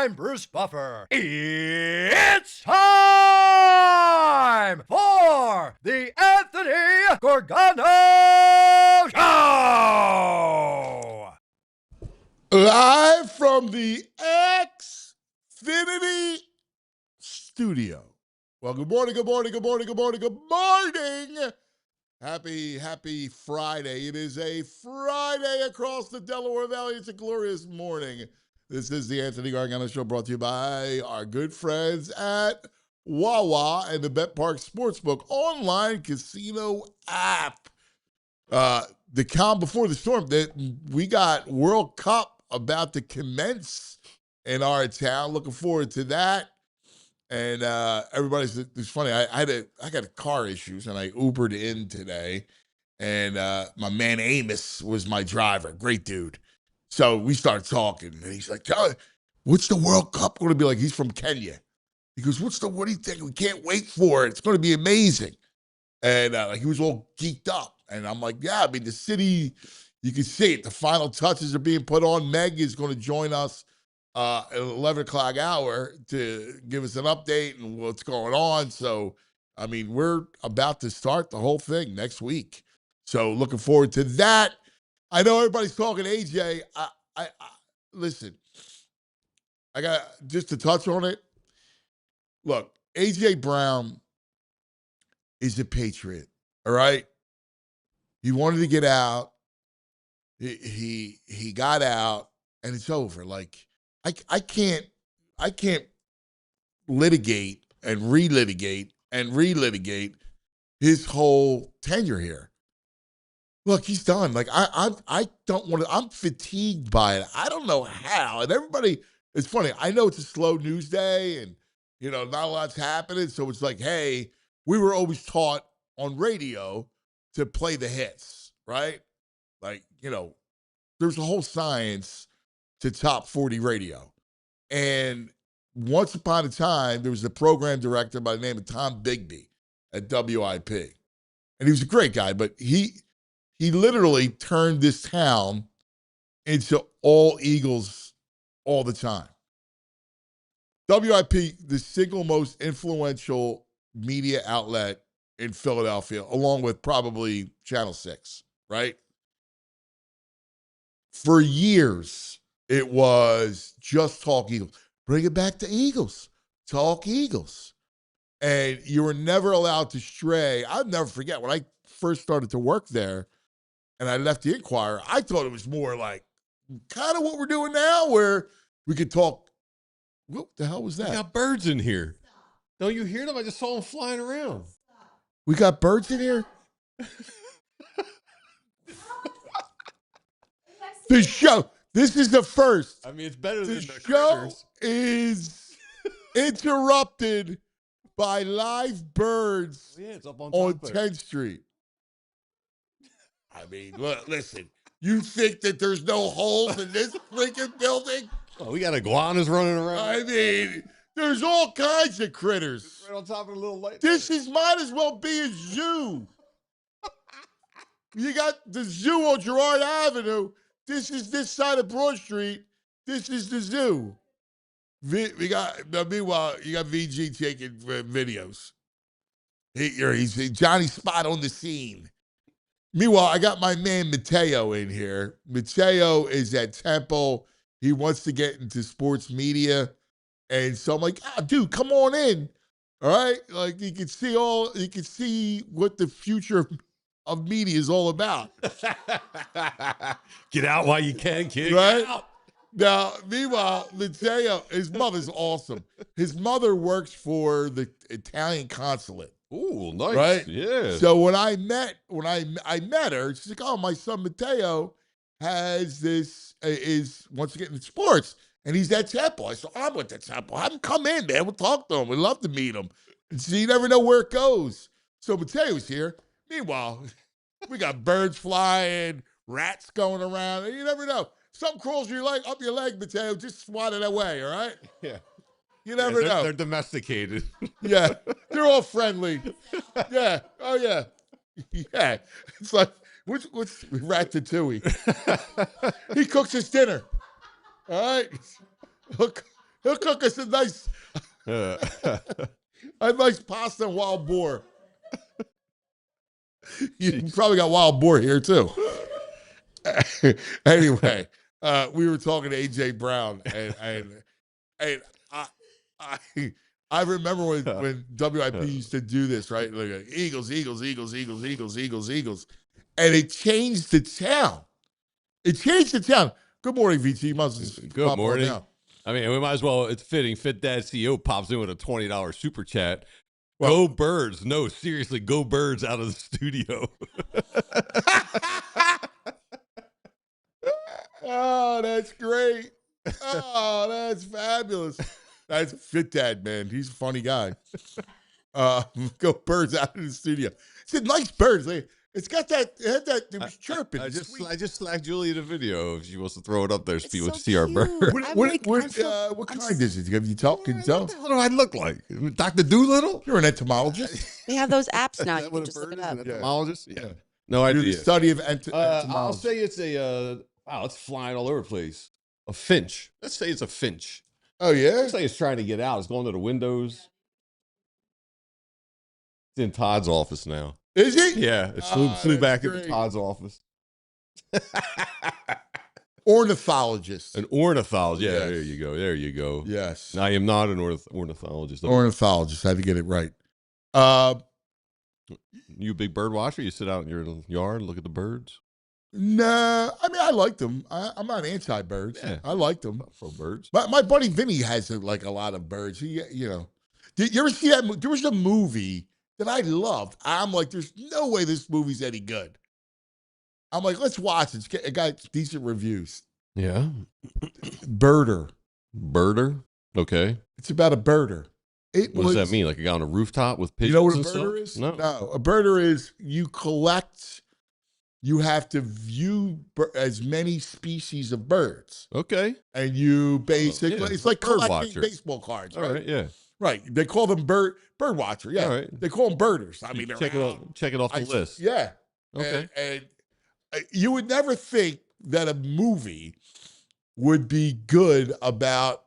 I'm Bruce Buffer. It's time for the Anthony Gorgano Show! Live from the Xfinity studio. Well, good morning, good morning, good morning, good morning, good morning. Happy Friday. It is a Friday across the Delaware Valley. It's a glorious morning. This is the Anthony Gargano Show, brought to you by our good friends at Wawa and the Bet Park Sportsbook online casino app. The calm before the storm, that we got World Cup about to commence in our town. Looking forward to that. And it's funny. I got car issues, and I Ubered in today, and my man Amos was my driver. Great dude. So we started talking, and he's like, "What's the World Cup going to be like?" He's from Kenya. He goes, "What do you think? We can't wait for it. It's going to be amazing." And he was all geeked up, and I'm like, "Yeah, I mean, the city, you can see it. The final touches are being put on. Meg is going to join us at 11 o'clock hour to give us an update and what's going on." So, I mean, we're about to start the whole thing next week. So looking forward to that. I know everybody's talking AJ. I listen, I got just to touch on it. Look, AJ Brown is a Patriot, all right? He wanted to get out. He got out, and it's over. Like, I can't litigate and relitigate his whole tenure here. Look, he's done. Like, I don't want to. I'm fatigued by it. I don't know how. And everybody, it's funny. I know it's a slow news day, and not a lot's happening. So it's like, hey, we were always taught on radio to play the hits, right? Like, there's a whole science to top 40 radio. And once upon a time, there was a program director by the name of Tom Bigby at WIP. And he was a great guy, but he literally turned this town into all Eagles all the time. WIP, the single most influential media outlet in Philadelphia, along with probably Channel 6, right? For years, it was just talk Eagles. Bring it back to Eagles. Talk Eagles. And you were never allowed to stray. I'll never forget when I first started to work there and I left the Inquirer, I thought it was more like kind of what we're doing now, where we could talk. What the hell was that? We got birds in here. Don't you hear them? I just saw them flying around. We got birds in here? The show. This is the first. I mean, it's better than the show critters. is interrupted by live birds It's up on 10th Street. I mean, look, listen. You think that there's no holes in this freaking building? Oh, we got iguanas running around. I mean, there's all kinds of critters. Right on top of the little light. Might as well be a zoo. You got the zoo on Girard Avenue. This is this side of Broad Street. This is the zoo. Meanwhile, you got VG taking videos. He's Johnny Spot on the scene. Meanwhile, I got my man Mateo in here. Mateo is at Temple. He wants to get into sports media. And so I'm like, dude, come on in. All right? Like, you can see what the future of media is all about. Get out while you can, kid. Right? Get out. Now, meanwhile, Mateo, his mother's awesome. His mother works for the Italian consulate. Ooh, nice. Right? Yeah. So when I met her, she's like, "Oh, my son Mateo has this, wants to get into sports, and he's at Temple." I said, "I'm with the Temple. Have him come in, man. We'll talk to him. We'd love to meet him." And so you never know where it goes. So Mateo's here. Meanwhile, we got birds flying, rats going around, and you never know. Something crawls up your leg, Mateo. Just swat it away, all right? Yeah. You never know. They're domesticated. Yeah. They're all friendly. Yeah. Oh, yeah. Yeah. It's like, what's Ratatouille? He cooks his dinner. All right? Look, He'll cook us a nice pasta and wild boar. You probably got wild boar here too. Anyway, we were talking to AJ Brown, and I remember when WIP used to do this, right? Like Eagles, Eagles, Eagles, Eagles, Eagles, Eagles, Eagles, and it changed the town. It changed the town. Good morning, VT. You must just Good pop on morning. now. I mean, we might as well. It's fitting. Fit Dad CEO pops in with a $20 super chat. Well, Go Birds! No, seriously, go Birds out of the studio. Oh, that's great. Oh, that's fabulous. That's Fit Dad, man. He's a funny guy. Go Birds out of the studio. It's a nice birds. It's got that. It had that. It was chirping. I Sweet. just slacked Julie the video if she wants to throw it up there so It's people so see our cute. bird. What kind is it? Have you talked? Can you tell? What the hell do I look like? Dr. Doolittle? You're an entomologist. They have those apps now. Is You that what can a just look bird it is? An up. Yeah. entomologist? Yeah. Yeah. No You're the idea. study of I'll entomology. say it's wow, it's flying all over the place. A finch. Let's say it's a finch. Oh yeah. Let's say it's trying to get out. It's going to the windows. It's in Todd's office now. Is it? Yeah, it flew that's back great. into Todd's office. Ornithologist. An ornithologist. Yeah, Yes. there you go. There you go. Yes. I am not an ornithologist. Ornithologist. I had to get it right. You a big bird watcher? You sit out in your yard and look at the birds? Nah. I mean, I like them. I'm not anti-birds. Yeah. I like them. Pro birds. My buddy Vinny has like a lot of birds. He, Did you ever see that? There was a movie that I loved. I'm like, there's no way this movie's any good. I'm like, let's watch it. It got decent reviews. Yeah. Birder. Birder? Okay. It's about a birder. What does that mean? Like a guy on a rooftop with pigeons? You know what a and stuff? birder is? No. No. A birder is you have to view as many species of birds. Okay. And you basically, yeah. it's like Bird collecting watcher. baseball cards. All right. Yeah. Right. They call them bird watcher. Yeah. All right. They call them birders. I mean, they're check it off the list. Yeah. Okay. And you would never think that a movie would be good about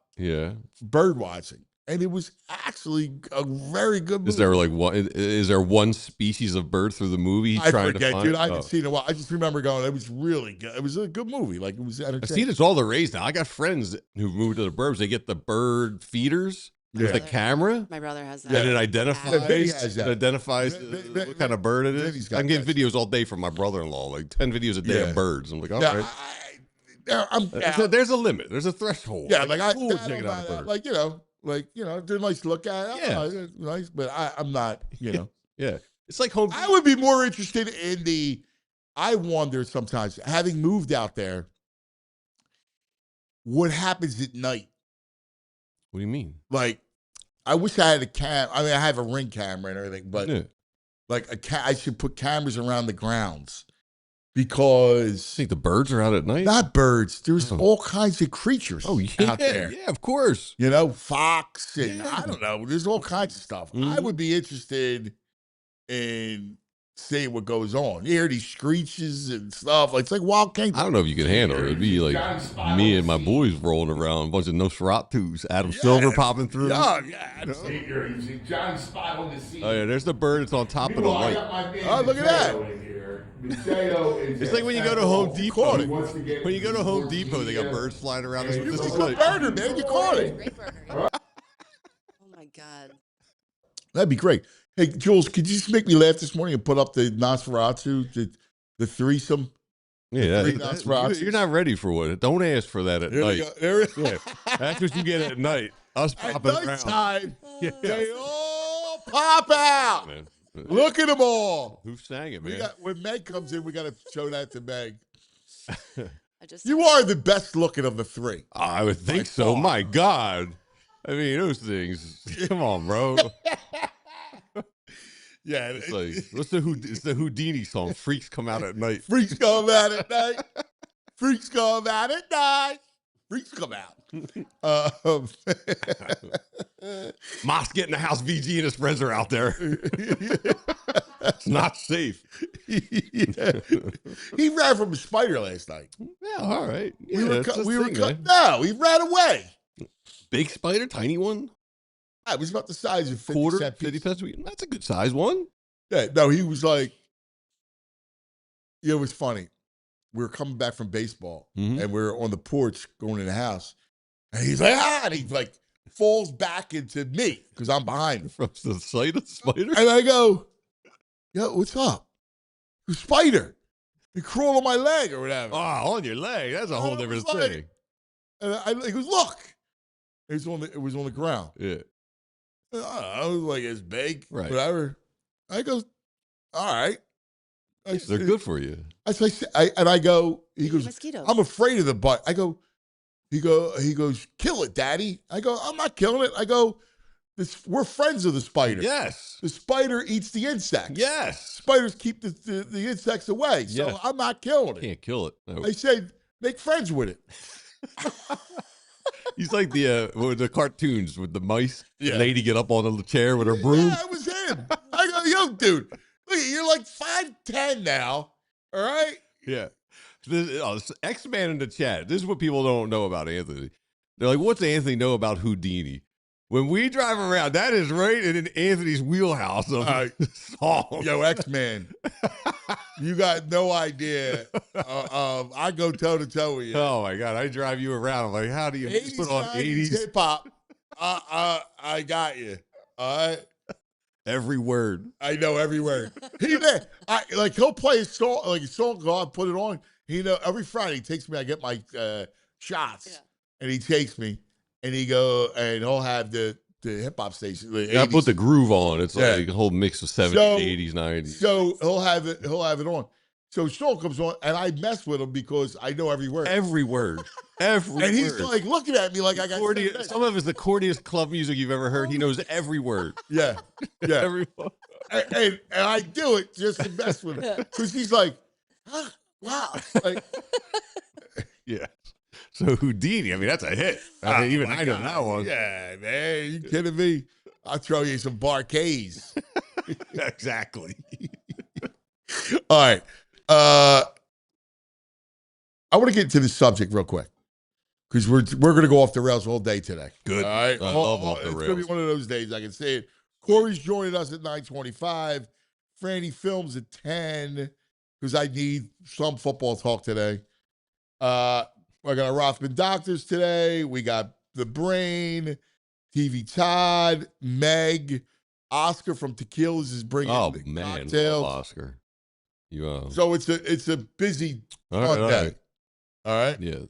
bird watching. And it was actually a very good movie. Is there one species of bird through the movie? I forget, dude. I haven't seen it in a while. I just remember going, it was really good. It was a good movie. Like, it was entertaining. I see it's all the rage now. I got friends who moved to the burbs. They get the bird feeders with the camera. My brother has that. And it identifies, that. What kind of bird it is. I'm getting videos all day from my brother-in-law, like 10 videos a day of birds. I'm like, all right. There's a limit. There's a threshold. Yeah, like check it out. they're nice to look at. Yeah, nice, but I'm not. Yeah, it's like home. I would be more interested in I wonder sometimes, having moved out there, what happens at night. What do you mean? Like, I wish I had a cam. I mean, I have a Ring camera and everything, but I should put cameras around the grounds. Because I think the birds are out at night. Not birds. There's all kinds of creatures out there. Yeah, of course. Fox and I don't know. There's all kinds of stuff. Mm-hmm. I would be interested in seeing what goes on. You hear these screeches and stuff. It's like Wild King. I don't know if you can handle it. It'd be like me and my boys rolling around, a bunch of Nosferatus, Adam Silver popping through. Yeah. You're using John's spot on the scene. Oh yeah, there's the bird. It's on top of the light. Oh, look at that. It's like when you go to Home Depot. When you go to Home Depot, they got birds flying around. You caught a birder, man. You caught it. Great burger. Oh my God. That'd be great. Hey, Jules, could you just make me laugh this morning and put up the Nosferatu, the threesome? Yeah, you're not ready for what? Don't ask for that at night. That's what you get at night. Us popping around. Time, they all pop out. Man. Look at them all. Who sang it, man? When Meg comes in, we got to show that to Meg. You are the best looking of the three. I would think so. My God. I mean, those things. Come on, bro. Yeah. It's like, it's the Houdini song. Freaks come out at night. Freaks come out at night. Freaks come out at night. Freaks come out. Moss get in the house. VG and his friends are out there. It's not safe. He ran from a spider last night. Yeah, all right. No, he ran away. Big spider, tiny one? It was about the size of 50 Quarter, cent 50 piece. cents. That's a good size one. Yeah, no, he was like, it was funny. We were coming back from baseball, and we were on the porch going in the house, and he's like, and he like falls back into me because I'm behind him. From the sight of the spider? And I go, yo, what's up? The spider. He crawled on my leg or whatever. Oh, on your leg. That's a whole different thing. And he goes, look. It was on the ground. Yeah. I was like, it's big, right? Whatever. I go, all right. They're good for you. I go, he goes, mosquitoes. I'm afraid of the bite. I go, he goes, kill it, Daddy. I go, I'm not killing it. I go, we're friends of the spider. Yes. The spider eats the insects. Yes. Spiders keep the insects away. So I'm not killing it. Can't kill it. No. I said, make friends with it. He's like the cartoons with the mice. Yeah. Lady get up on the chair with her broom. Yeah, it was him. I go, yo, dude, look, you're like 5'10" now. All right? Yeah. X-Man in the chat. This is what people don't know about Anthony. They're like, what's Anthony know about Houdini? When we drive around, that is right in Anthony's wheelhouse of songs. Yo, X-Man, you got no idea. I go toe-to-toe with you. Oh, my God. I drive you around. I'm like, how do you put on 80s? Hip-hop. I got you. All right? Every word. I know every word. He'll play a song, I'll put it on. Every Friday he takes me, I get my shots, and he takes me. And he'll have the hip hop station. I put the groove on. It's like a whole mix of 70s, 80s, 90s. So he'll have it on. So Sean comes on, and I mess with him because I know every word. Every word. And he's like looking at me like I got some of it's the corniest club music you've ever heard. He knows every word. Yeah. Every word. And I do it just to mess with him because he's like, huh? Wow. Like, yeah. So Houdini, I mean, that's a hit. I know that one. Yeah, man. You kidding me? I'll throw you some barcades. Exactly. All right. I want to get into this subject real quick because we're going to go off the rails all day today. Good. All right. I love off the rails. It's going to be one of those days. I can say it. Corey's joining us at 9:25. Franny films at 10 because I need some football talk today. I got a Rothman Doctors today. We got The Brain, TV Todd, Meg, Oscar from Tequilas is bringing cocktails. Oscar. So it's a busy fun day. All right? Yeah.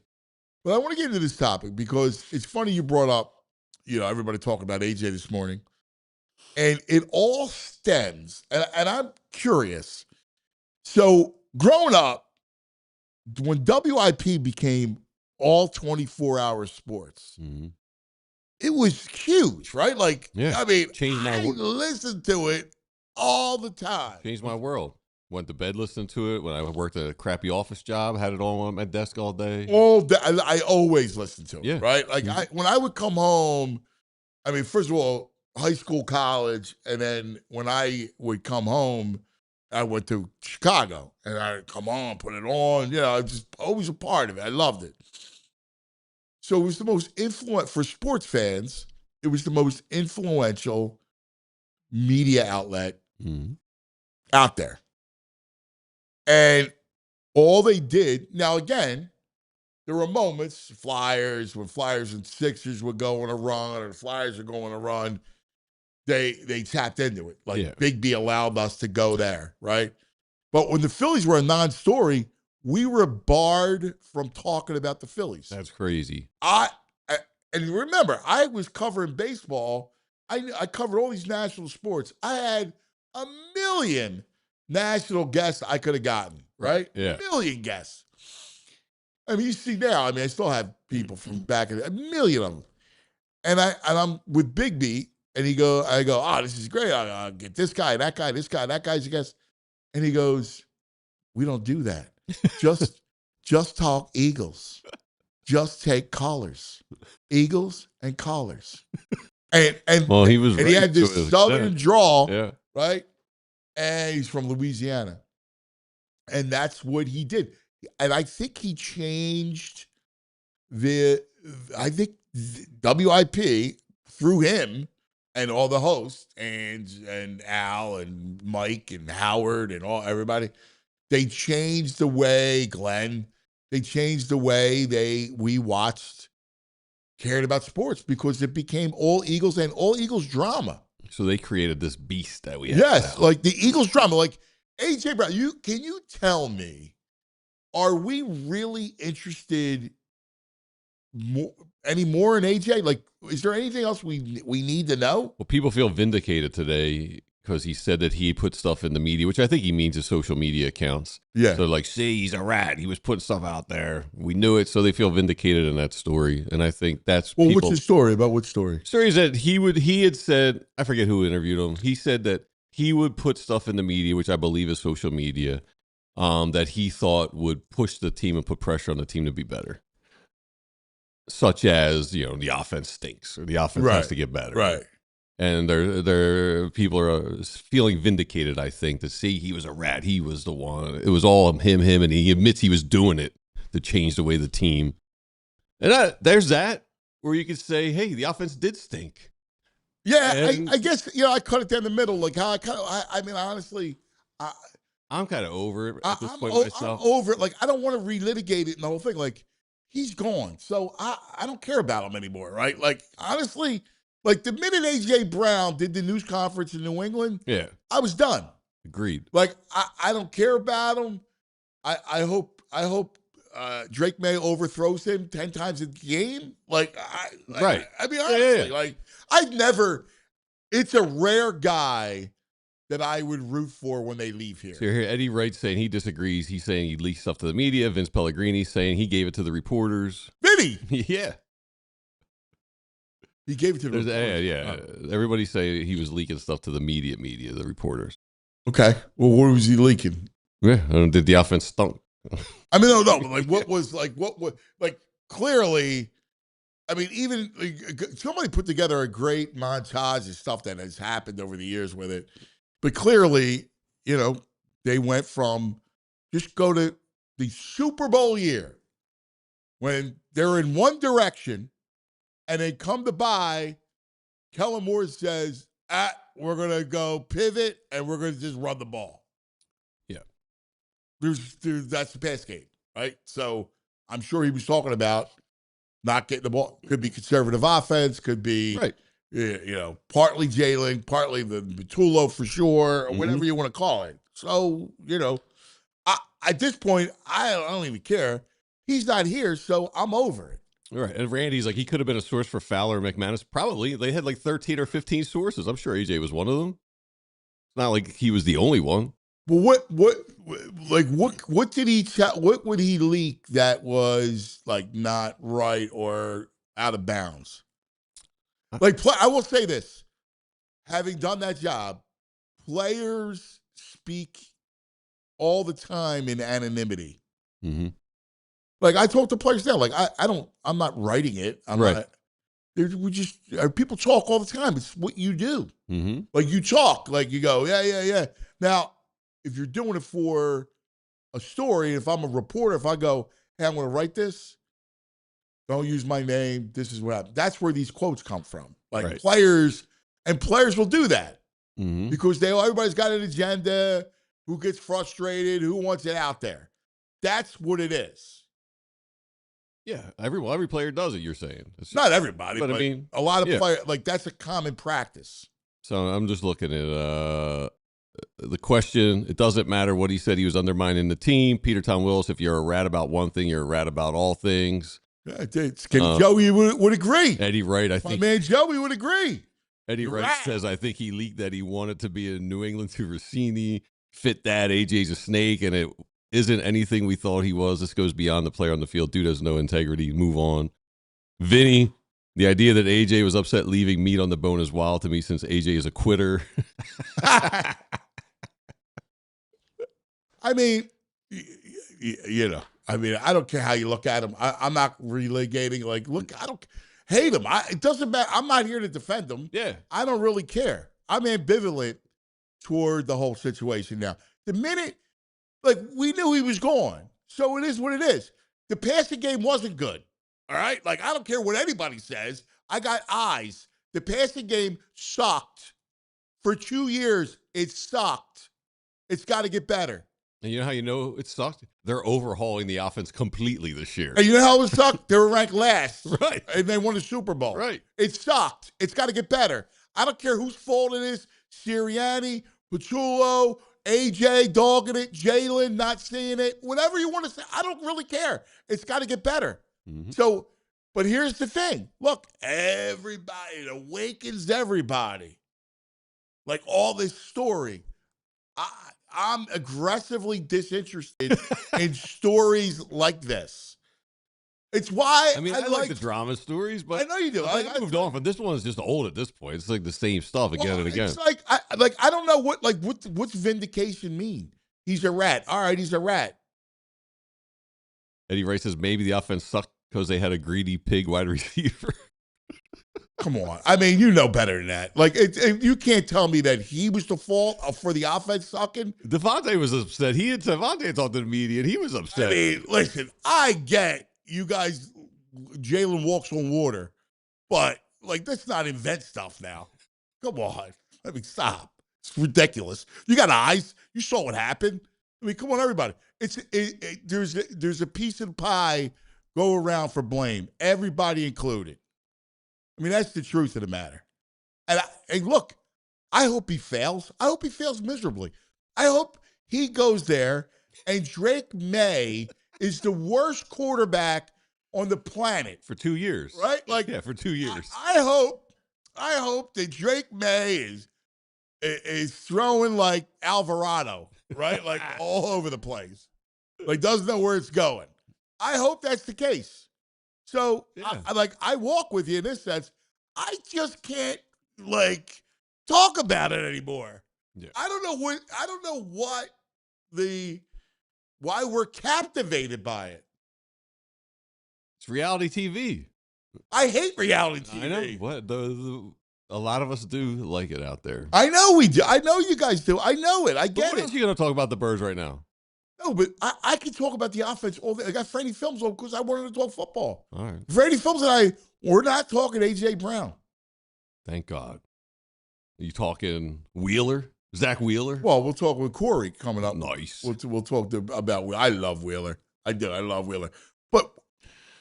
But I want to get into this topic because it's funny you brought up, everybody talking about AJ this morning. And it all stems, and I'm curious. So growing up, when WIP became all 24-hour sports, it was huge, right? Like, I mean, I listened to it all the time. Changed my world. Went to bed listening to it. When I worked at a crappy office job, had it on my desk all day. All day. I always listened to it, right? Like, when I would come home, I mean, first of all, high school, college, and then when I would come home, I went to Chicago, and I'd come on, put it on. I was just always a part of it. I loved it. So it was the most for sports fans, it was the most influential media outlet out there. And all they did, now again, there were moments, when Flyers and Sixers would go on a run, or the Flyers are going on a run, they tapped into it. Like Big B allowed us to go there, right? But when the Phillies were a non-story, we were barred from talking about the Phillies. That's crazy. And remember, I was covering baseball. I covered all these national sports. I had a million national guests I could have gotten, right? Yeah. A million guests. I mean, you see now, I still have people from back in a million of them. And I'm with Big B, and I go, oh, this is great. I'll get this guy, that guy, that guy's a guest. And he goes, we don't do that. Just talk Eagles. Just take callers. Eagles and callers. And he was and he had this southern drawl, yeah, right? And he's from Louisiana. And that's what he did. And I think he changed the WIP through him and all the hosts and Al and Mike and Howard and everybody, they changed the way, Glenn, they changed the way we watched, cared about sports, because it became all Eagles and all Eagles drama. So they created this beast that we have. Yes, now. like the Eagles drama. Like AJ Brown, can you tell me, are we really interested any more in AJ? Like, is there anything else we need to know? Well, people feel vindicated today because he said that he put stuff in the media, which I think he means his social media accounts. Yeah. So like, see, he's a rat. He was putting stuff out there. We knew it. So they feel vindicated in that story. And I think that's well, what's the story? About what story? Story is that he had said, I forget who interviewed him. He said that he would put stuff in the media, which I believe is social media, that he thought would push the team and put pressure on the team to be better. Such as, the offense stinks or the offense has to get better. Right. And there people are feeling vindicated, I think, to see he was a rat. He was the one. It was all him, and he admits he was doing it to change the way the team. And there's that where you could say, hey, the offense did stink. Yeah, I guess, I cut it down the middle. Like how I mean, honestly, I'm kind of over it at this point myself. I'm over it. Like, I don't want to relitigate it and the whole thing. Like, he's gone. So I don't care about him anymore, right? Like, honestly, like the minute A.J. Brown did the news conference in New England, yeah, I was done. Agreed. Like, I don't care about him. I hope Drake May overthrows him 10 times a game. Like, right. I mean, honestly, like, it's a rare guy that I would root for when they leave here. So here, Eddie Wright saying he disagrees. He's saying he leaked stuff to the media. Vince Pellegrini saying he gave it to the reporters. Vinny! Yeah. He gave it to the reporters. Yeah. Everybody say he was leaking stuff to the media, the reporters. Okay. Well, what was he leaking? Yeah. Did the offense stunk? I mean, no, but like, what was, clearly, I mean, even somebody put together a great montage of stuff that has happened over the years with it. But clearly, they went from just go to the Super Bowl year when they're in one direction and they come to buy. Kellen Moore says, we're going to go pivot and we're going to just run the ball. Yeah. That's the pass game, right? So I'm sure he was talking about not getting the ball. Could be conservative offense, could be, right. Partly Jalen, partly the Tulo for sure, or whatever you want to call it. So, at this point, I don't even care. He's not here, so I'm over it. All right. And Randy's like, he could have been a source for Fowler and McManus. Probably. They had like 13 or 15 sources. I'm sure AJ was one of them. It's not like he was the only one. Well, what did he what would he leak that was like not right or out of bounds? Like, I will say this, having done that job, players speak all the time in anonymity. Mm-hmm. Like, I talk to players now. Like, I'm not writing it. I'm right. not. People talk all the time. It's what you do. Mm-hmm. Like, you talk. Like, you go, yeah. Now, if you're doing it for a story, if I'm a reporter, if I go, hey, I'm going to write this, don't use my name, this is what happened. That's where these quotes come from. Like, players will do that because everybody's got an agenda, who gets frustrated, who wants it out there. That's what it is. Yeah, every player does it, you're saying. Not everybody, but I mean, a lot of players, like, that's a common practice. So I'm just looking at the question. It doesn't matter what he said. He was undermining the team. Peter Tom Willis, if you're a rat about one thing, you're a rat about all things. Yeah, Joey would agree. Eddie Wright, I think. My man Joey would agree. Eddie Wright says, I think he leaked that he wanted to be in New England to Rossini. Fit that. AJ's a snake, and it isn't anything we thought he was. This goes beyond the player on the field. Dude has no integrity. Move on. Vinny, the idea that AJ was upset leaving meat on the bone is wild to me since AJ is a quitter. I mean, I don't care how you look at him. I'm not relegating. Like, look, I don't hate him. It doesn't matter. I'm not here to defend him. Yeah. I don't really care. I'm ambivalent toward the whole situation now. The minute, like, we knew he was gone, so it is what it is. The passing game wasn't good. All right? Like, I don't care what anybody says. I got eyes. The passing game sucked. For 2 years, it sucked. It's got to get better. And you know how you know it sucked? They're overhauling the offense completely this year. And you know how it sucked? They were ranked last. Right. And they won the Super Bowl. Right. It sucked. It's got to get better. I don't care whose fault it is. Sirianni, Pachulo, AJ dogging it, Jalen not seeing it, whatever you want to say. I don't really care. It's got to get better. Mm-hmm. So, but here's the thing. Look, everybody, it awakens everybody. Like all this story. I'm aggressively disinterested in stories like this. It's why I mean, I like the drama stories, but I know you do. I moved on from this one. Is just old at this point. It's like the same stuff again and again. It's like I don't know what's vindication mean. He's a rat. All right, he's a rat. Eddie Wright says maybe the offense sucked because they had a greedy pig wide receiver. Come on. I mean, you know better than that. Like, you can't tell me that he was the fault for the offense sucking. Devontae was upset. Devontae talked to the media, and he was upset. I mean, listen, I get you guys, Jalen walks on water, but, like, let's not invent stuff now. Come on. I mean, stop. It's ridiculous. You got eyes. You saw what happened. I mean, come on, everybody. There's a piece of the pie go around for blame, everybody included. I mean, that's the truth of the matter. And look, I hope he fails. I hope he fails miserably. I hope he goes there and Drake May is the worst quarterback on the planet. For 2 years. Right? Like, yeah, for 2 years. I hope that Drake May is throwing like Alvarado, right? Like all over the place. Like doesn't know where it's going. I hope that's the case. So, yeah. I walk with you in this sense. I just can't, talk about it anymore. Yeah. I don't know why we're captivated by it. It's reality TV. I hate reality TV. I know. What? A lot of us do like it out there. I know we do. I know you guys do. I know it. I get what it. Else are you going to talk about the Birds right now? No, but I can talk about the offense all day. I got Freddie Films on because I wanted to talk football. All right. Freddie Films and we're not talking A.J. Brown. Thank God. Are you talking Wheeler? Zack Wheeler? Well, we'll talk with Corey coming up. Nice. We'll talk about Wheeler. I love Wheeler. I do. I love Wheeler. But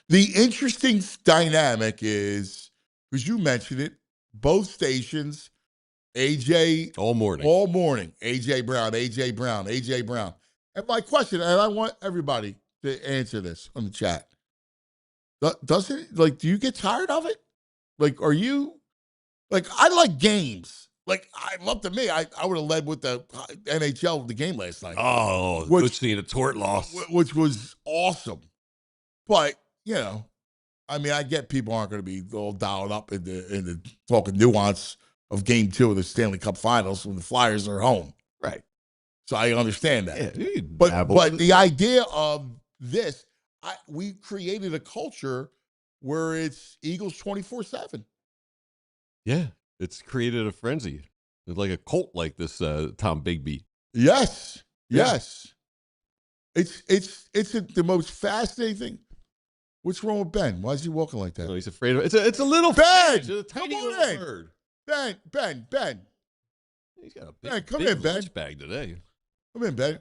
the interesting dynamic is, because you mentioned it, both stations, A.J. All morning. A.J. Brown, A.J. Brown, A.J. Brown. And my question, and I want everybody to answer this on the chat. Do you get tired of it? Are you, I like games. Up to me, I would have led with the NHL the game last night. Oh, good seeing a tort loss. Which was awesome. But, I get people aren't going to be all dialed up in the talking nuance of game 2 of the Stanley Cup Finals when the Flyers are home. Right. So I understand that. Yeah, but the idea of this, we created a culture where it's Eagles 24/7. Yeah, it's created a frenzy. It's like a cult like this Tom Bigby. Yes. It's the most fascinating thing. What's wrong with Ben? Why is he walking like that? No, he's afraid of it. It's a little Ben. It's a tiny Come on little in. bird. Ben. He's got a big lunch Ben. bag today. Come in, Ben.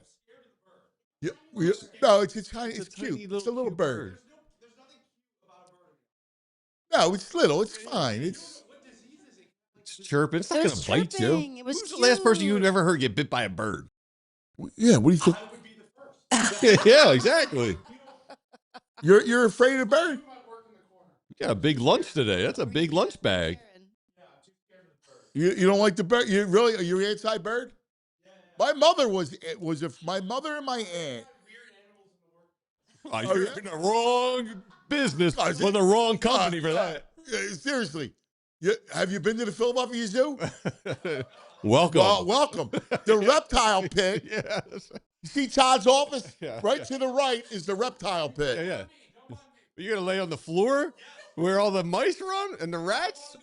No, it's tiny. It's cute. It's a little bird. There's nothing cute about a bird. No, it's little. It's fine. It's chirping. It's not going to bite you. It was Who's the last person you ever heard get bit by a bird? Yeah, what do you think? I would be the first. Yeah, exactly. You're afraid of bird? You got a big lunch today. That's a big lunch bag. You don't like the bird? Are you anti-bird? My mother was my mother and my aunt. You're in the wrong business for the wrong company for that. Seriously. Have you been to the Philadelphia Zoo? Welcome. Welcome. The reptile pit. Yes. You see Todd's office? Yeah. Right to the right is the reptile pit. Yeah. You're going to lay on the floor where all the mice run and the rats?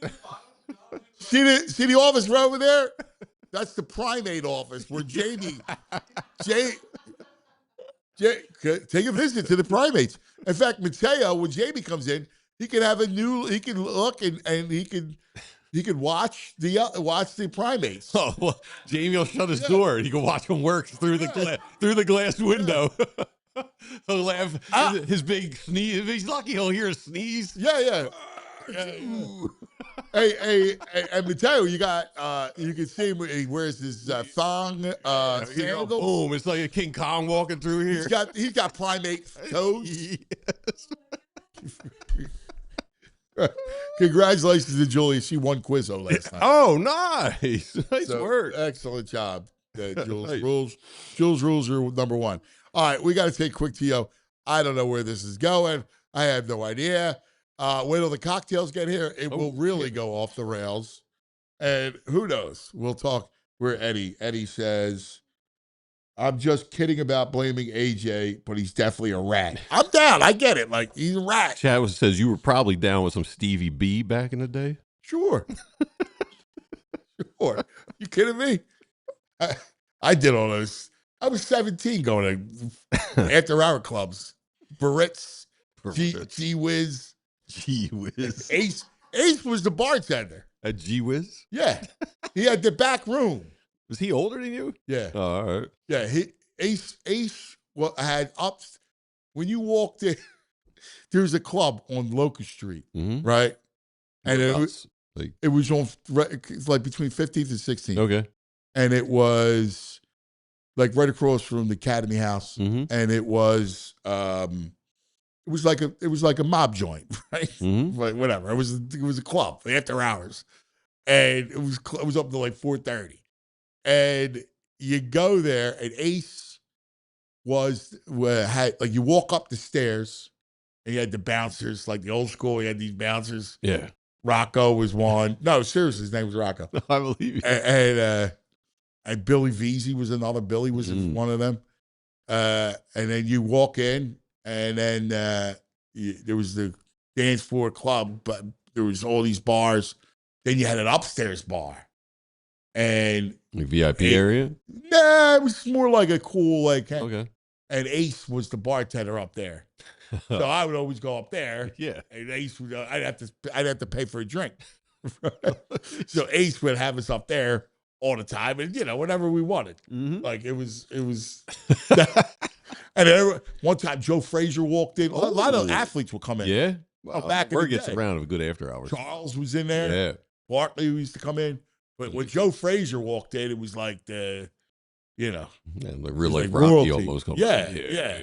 See the office right over there? That's the primate office where Jamie Take a visit to the primates. In fact, Mateo, when Jamie comes in, he can have he can look and he can watch the primates. Oh, well, Jamie will shut his door and he can watch them work through the glass window. He'll laugh. His big sneeze. If he's lucky, he'll hear a sneeze. Yeah. Hey, Mateo, you can see him. He wears his thong sandals. Boom! It's like a King Kong walking through here. He's got primate toes. Yes. Congratulations to Julia. She won Quizzo last night. Oh, nice work. Excellent job, Jules. Nice. Jules rules are number one. All right, we got to take a quick TO. I don't know where this is going. I have no idea. Wait till the cocktails get here. It will really go off the rails. And who knows? We'll talk. We're Eddie. Eddie says, I'm just kidding about blaming AJ, but he's definitely a rat. I'm down. I get it. Like, he's a rat. Chad says you were probably down with some Stevie B back in the day. Sure. Sure. You kidding me? I did all those. I was 17 going to after-hour clubs. Barrett's, G-Wiz. G-Wiz. Ace was the bartender. At G-Wiz? Yeah. He had the back room. Was he older than you? Yeah. Oh, all right. Yeah. Ace had ups. When you walked in, there was a club on Locust Street, right? And it was on like between 15th and 16th. Okay. And it was like right across from the Academy House, and it was like a mob joint, right? Like whatever. It was a club after hours, and it was up to like 4:30, and you go there, and Ace had like you walk up the stairs, and you had the bouncers, like the old school. You had these bouncers. Yeah. Rocco was one. No, seriously, his name was Rocco. I believe you. And Billy Veazey was another. Billy was one of them. And then you walk in, and then there was the dance floor club, but there was all these bars. Then you had an upstairs bar. And the VIP area? Nah, it was more like a cool, okay. And Ace was the bartender up there. So I would always go up there. Yeah. And Ace would, I'd have to pay for a drink. So Ace would have us up there all the time, and whenever we wanted. Like it was. And then one time Joe Frazier walked in. A lot of athletes would come in. Yeah. Well, back in the gets day. around a good after hours. Charles was in there. Yeah. Barkley used to come in. But when Joe Frazier walked in, it was like the, and the real like royalty. Rocky almost. Yeah.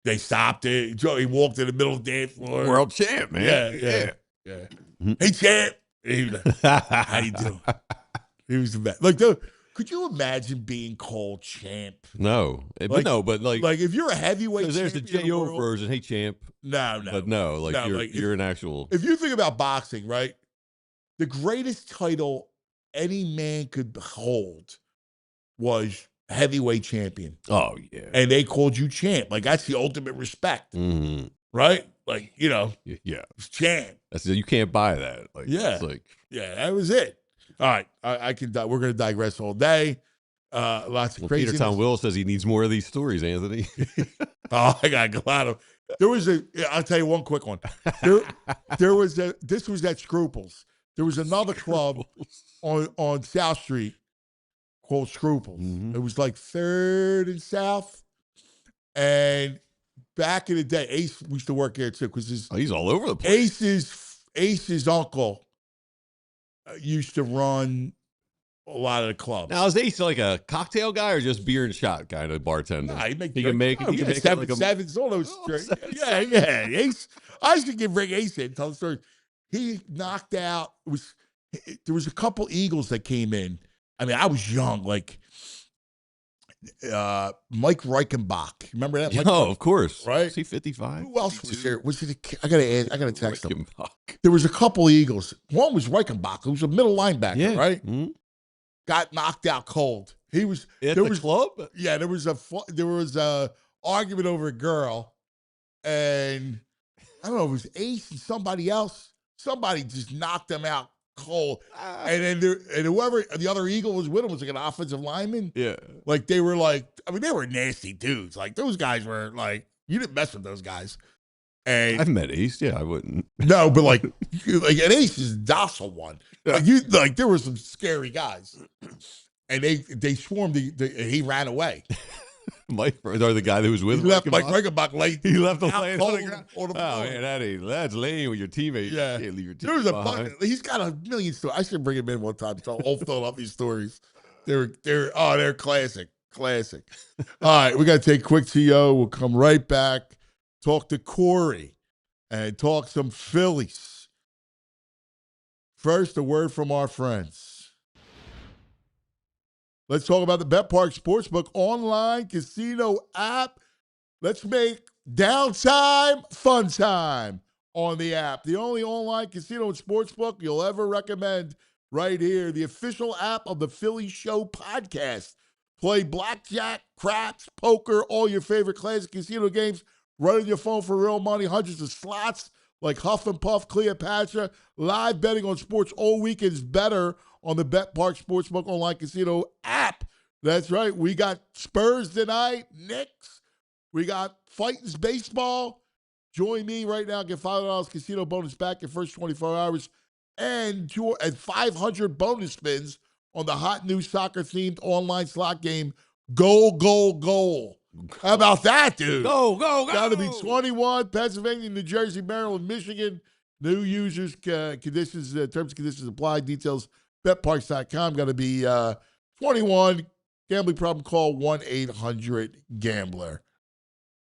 They stopped it. Joe, he walked in the middle of the dance floor. World champ, man. Yeah. Hey, champ. He was like, how you doing? He was the best. Like, could you imagine being called champ? No, but if you're a heavyweight, there's the J.O. version. Hey, champ. No, but no, you're an actual. If you think about boxing, right, the greatest title any man could hold was heavyweight champion. Oh yeah, and they called you champ. Like that's the ultimate respect, right? Like champ. You can't buy that. Like, it's that was it. All right, we're going to digress all day. Lots of crazy. Peter Tom Will says he needs more of these stories, Anthony. Oh, I got a lot of. I'll tell you one quick one. This was at Scruples. There was another club on South Street called Scruples. It was like 3rd and South. And back in the day, Ace used to work there too. Because he's all over the place. Ace's uncle used to run a lot of the clubs. Now, is Ace like a cocktail guy or just beer and shot kind of bartender? Nah, he can make sevens, all those. Yeah. Ace. I used to bring Ace in, tell the story. He knocked out. There was a couple Eagles that came in. I mean, I was young, like Mike Reichenbach. Remember that? Of course. Right? Is he 55? Who else was there? I gotta text him. There was a couple Eagles. One was Reichenbach, who was a middle linebacker, right? Got knocked out cold. He was at the club. Yeah, there was a argument over a girl, and I don't know if it was Ace and somebody else. Somebody just knocked him out cold. And then whoever the other Eagle was with him was like an offensive lineman. Yeah. Like they were like, I mean, they were nasty dudes. Like those guys were like, you didn't mess with those guys. And I've met Ace. Yeah, I wouldn't. no, but like an Ace is a docile one. Like there were some scary guys, and they swarmed. He ran away. Mike, or the guy that was with He left Mike Mike Reichenbach late. He left him out laying cold on the ground. on the Oh floor. man, that's lame with your teammate. Yeah. You can't leave your There's teammate a behind. bucket. He's got a million stories. I should bring him in one time. So I'll fill up these stories. They're classic. All right, we got to take a quick TO. We'll come right back, talk to Corey, and talk some Phillies. First, a word from our friends. Let's talk about the BetPark Sportsbook online casino app. Let's make downtime fun time on the app. The only online casino and sportsbook you'll ever recommend right here. The official app of the Philly Show podcast. Play blackjack, craps, poker, all your favorite classic casino games right on your phone for real money. Hundreds of slots like Huff and Puff, Cleopatra. Live betting on sports all week is better on the BetPark Sportsbook online casino app. That's right. We got Spurs tonight, Knicks. We got Fightins baseball. Join me right now. Get $5 casino bonus back your first 24 hours and 500 bonus spins on the hot new soccer-themed online slot game, Goal, Goal, Goal. How about that, dude? Go. Got to be 21, Pennsylvania, New Jersey, Maryland, Michigan. New users, conditions, terms and conditions apply. Details, betparks.com. Got to be 21. Gambling problem, call 1-800-GAMBLER.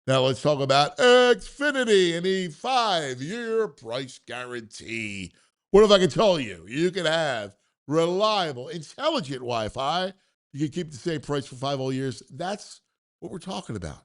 Now let's talk about Xfinity and the 5-year price guarantee. What if I can tell you? You can have reliable, intelligent Wi-Fi. You can keep the same price for 5 whole years. That's what we're talking about.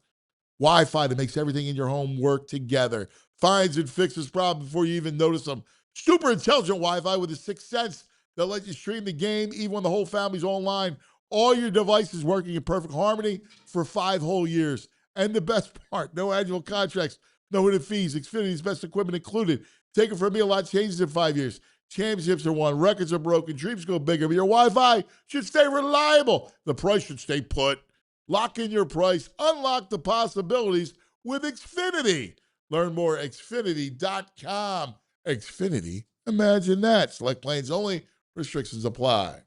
Wi-Fi that makes everything in your home work together. Finds and fixes problems before you even notice them. Super intelligent Wi-Fi with a sixth sense that lets you stream the game even when the whole family's online. All your devices working in perfect harmony for 5 whole years. And the best part, no annual contracts, no hidden fees. Xfinity's best equipment included. Take it from me, a lot changes in 5 years. Championships are won, records are broken, dreams go bigger, but your Wi-Fi should stay reliable. The price should stay put. Lock in your price. Unlock the possibilities with Xfinity. Learn more at Xfinity.com. Xfinity, imagine that. Select plans only. Restrictions apply.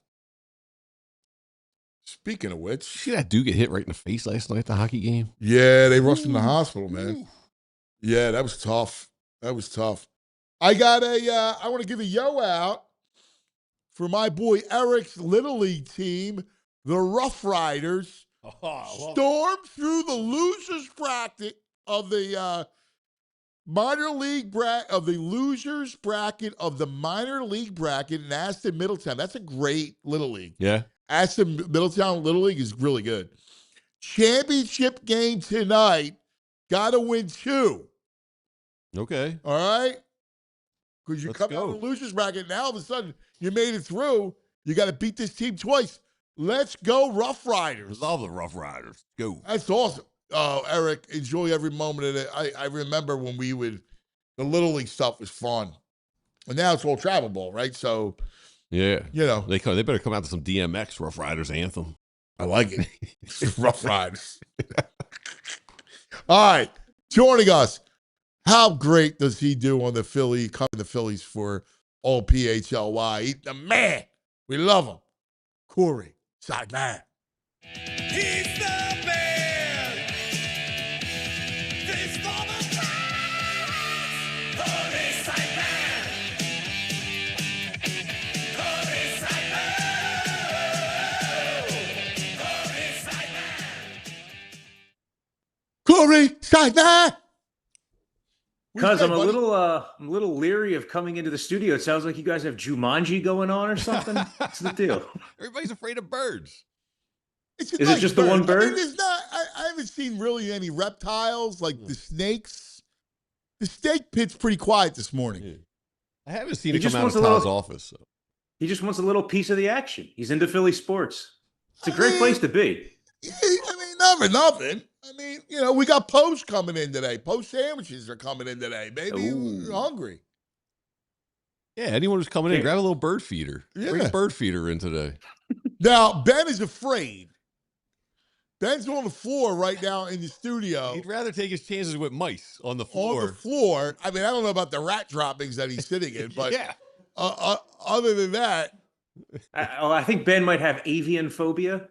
Speaking of which. See that dude get hit right in the face last night at the hockey game? Yeah, they rushed him to the hospital, man. Yeah, that was tough. I want to give a yo out for my boy Eric's Little League team, the Rough Riders. Stormed through the losers bracket of the losers bracket of the minor league bracket in Aston Middletown. That's a great Little League. Yeah. Aston Middletown Little League is really good. Championship game tonight. Got to win 2. Okay. All right? Because you Let's come out of the losers bracket, now all of a sudden you made it through. You got to beat this team twice. Let's go, Rough Riders. Love the Rough Riders. Go. That's awesome. Oh, Eric, enjoy every moment of it. I remember when the Little League stuff was fun. And now it's all travel ball, right? So, yeah. You know. They better come out to some DMX Rough Riders anthem. I like it. Rough Riders. All right. Joining us. How great does he do on the Philly, covering the Phillies for all PHLY? He's the man. We love him. Corey Seidman. He's the man. This for the fans. Corey Seidman. Corey Seidman. Corey Seidman. Cuz I'm a little leery of coming into the studio. It sounds like you guys have Jumanji going on or something. What's the deal? Everybody's afraid of birds. Is it just the one bird? I mean, there's not. I haven't seen really any reptiles like the snakes. The snake pit's pretty quiet this morning. Yeah. I haven't seen it come out of Todd's office. So. He just wants a little piece of the action. He's into Philly sports. It's a great place to be. I mean, never nothing. I mean, we got Post coming in today. Post sandwiches are coming in today. Maybe you're hungry. Yeah, anyone who's coming in, grab a little bird feeder. Yeah. Bring a bird feeder in today. Now, Ben is afraid. Ben's on the floor right now in the studio. He'd rather take his chances with mice on the floor. On the floor. I mean, I don't know about the rat droppings that he's sitting in, but yeah. Other than that. I think Ben might have avian phobia.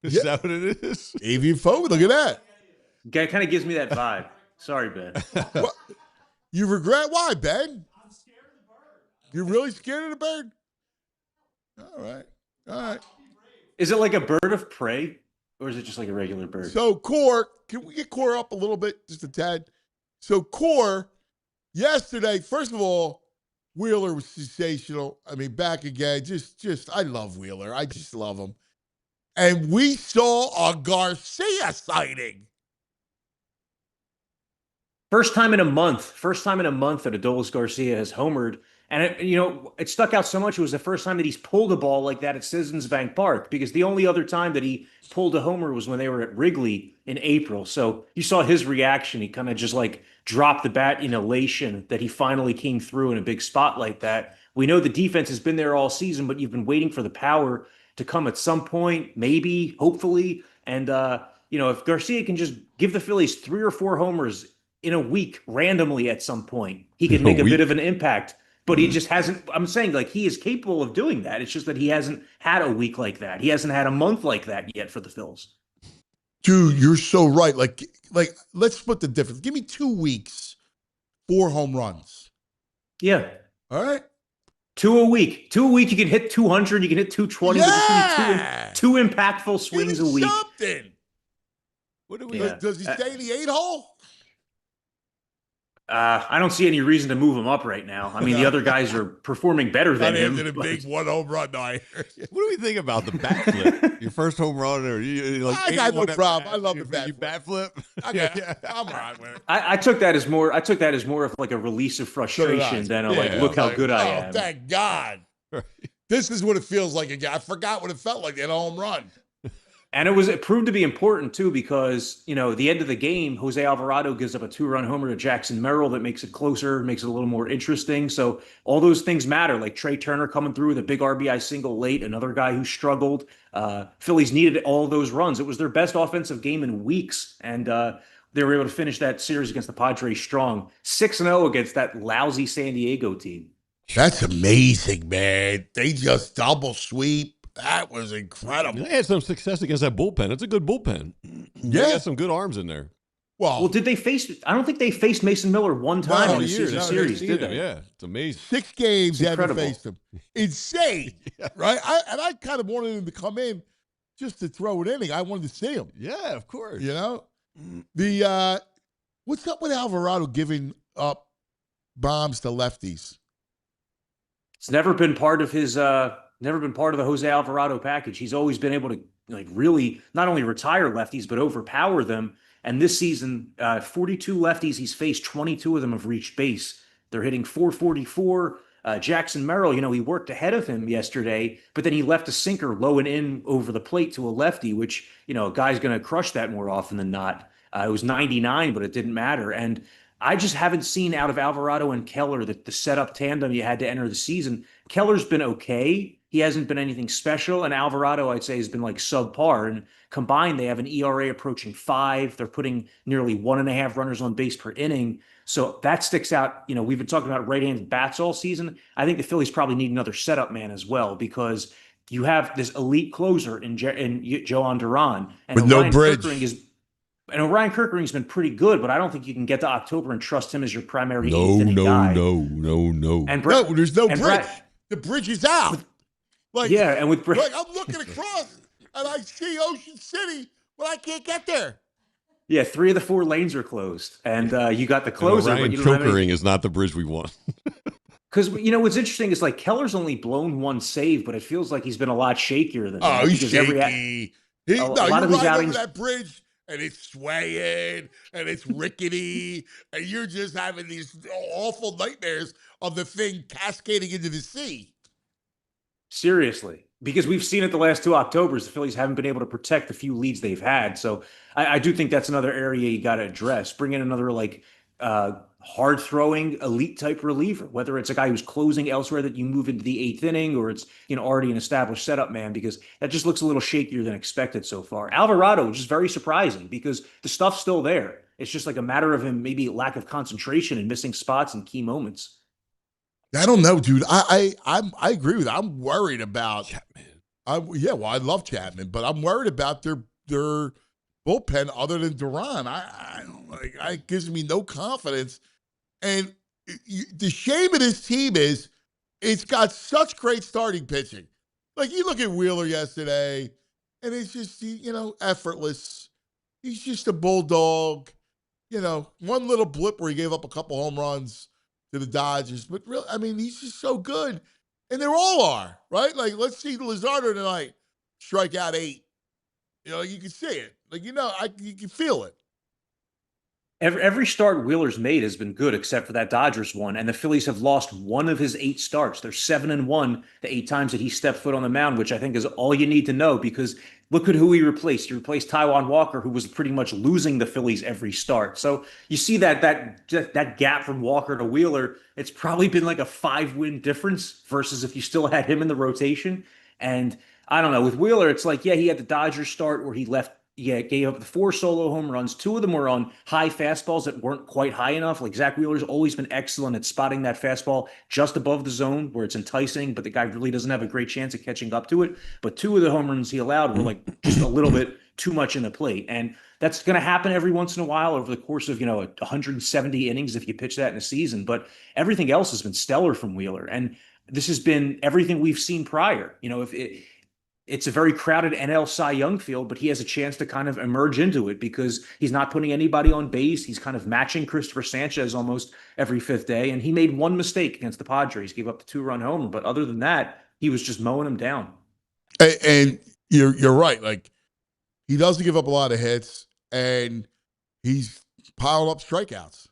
Is that what it is? Avian phobia, look at that. Guy kind of gives me that vibe. Sorry, Ben. What? You regret why, Ben? I'm scared of the bird. You're really scared of the bird? All right. Is it like a bird of prey, or is it just like a regular bird? So, Core, can we get Core up a little bit, just a tad? So, Core, yesterday, first of all, Wheeler was sensational. I mean, back again, just, I love Wheeler. I just love him. And we saw a Garcia sighting. First time in a month that Adolis Garcia has homered. And, it stuck out so much. It was the first time that he's pulled a ball like that at Citizens Bank Park, because the only other time that he pulled a homer was when they were at Wrigley in April. So you saw his reaction. He kind of just like dropped the bat in elation that he finally came through in a big spot like that. We know the defense has been there all season, but you've been waiting for the power to come at some point, maybe, hopefully. And, if Garcia can just give the Phillies 3 or 4 homers in a week randomly at some point, he could make a bit of an impact. But he just hasn't. I'm saying, like, he is capable of doing that. It's just that he hasn't had a week like that. He hasn't had a month like that yet for the Phils. Dude, you're so right. Like, let's split the difference. Give me 2 weeks, 4 home runs. Yeah. All right. 2 a week. 2 a week. You can hit 200. You can hit 220. Yeah. Two impactful swings a week. Something. What do we? Does he stay in the 8-hole? I don't see any reason to move him up right now. I mean, the other guys are performing better than him. A big 1 home run, no, I heard you. What do we think about the bat flip? Your first home run, or I got no problem. I love the bat. You bat flip. I'm all right with it. I took that as more. I took that as more of like a release of frustration than look how good I am. Thank God. This is what it feels like again. I forgot what it felt like at a home run. And it proved to be important too, because, the end of the game, Jose Alvarado gives up a 2-run homer to Jackson Merrill that makes it closer, makes it a little more interesting. So all those things matter, like Trey Turner coming through with a big RBI single late, another guy who struggled. Phillies needed all those runs. It was their best offensive game in weeks. And they were able to finish that series against the Padres strong, 6-0 against that lousy San Diego team. That's amazing, man. They just double sweep. That was incredible. They had some success against that bullpen. It's a good bullpen. Yeah. They got some good arms in there. Well, did they face? I don't think they faced Mason Miller one time in the series, did they? Yeah, it's amazing. 6 games they haven't faced him. Insane, right? I kind of wanted him to come in just to throw an inning. I wanted to see him. Yeah, of course. The what's up with Alvarado giving up bombs to lefties? It's never been part of his. Never been part of the Jose Alvarado package. He's always been able to really not only retire lefties, but overpower them. And this season, 42 lefties he's faced, 22 of them have reached base. They're hitting 444. Jackson Merrill, he worked ahead of him yesterday, but then he left a sinker low and in over the plate to a lefty, which, a guy's going to crush that more often than not. It was 99, but it didn't matter. And I just haven't seen out of Alvarado and Keller the setup tandem you had to enter the season. Keller's been okay. He hasn't been anything special. And Alvarado, I'd say, has been like subpar. And combined, they have an ERA approaching 5. They're putting nearly 1.5 runners on base per inning. So that sticks out. We've been talking about right-handed bats all season. I think the Phillies probably need another setup man as well, because you have this elite closer in Joan Duran. And with no bridge. And Orion Kirkering's been pretty good, but I don't think you can get to October and trust him as your primary No. guy. And there's no bridge. The bridge is out. And with I'm looking across and I see Ocean City, but I can't get there. Yeah, 3 of the 4 lanes are closed, and you got the closer. Orion Kirkering is not the bridge we want. Because what's interesting is like Keller's only blown 1 save, but it feels like he's been a lot shakier than that. He's shaky. A lot of these outings, over that bridge. And it's swaying, and it's rickety, and you're just having these awful nightmares of the thing cascading into the sea. Seriously, because we've seen it the last 2 Octobers, the Phillies haven't been able to protect the few leads they've had. So I do think that's another area you got to address. Bring in another hard throwing elite type reliever, whether it's a guy who's closing elsewhere that you move into the 8th inning, or it's, already an established setup man, because that just looks a little shakier than expected so far. Alvarado, which is very surprising because the stuff's still there. It's just like a matter of him maybe lack of concentration and missing spots in key moments. I don't know, dude. I agree with that. I'm worried about Chapman. I love Chapman, but I'm worried about their bullpen other than Duran. I don't like. It gives me no confidence. And the shame of this team is it's got such great starting pitching. Like, you look at Wheeler yesterday, and it's just, effortless. He's just a bulldog. One little blip where he gave up a couple home runs to the Dodgers. But really, he's just so good. And they all are, right? Like, let's see Luzardo tonight strike out 8. You can see it. Like, you can feel it. Every start Wheeler's made has been good except for that Dodgers one, and the Phillies have lost one of his 8 starts. They're 7-1 the 8 times that he stepped foot on the mound, which I think is all you need to know, because look at who he replaced. He replaced Taijuan Walker, who was pretty much losing the Phillies every start. So you see that gap from Walker to Wheeler. It's probably been like a 5-win difference versus if you still had him in the rotation. And I don't know, with Wheeler, it's like, he had the Dodgers start where he gave up the 4 solo home runs. 2 of them were on high fastballs that weren't quite high enough. Like, Zack Wheeler's always been excellent at spotting that fastball just above the zone where it's enticing, but the guy really doesn't have a great chance of catching up to it. But 2 of the home runs he allowed were like just a little bit too much in the plate. And that's going to happen every once in a while over the course of, 170 innings if you pitch that in a season. But everything else has been stellar from Wheeler. And this has been everything we've seen prior. It's a very crowded NL Cy Young field, but he has a chance to kind of emerge into it because he's not putting anybody on base. He's kind of matching Christopher Sanchez almost every 5th day. And he made one mistake against the Padres, gave up the 2-run homer. But other than that, he was just mowing them down. And you're right. Like, he doesn't give up a lot of hits, and he's piled up strikeouts.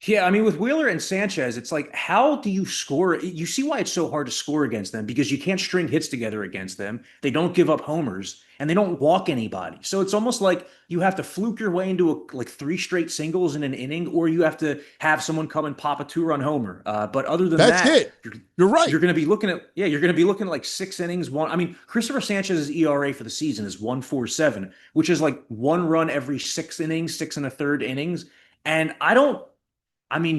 Yeah, with Wheeler and Sanchez, it's like, how do you score? You see why it's so hard to score against them, because you can't string hits together against them. They don't give up homers, and they don't walk anybody. So it's almost like you have to fluke your way into 3 straight singles in an inning, or you have to have someone come and pop a 2-run homer. But other than that's that, you're right. You're going to be looking at like 6 innings. Christopher Sanchez's ERA for the season is 1.47, which is like 1 run every 6 innings, 6 1/3 innings. And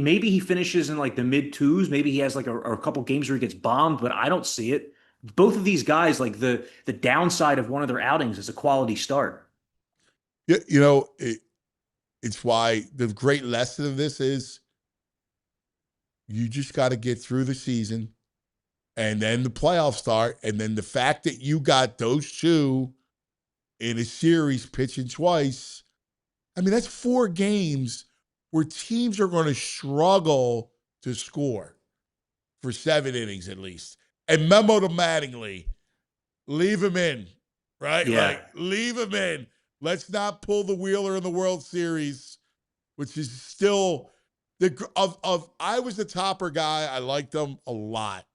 maybe he finishes in like the mid 2s. Maybe he has like a couple games where he gets bombed, but I don't see it. Both of these guys, like the downside of one of their outings is a quality start. Yeah, it's why the great lesson of this is you just got to get through the season, and then the playoffs start, and then the fact that you got those 2 in a series pitching twice, that's 4 games where teams are going to struggle to score for 7 innings at least. And memo to Mattingly, leave him in, right? Yeah. Like, leave him in. Let's not pull the Wheeler in the World Series, which is still I was the Topper guy. I liked him a lot.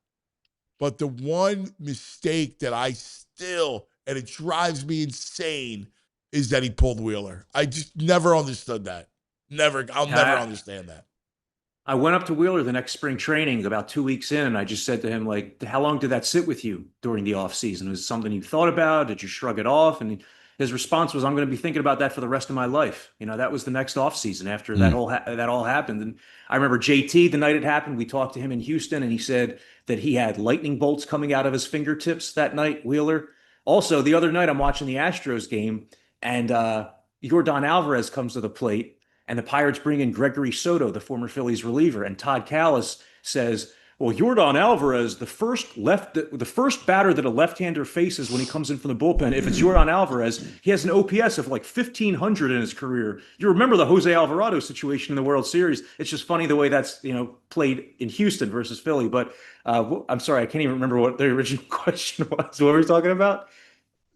But the one mistake that and it drives me insane, is that he pulled Wheeler. I just never understood that. I'll never understand that. I went up to Wheeler the next spring training about 2 weeks in, and I just said to him, like, how long did that sit with you during the off season? Was it something you thought about? Did you shrug it off? And his response was, I'm going to be thinking about that for the rest of my life. That was the next off season after that all happened. And I remember JT, the night it happened, we talked to him in Houston, and he said that he had lightning bolts coming out of his fingertips that night, Wheeler. Also, the other night I'm watching the Astros game, and Yordan Alvarez comes to the plate, and the Pirates bring in Gregory Soto, the former Phillies reliever. And Todd Callis says, well, Yordan Alvarez, the first batter that a left-hander faces when he comes in from the bullpen, if it's Yordan Alvarez, he has an OPS of like 1,500 in his career. You remember the Jose Alvarado situation in the World Series. It's just funny the way that's, played in Houston versus Philly. But I'm sorry, I can't even remember what the original question was. What were we talking about?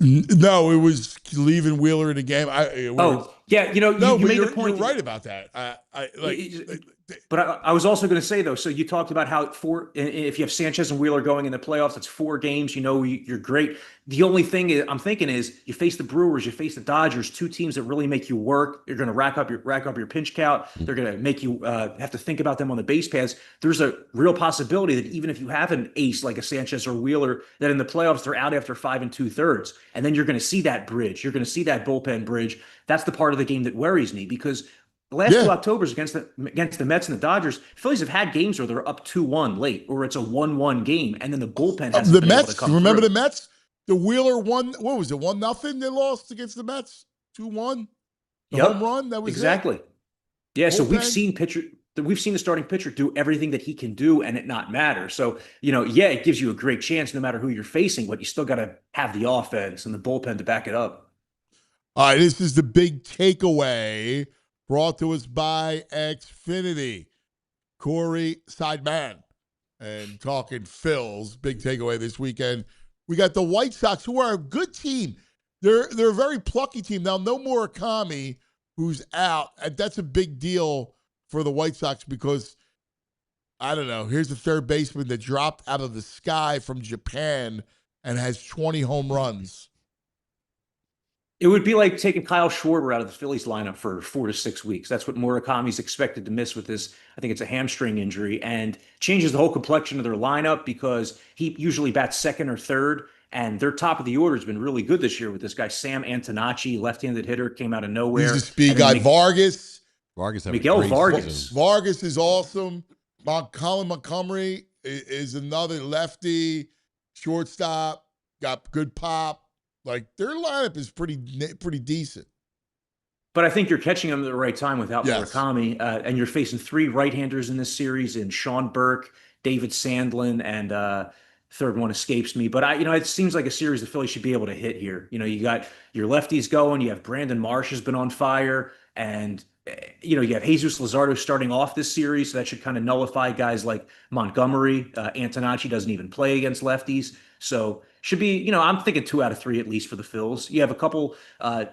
No, it was leaving Wheeler in the game. You made the point. You're right about that. But I was also going to say, though, so you talked about how if you have Sanchez and Wheeler going in the playoffs, it's 4 games. You know, you're great. The only thing I'm thinking is you face the Brewers, you face the Dodgers, 2 teams that really make you work. You're going to rack up your pinch count. They're going to make you have to think about them on the base paths. There's a real possibility that even if you have an ace like a Sanchez or Wheeler, that in the playoffs they're out after 5 2/3, and then you're going to see that bridge. You're going to see that bullpen bridge. That's the part of the game that worries me because the last 2 Octobers against the Mets and the Dodgers, Phillies have had games where they're up 2-1 late, or it's a 1-1 game, and then the bullpen has the Mets. Able to come remember through. the Mets? The Wheeler won. What was it? 1-0. They lost against the Mets. 2-1. The home run. That was exactly. It. Yeah. So we've seen the starting pitcher do everything that he can do, and it not matter. So it gives you a great chance no matter who you're facing, but you still got to have the offense and the bullpen to back it up. All right, this is the big takeaway. Brought to us by Xfinity. Corey Seidman. And talking Phils, big takeaway this weekend. We got the White Sox, who are a good team. They're a very plucky team. Now, no Murakami, who's out. And that's a big deal for the White Sox because, I don't know, here's the third baseman that dropped out of the sky from Japan and has 20 home runs. It would be like taking Kyle Schwarber out of the Phillies lineup for 4 to 6 weeks. That's what Murakami's expected to miss with this. I think it's a hamstring injury, and changes the whole complexion of their lineup because he usually bats second or third, and their top of the order has been really good this year with this guy, Sam Antonacci, left-handed hitter, came out of nowhere. He's the speed guy. Vargas. Miguel Vargas. Vargas is awesome. Colin Montgomery is another lefty, shortstop, got good pop. Like, their lineup is pretty decent. But I think you're catching them at the right time without Murakami. And you're facing 3 right-handers in this series in Sean Burke, David Sandlin, and third one escapes me. But it seems like a series the Phillies should be able to hit here. You got your lefties going. You have Brandon Marsh has been on fire. And, you have Jesus Luzardo starting off this series. So that should kind of nullify guys like Montgomery. Antonacci doesn't even play against lefties. So should be, I'm thinking 2 out of 3 at least for the Phils. You have a couple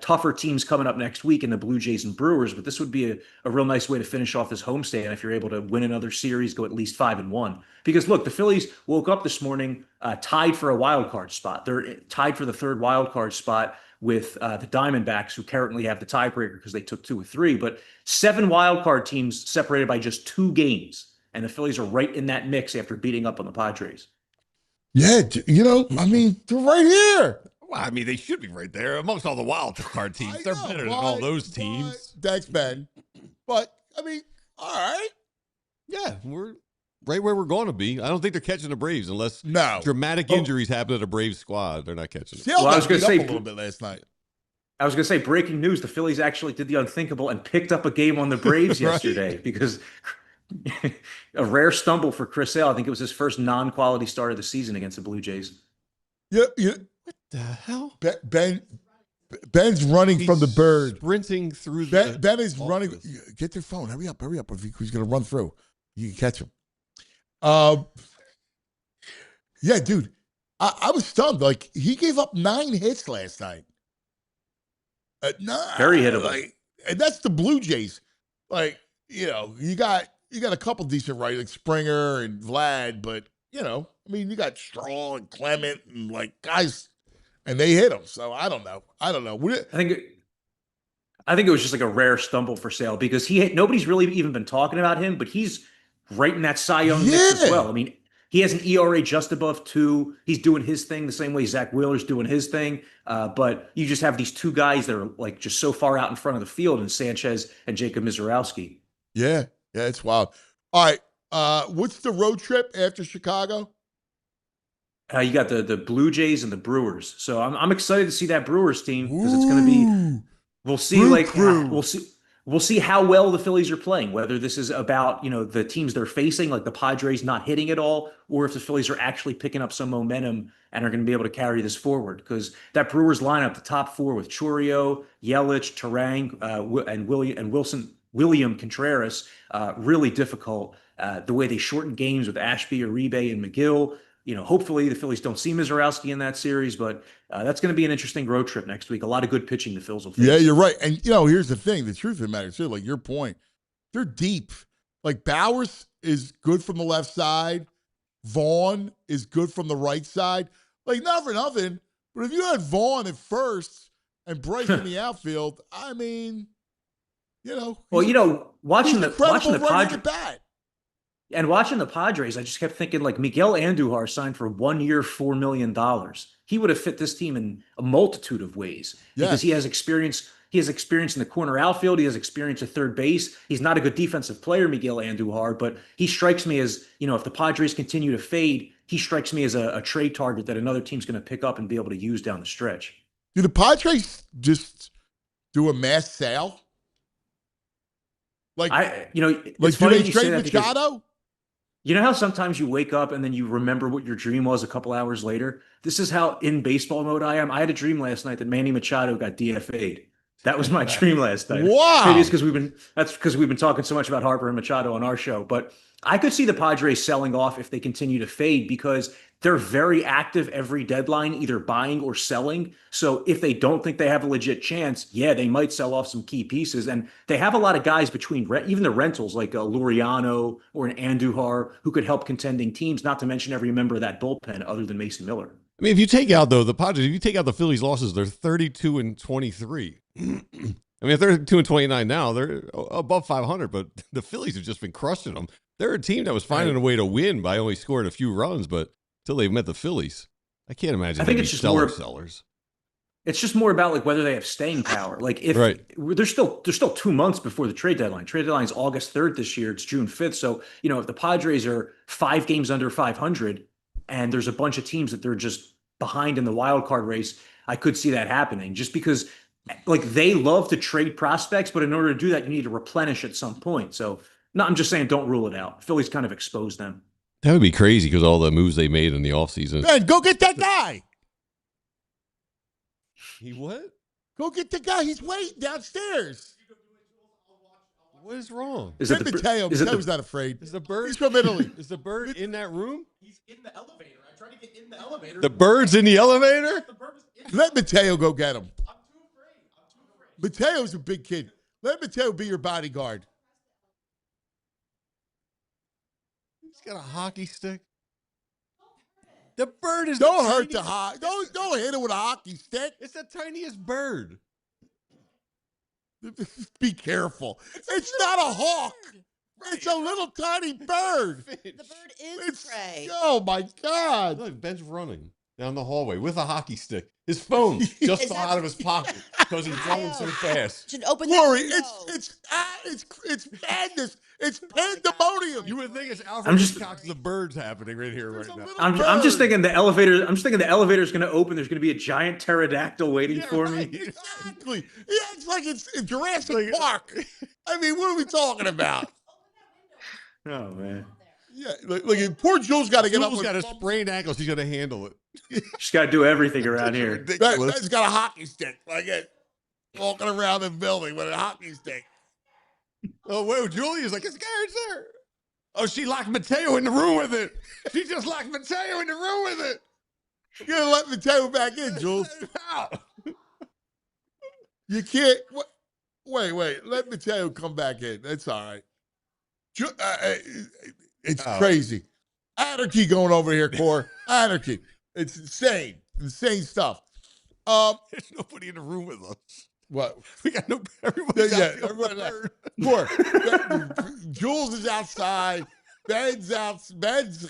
tougher teams coming up next week in the Blue Jays and Brewers, but this would be a real nice way to finish off this homestand if you're able to win another series, go at least 5-1. Because look, the Phillies woke up this morning tied for a wild card spot. They're tied for the 3rd wild card spot with the Diamondbacks, who currently have the tiebreaker because they took 2 or 3. But 7 wild card teams separated by just 2 games, and the Phillies are right in that mix after beating up on the Padres. Yeah, they're right here. Well, they should be right there amongst all the wild card teams. They're better than all those teams. Thanks, Ben. But, all right. Yeah, we're right where we're going to be. I don't think they're catching the Braves unless dramatic Oh. injuries happen to the Braves squad. They're not catching it. Well, I was going to say a little bit last night. I was going to say, breaking news, the Phillies actually did the unthinkable and picked up a game on the Braves yesterday because a rare stumble for Chris Sale. I think it was his first non-quality start of the season against the Blue Jays. Yeah. What the hell? Ben's running from the bird. Sprinting through Ben is running. Get their phone. Hurry up. If he's going to run through, you can catch him. Yeah, dude. I was stunned. Like, he gave up 9 hits last night. Very hittable. And that's the Blue Jays. Like, you got a couple decent right, like Springer and Vlad, but you got Straw and Clement and guys, and they hit them. So I don't know. I think it was just like a rare stumble for Sale because nobody's really even been talking about him, but he's right in that Cy Young mix as well. He has an ERA just above 2. He's doing his thing the same way Zack Wheeler's doing his thing. But you just have these 2 guys that are just so far out in front of the field, and Sanchez and Jacob Mizorowski. Yeah, it's wild. All right, what's the road trip after Chicago? You got the Blue Jays and the Brewers. So I'm excited to see that Brewers team because it's going to be. We'll see. We'll see how well the Phillies are playing. Whether this is about the teams they're facing, like the Padres not hitting it all, or if the Phillies are actually picking up some momentum and are going to be able to carry this forward. Because that Brewers lineup, the top 4 with Chourio, Yelich, Terang, and William Contreras, really difficult. The way they shorten games with Ashby, Uribe, and McGill. Hopefully the Phillies don't see Mizorowski in that series, but that's going to be an interesting road trip next week. A lot of good pitching the Phils will face. Yeah, you're right. And, here's the thing. The truth of the matter, too, like your point, they're deep. Like Bowers is good from the left side. Vaughn is good from the right side. Like, not for nothing, but if you had Vaughn at first and Bryce in the outfield, I mean, Well, watching he's the incredible Padres. right-handed bat. And watching the Padres, I just kept thinking like Miguel Andujar signed for 1 year, $4 million. He would have fit this team in a multitude of ways because he has experience. He has experience in the corner outfield. He has experience at third base. He's not a good defensive player, Miguel Andujar, but he strikes me as, if the Padres continue to fade, he strikes me as a trade target that another team's going to pick up and be able to use down the stretch. Do the Padres just do a mass sale? Like, it's do funny they you say trade that because Machado? you know how sometimes you wake up and then you remember what your dream was a couple hours later? This is how in baseball mode I am. I had a dream last night that Manny Machado got DFA'd. That was my dream last night. Wow. Maybe it's because we've been talking so much about Harper and Machado on our show. But I could see the Padres selling off if they continue to fade because they're very active every deadline, either buying or selling. So if they don't think they have a legit chance, they might sell off some key pieces. And they have a lot of guys between even the rentals like a Laureano or an Andujar who could help contending teams, not to mention every member of that bullpen other than Mason Miller. I mean, if you take out the Padres, if you take out the Phillies losses, they're 32-23. I mean, if they're 2-29 now, they're above 500, but the Phillies have just been crushing them. They're a team that was finding a way to win by only scoring a few runs, but until they've met the Phillies, I can't imagine. I think it's just sellers. It's just more about like whether they have staying power. Like if there's still 2 months before the trade deadline. Trade deadline is August 3rd this year. It's June 5th. So, if the Padres are 5 games under 500 and there's a bunch of teams that they're just behind in the wild card race, I could see that happening just because like they love to trade prospects, but in order to do that, you need to replenish at some point. So no, I'm just saying, don't rule it out. Phillies kind of exposed them. That would be crazy because all the moves they made in the offseason. Man, go get that guy. He what? Go get the guy. He's waiting downstairs. What is wrong? Mateo's not afraid. Is the bird? He's from Italy. Is the bird in that room? He's in the elevator. I tried to get in the elevator. The bird's in the elevator? The bird was in Let Mateo go get him. I'm too afraid. Mateo's a big kid. Let Mateo be your bodyguard. He's got a hockey stick. The bird is. Don't hurt the hockey. Don't hit it with a hockey stick. It's the tiniest bird. Be careful. It's not a hawk. It's a little tiny bird. The bird is prey. Oh my God! Look, Ben's running down the hallway with a hockey stick. His phone just fell out of his pocket because he's running so fast. Should open Lori, that it's madness. It's pandemonium. You would think it's Alfred Hitchcock's The Birds happening right here, right now. I'm just thinking the elevator. I'm just thinking the elevator's going to open. There's going to be a giant pterodactyl waiting for me. Exactly. Yeah, it's like it's Jurassic Park. I mean, what are we talking about? Oh man. Yeah, look, poor Jules got to get up. Jules got a sprained ankle. She's got to handle it. She's got to do everything around here. That's got a hockey stick, like it, walking around the building with a hockey stick. Oh, wait, Julia's like, it's there. Oh, she locked Mateo in the room with it. She just locked Mateo in the room with it. You're going to let Mateo back in, Jules. You can't. Wait. Let Mateo come back in. That's all right. It's crazy. Anarchy going over here, Core. Anarchy. It's insane. Insane stuff. There's nobody in the room with us. What? We got no. Everybody's Core. Jules is outside. Ben's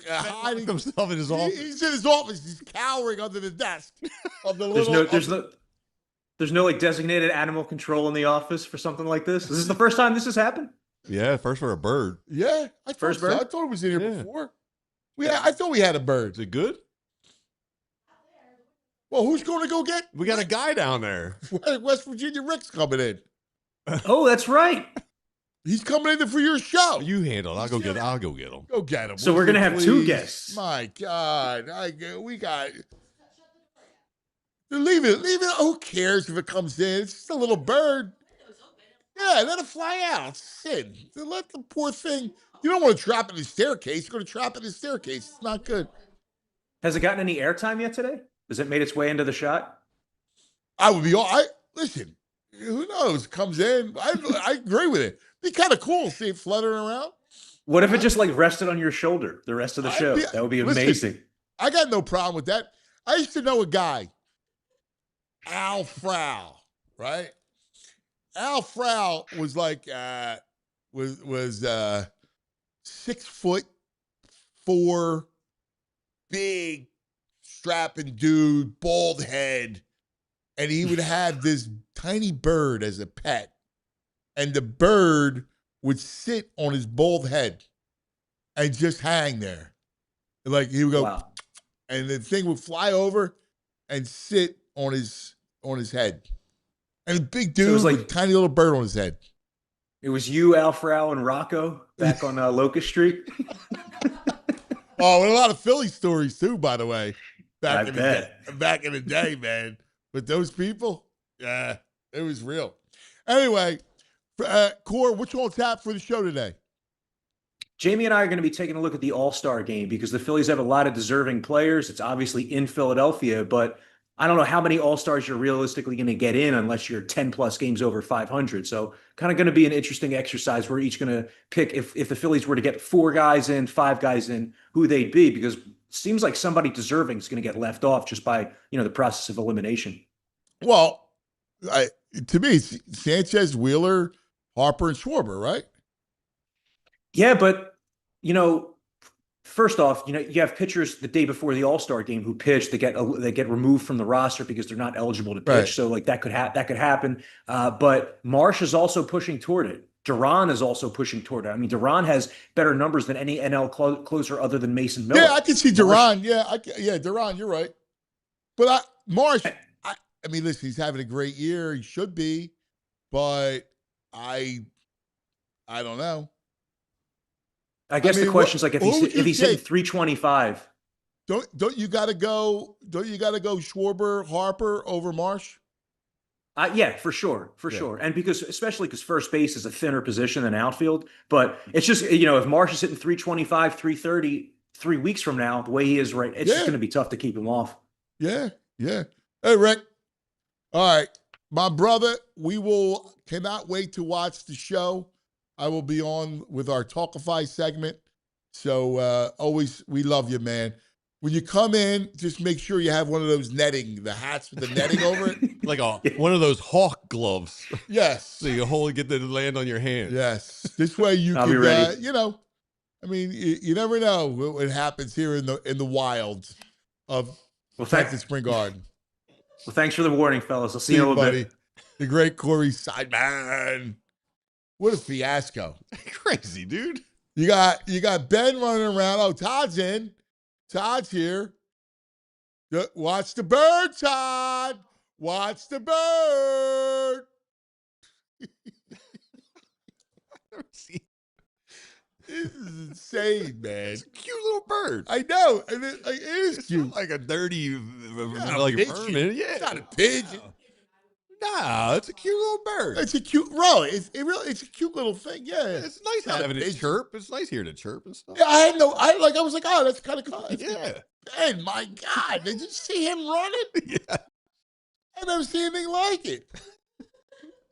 hiding himself in his office. He's in his office. He's cowering under the desk of the little. There's no like designated animal control in the office for something like this. Is this the first time this has happened? Yeah, first for a bird. Yeah, I thought so. I thought it was in here before. I thought we had a bird. Is it good? Well, who's going to go get? We got a guy down there. West Virginia Rick's coming in. Oh, that's right. He's coming in for your show. You handle it. I'll go get him. Go get him. So we're gonna have 2 guests. My God, we got. Leave it. Who cares if it comes in? It's just a little bird. Yeah, let it fly out. Sit. Let the poor thing. You don't want to trap it in the staircase. You're going to trap it in the staircase. It's not good. Has it gotten any airtime yet today? Has it made its way into the shot? Listen, who knows? Comes in. I agree with it. Be kind of cool to see it fluttering around. What if it just like rested on your shoulder the rest of the show? That would be Listen, amazing. I got no problem with that. I used to know a guy, Al Frau, right? Al Frau was like was 6'4", big, strapping dude, bald head, and he would have this tiny bird as a pet, and the bird would sit on his bald head and just hang there, like he would go, Wow. and the thing would fly over and sit on his head, and a big dude So it was with like- a tiny little bird on his head. It was you, Al Frau, and Rocco back on Locust Street. Oh, and a lot of Philly stories too, by the way. I Back bet. in the day, man. But those people, yeah, it was real. Anyway, Core, what's on tap for the show today? Jamie and I are going to be taking a look at the All-Star game because the Phillies have a lot of deserving players. It's obviously in Philadelphia, but I don't know how many All-Stars you're realistically going to get in unless you're 10 plus games over 500. So kind of going to be an interesting exercise. We're each going to pick if the Phillies were to get 4 guys in, 5 guys in, who they'd be, because it seems like somebody deserving is going to get left off just by, the process of elimination. Well, to me, it's Sanchez, Wheeler, Harper, and Schwarber, right? Yeah, but first off, you have pitchers the day before the All-Star game who pitch, they get removed from the roster because they're not eligible to pitch. Right. So like that could happen. But Marsh is also pushing toward it. Duran is also pushing toward it. I mean, Duran has better numbers than any NL closer other than Mason Miller. Yeah, I can see Duran. Yeah, Duran, you're right. But Marsh, I mean, listen, he's having a great year. He should be, but I don't know. I guess the question is like if he's hitting 325. Don't you got to go? Don't you got to go Schwarber, Harper over Marsh? Yeah, for sure. And especially because first base is a thinner position than outfield. But it's just, if Marsh is hitting 325, 330 3 weeks from now, the way he is right, it's just going to be tough to keep him off. Yeah. Hey, Rick. All right. My brother, cannot wait to watch the show. I will be on with our Talkify segment. So we love you, man. When you come in, just make sure you have one of those netting, the hats with the netting over it. Like one of those hawk gloves. Yes. So you get to land on your hand. Yes. This way you I'll can, be ready. I mean, you never know what happens here in the wilds of Texas Spring Garden. Well, thanks for the warning, fellas. I'll see you in a little bit. The great Corey Seidman. What a fiasco. Crazy, dude. You got Ben running around. Oh, Todd's in. Todd's here. Watch the bird, Todd. Watch the bird. This is insane, man. It's a cute little bird. I know. And it is It's cute. not like a dirty, Not a pigeon. vermin. Yeah. It's not a pigeon. No, it's a cute little bird. It's a cute, really. It's a cute little thing. Yeah. It's nice not a having it pigeon. chirp. It's nice hearing it chirp and stuff. Yeah, I was like, oh, that's kind of cool. Yeah. Ben, my God, did you see him running? Yeah. I've never seen anything like it.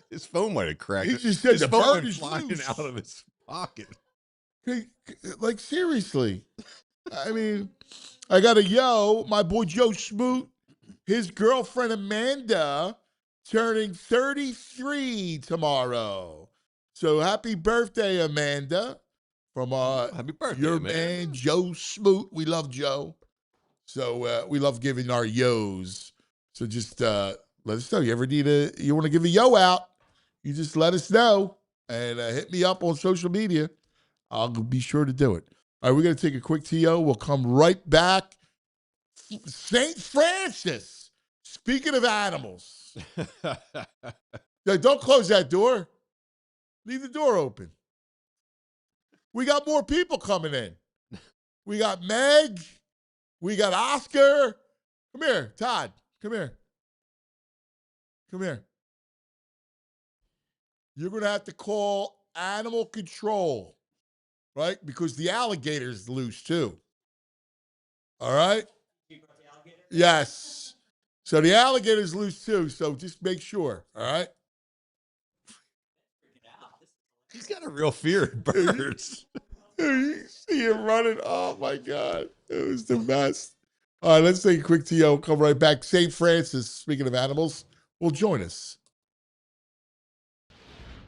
His phone might have cracked. He just said his the phone bird went is flying loose. out of his pocket. Like, seriously. I mean, I got my boy Joe Smoot, his girlfriend Amanda, turning 33 tomorrow. So happy birthday, Amanda. From Happy birthday, your man. Joe Smoot. We love Joe. So we love giving our yos. So just let us know. You ever you want to give a yo out, you just let us know and hit me up on social media. I'll be sure to do it. All right, we're going to take a quick TO. We'll come right back. St. Francis. Speaking of animals. Don't close that door. Leave the door open. We got more people coming in. We got Meg. We got Oscar. Come here, Todd. Come here. Come here. You're going to have to call animal control, right? Because the alligator's loose too. All right? Yes. So the alligator's loose too, so just make sure, all right? He's got a real fear of birds. You see him running. Oh, my God. It was the best. All right, let's take a quick TO. Come right back. St. Francis, speaking of animals, will join us.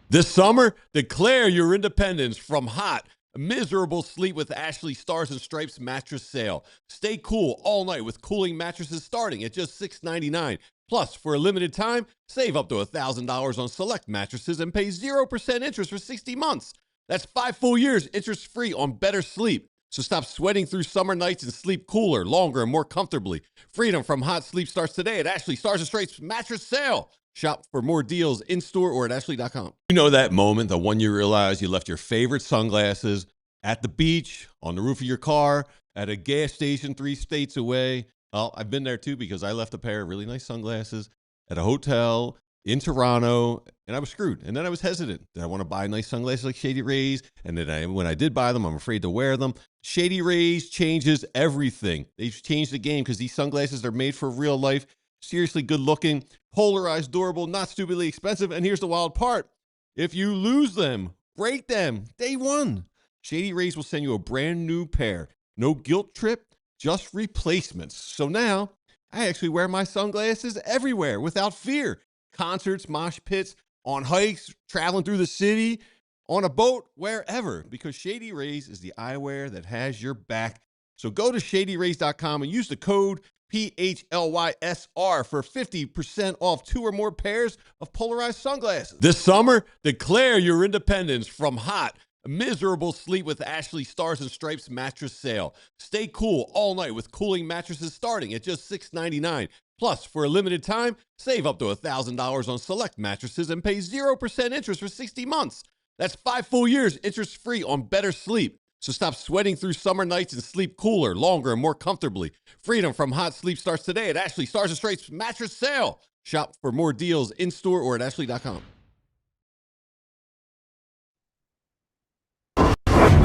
This summer, declare your independence from hot, miserable sleep with Ashley Stars and Stripes mattress sale. Stay cool all night with cooling mattresses starting at just $6.99. Plus, for a limited time, save up to $1,000 on select mattresses and pay 0% interest for 60 months. That's 5 full years interest-free on better sleep. So stop sweating through summer nights and sleep cooler, longer, and more comfortably. Freedom from hot sleep starts today at Ashley Stars and Stripes mattress sale. Shop for more deals in-store or at ashley.com. You know that moment, the one you realize you left your favorite sunglasses at the beach, on the roof of your car, at a gas station 3 states away. Well, I've been there too because I left a pair of really nice sunglasses at a hotel in Toronto, and I was screwed. And then I was hesitant. Did I want to buy nice sunglasses like Shady Rays? And then when I did buy them, I'm afraid to wear them. Shady Rays changes everything. They've changed the game because these sunglasses are made for real life. Seriously good looking, polarized, durable, not stupidly expensive. And here's the wild part. If you lose them, break them, day one, Shady Rays will send you a brand new pair. No guilt trip, just replacements. So now I actually wear my sunglasses everywhere without fear. Concerts, mosh pits, on hikes, traveling through the city, on a boat, wherever, because Shady Rays is the eyewear that has your back. So go to shadyrays.com and use the code PHLYSR for 50% off 2 or more pairs of polarized sunglasses. This summer, declare your independence from hot, miserable sleep with Ashley Stars and Stripes mattress sale. Stay cool all night with cooling mattresses starting at just $6.99. Plus, for a limited time, save up to $1,000 on select mattresses and pay 0% interest for 60 months. That's 5 full years interest-free on better sleep. So stop sweating through summer nights and sleep cooler, longer, and more comfortably. Freedom from hot sleep starts today at Ashley Stars and Stripes mattress sale. Shop for more deals in-store or at ashley.com.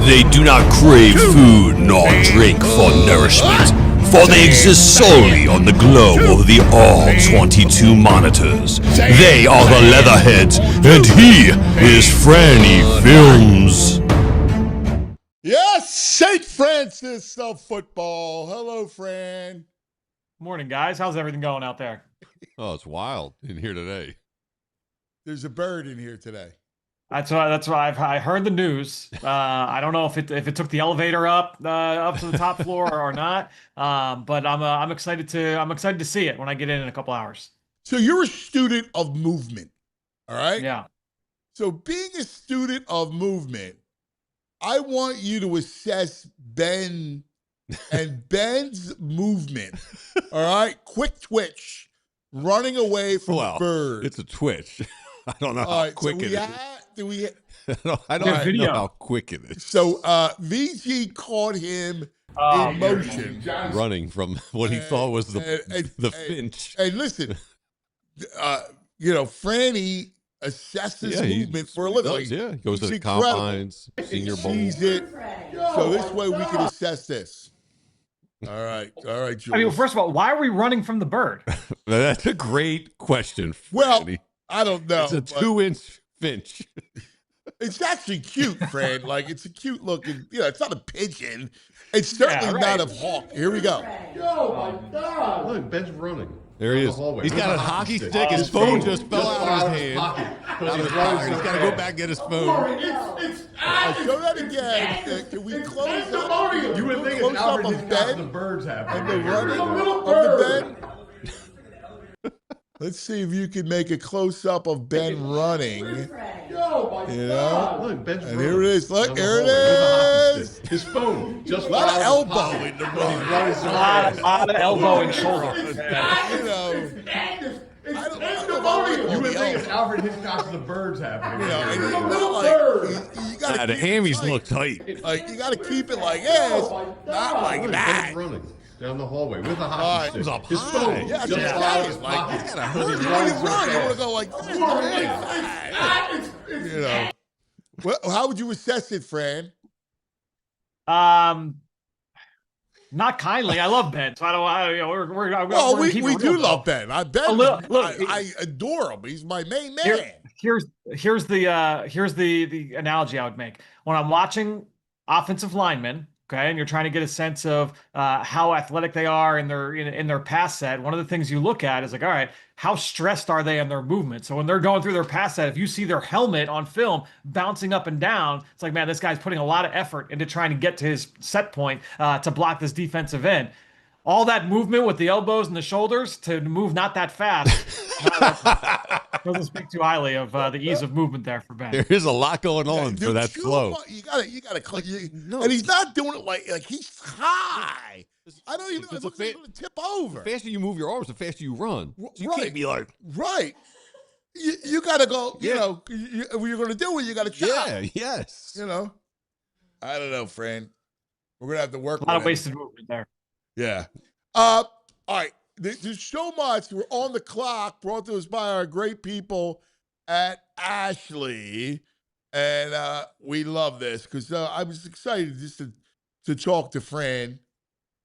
They do not crave food nor drink for nourishment, for they exist solely on the glow of the all 22 monitors. They are the Leatherheads, and he is Franny Films. Yes, St. Francis of football. Hello, Fran. Morning, guys. How's everything going out there? Oh, it's wild in here today. There's a bird in here today. That's why I heard the news. I don't know if it took the elevator up to the top floor or not. But I'm excited to see it when I get in a couple hours. So you're a student of movement, all right? Yeah. So being a student of movement, I want you to assess Ben and Ben's movement, all right? Quick twitch, running away from the bird. It's a twitch. I don't know how quick it is. I don't know how quick it is. So VG caught him in motion. Running from what he thought was the finch. And listen, Franny assesses movement for a living. Yeah, he goes to the combines, Senior Bowl. Sees it. So this way we can assess this. All right, Jules. I mean, first of all, why are we running from the bird? That's a great question, Franny. Well, I don't know. It's a 2-inch finch. It's actually cute, Fran. Like, it's a cute looking, it's not a pigeon. It's certainly not a hawk. Here we go. Oh my God! Look, Ben's running. There he is. He's got a hockey stick. His phone just fell out of his hand. He's got to go back and get his phone. Show that again. Can we close up? You would think it's Alfred Hitchcock, the birds have. And the running of the Ben? Let's see if you can make a close-up of Ben running. Look, Ben's and here it is. Look, here it is. His phone. Just a lot of elbow in the run. A lot of elbow and shoulder. You would think it's Alfred Hitchcock's The Birds happening. The hammies look tight. Like, you got to keep it like this, not like that. Ben's running down the hallway with a hockey stick. His phone. Yeah, he's like, he's got a hoodie. You want to go like this. Well, how would you assess it, Fran? Not kindly. I love Ben, so we do love Ben. I adore him. He's my main man. Here's the analogy I would make. When I'm watching offensive linemen. Okay, and you're trying to get a sense of how athletic they are in their pass set. One of the things you look at is like, all right, how stressed are they in their movement? So when they're going through their pass set, if you see their helmet on film bouncing up and down, it's like, man, this guy's putting a lot of effort into trying to get to his set point to block this defensive end. All that movement with the elbows and the shoulders to move not that fast doesn't speak too highly of the ease of movement there for Ben. There is a lot going on Dude, for that flow. You gotta click. No. And he's not doing it like he's high. I don't even know. It's It looks like he's going to tip over. The faster you move your arms, the faster you run. So you Right. can't be like, Right. You got to go, you know, if you're going to do it, you got to chop. yeah, yes. You know? I don't know, Fran. We're going to have to work A lot on of it. wasted movement there. Yeah. All right. There's so much. We're on the clock, brought to us by our great people at Ashley. And we love this because I was excited just to talk to Fran.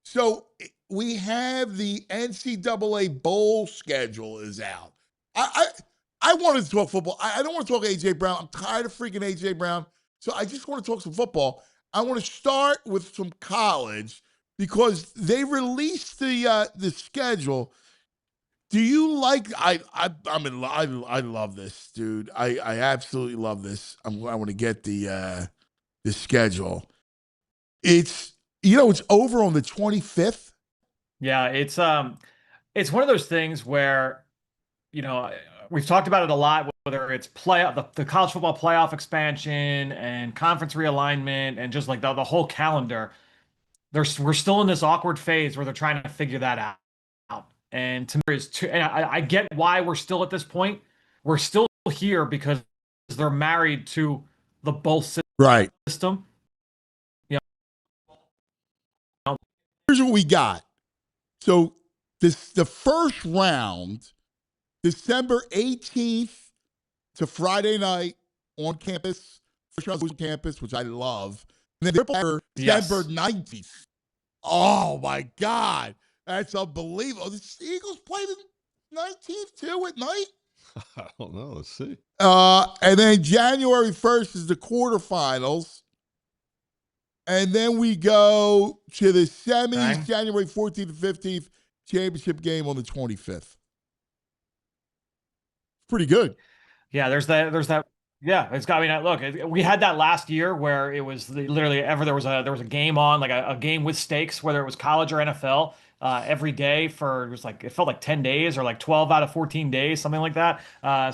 So we have the NCAA bowl schedule is out. I wanted to talk football. I don't want to talk A.J. Brown. I'm tired of freaking A.J. Brown. So I just want to talk some football. I want to start with some college because they released the schedule. Do you like? I love this, dude. I absolutely love this. I want to get the schedule. It's over on the 25th. Yeah, it's one of those things where, we've talked about it a lot, whether it's the college football playoff expansion and conference realignment and just like the whole calendar. We're still in this awkward phase where they're trying to figure that out. And to me, and I get why we're still at this point. We're still here because they're married to the bowl system. Here's what we got. So the first round, December 18th to Friday night on campus. First round on campus, which I love. And then December 19th. Oh my God. That's unbelievable. The Eagles play the 19th too at night? I don't know. Let's see. And then January 1st is the quarterfinals. And then we go to the semis, January 14th to 15th, championship game on the 25th. Pretty good. Yeah, there's that. Yeah, it's got. I mean, look, we had that last year where it was literally there was a game on, like a game with stakes, whether it was college or NFL, every day it felt like 10 days or like 12 out of 14 days, something like that.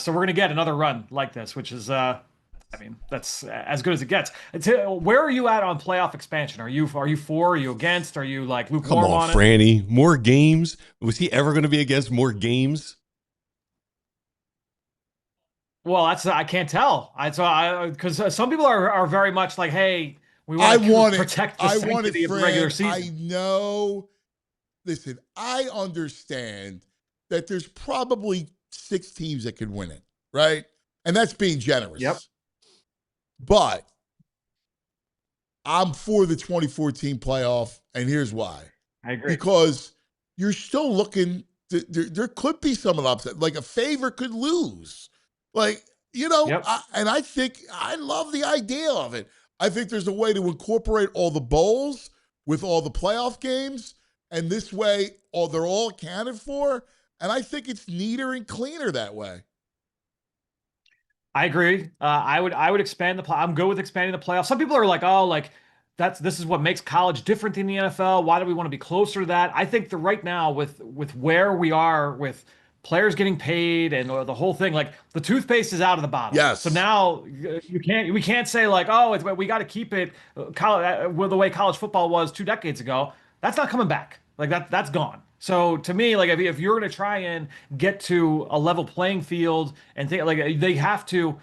So we're gonna get another run like this, which is that's as good as it gets. Where are you at on playoff expansion? Are you for? Are you against? Are you like lukewarm Come on, on Franny. More games? Was he ever going to be against more games? Well, I can't tell. Because some people are very much like, hey, we want to protect the sanctity of the regular season. I know. Listen, I understand that there's probably 6 teams that could win it, right? And that's being generous. Yep. But I'm for the 2014 playoff, and here's why. I agree. Because you're still looking, there could be some upset. Like a favorite could lose. Like, Yep. and I think I love the idea of it. I think there's a way to incorporate all the bowls with all the playoff games, and this way they're all accounted for. And I think it's neater and cleaner that way. I agree. I would expand I'm good with expanding the playoffs. Some people are like, oh, like this is what makes college different than the NFL. Why do we want to be closer to that? I think that right now with where we are with players getting paid and the whole thing, like the toothpaste is out of the bottle. Yes. So now we can't say like, oh, we got to keep it the way college football was 2 decades ago. That's not coming back. Like that's gone. So to me, like if you're going to try and get to a level playing field and think like they got to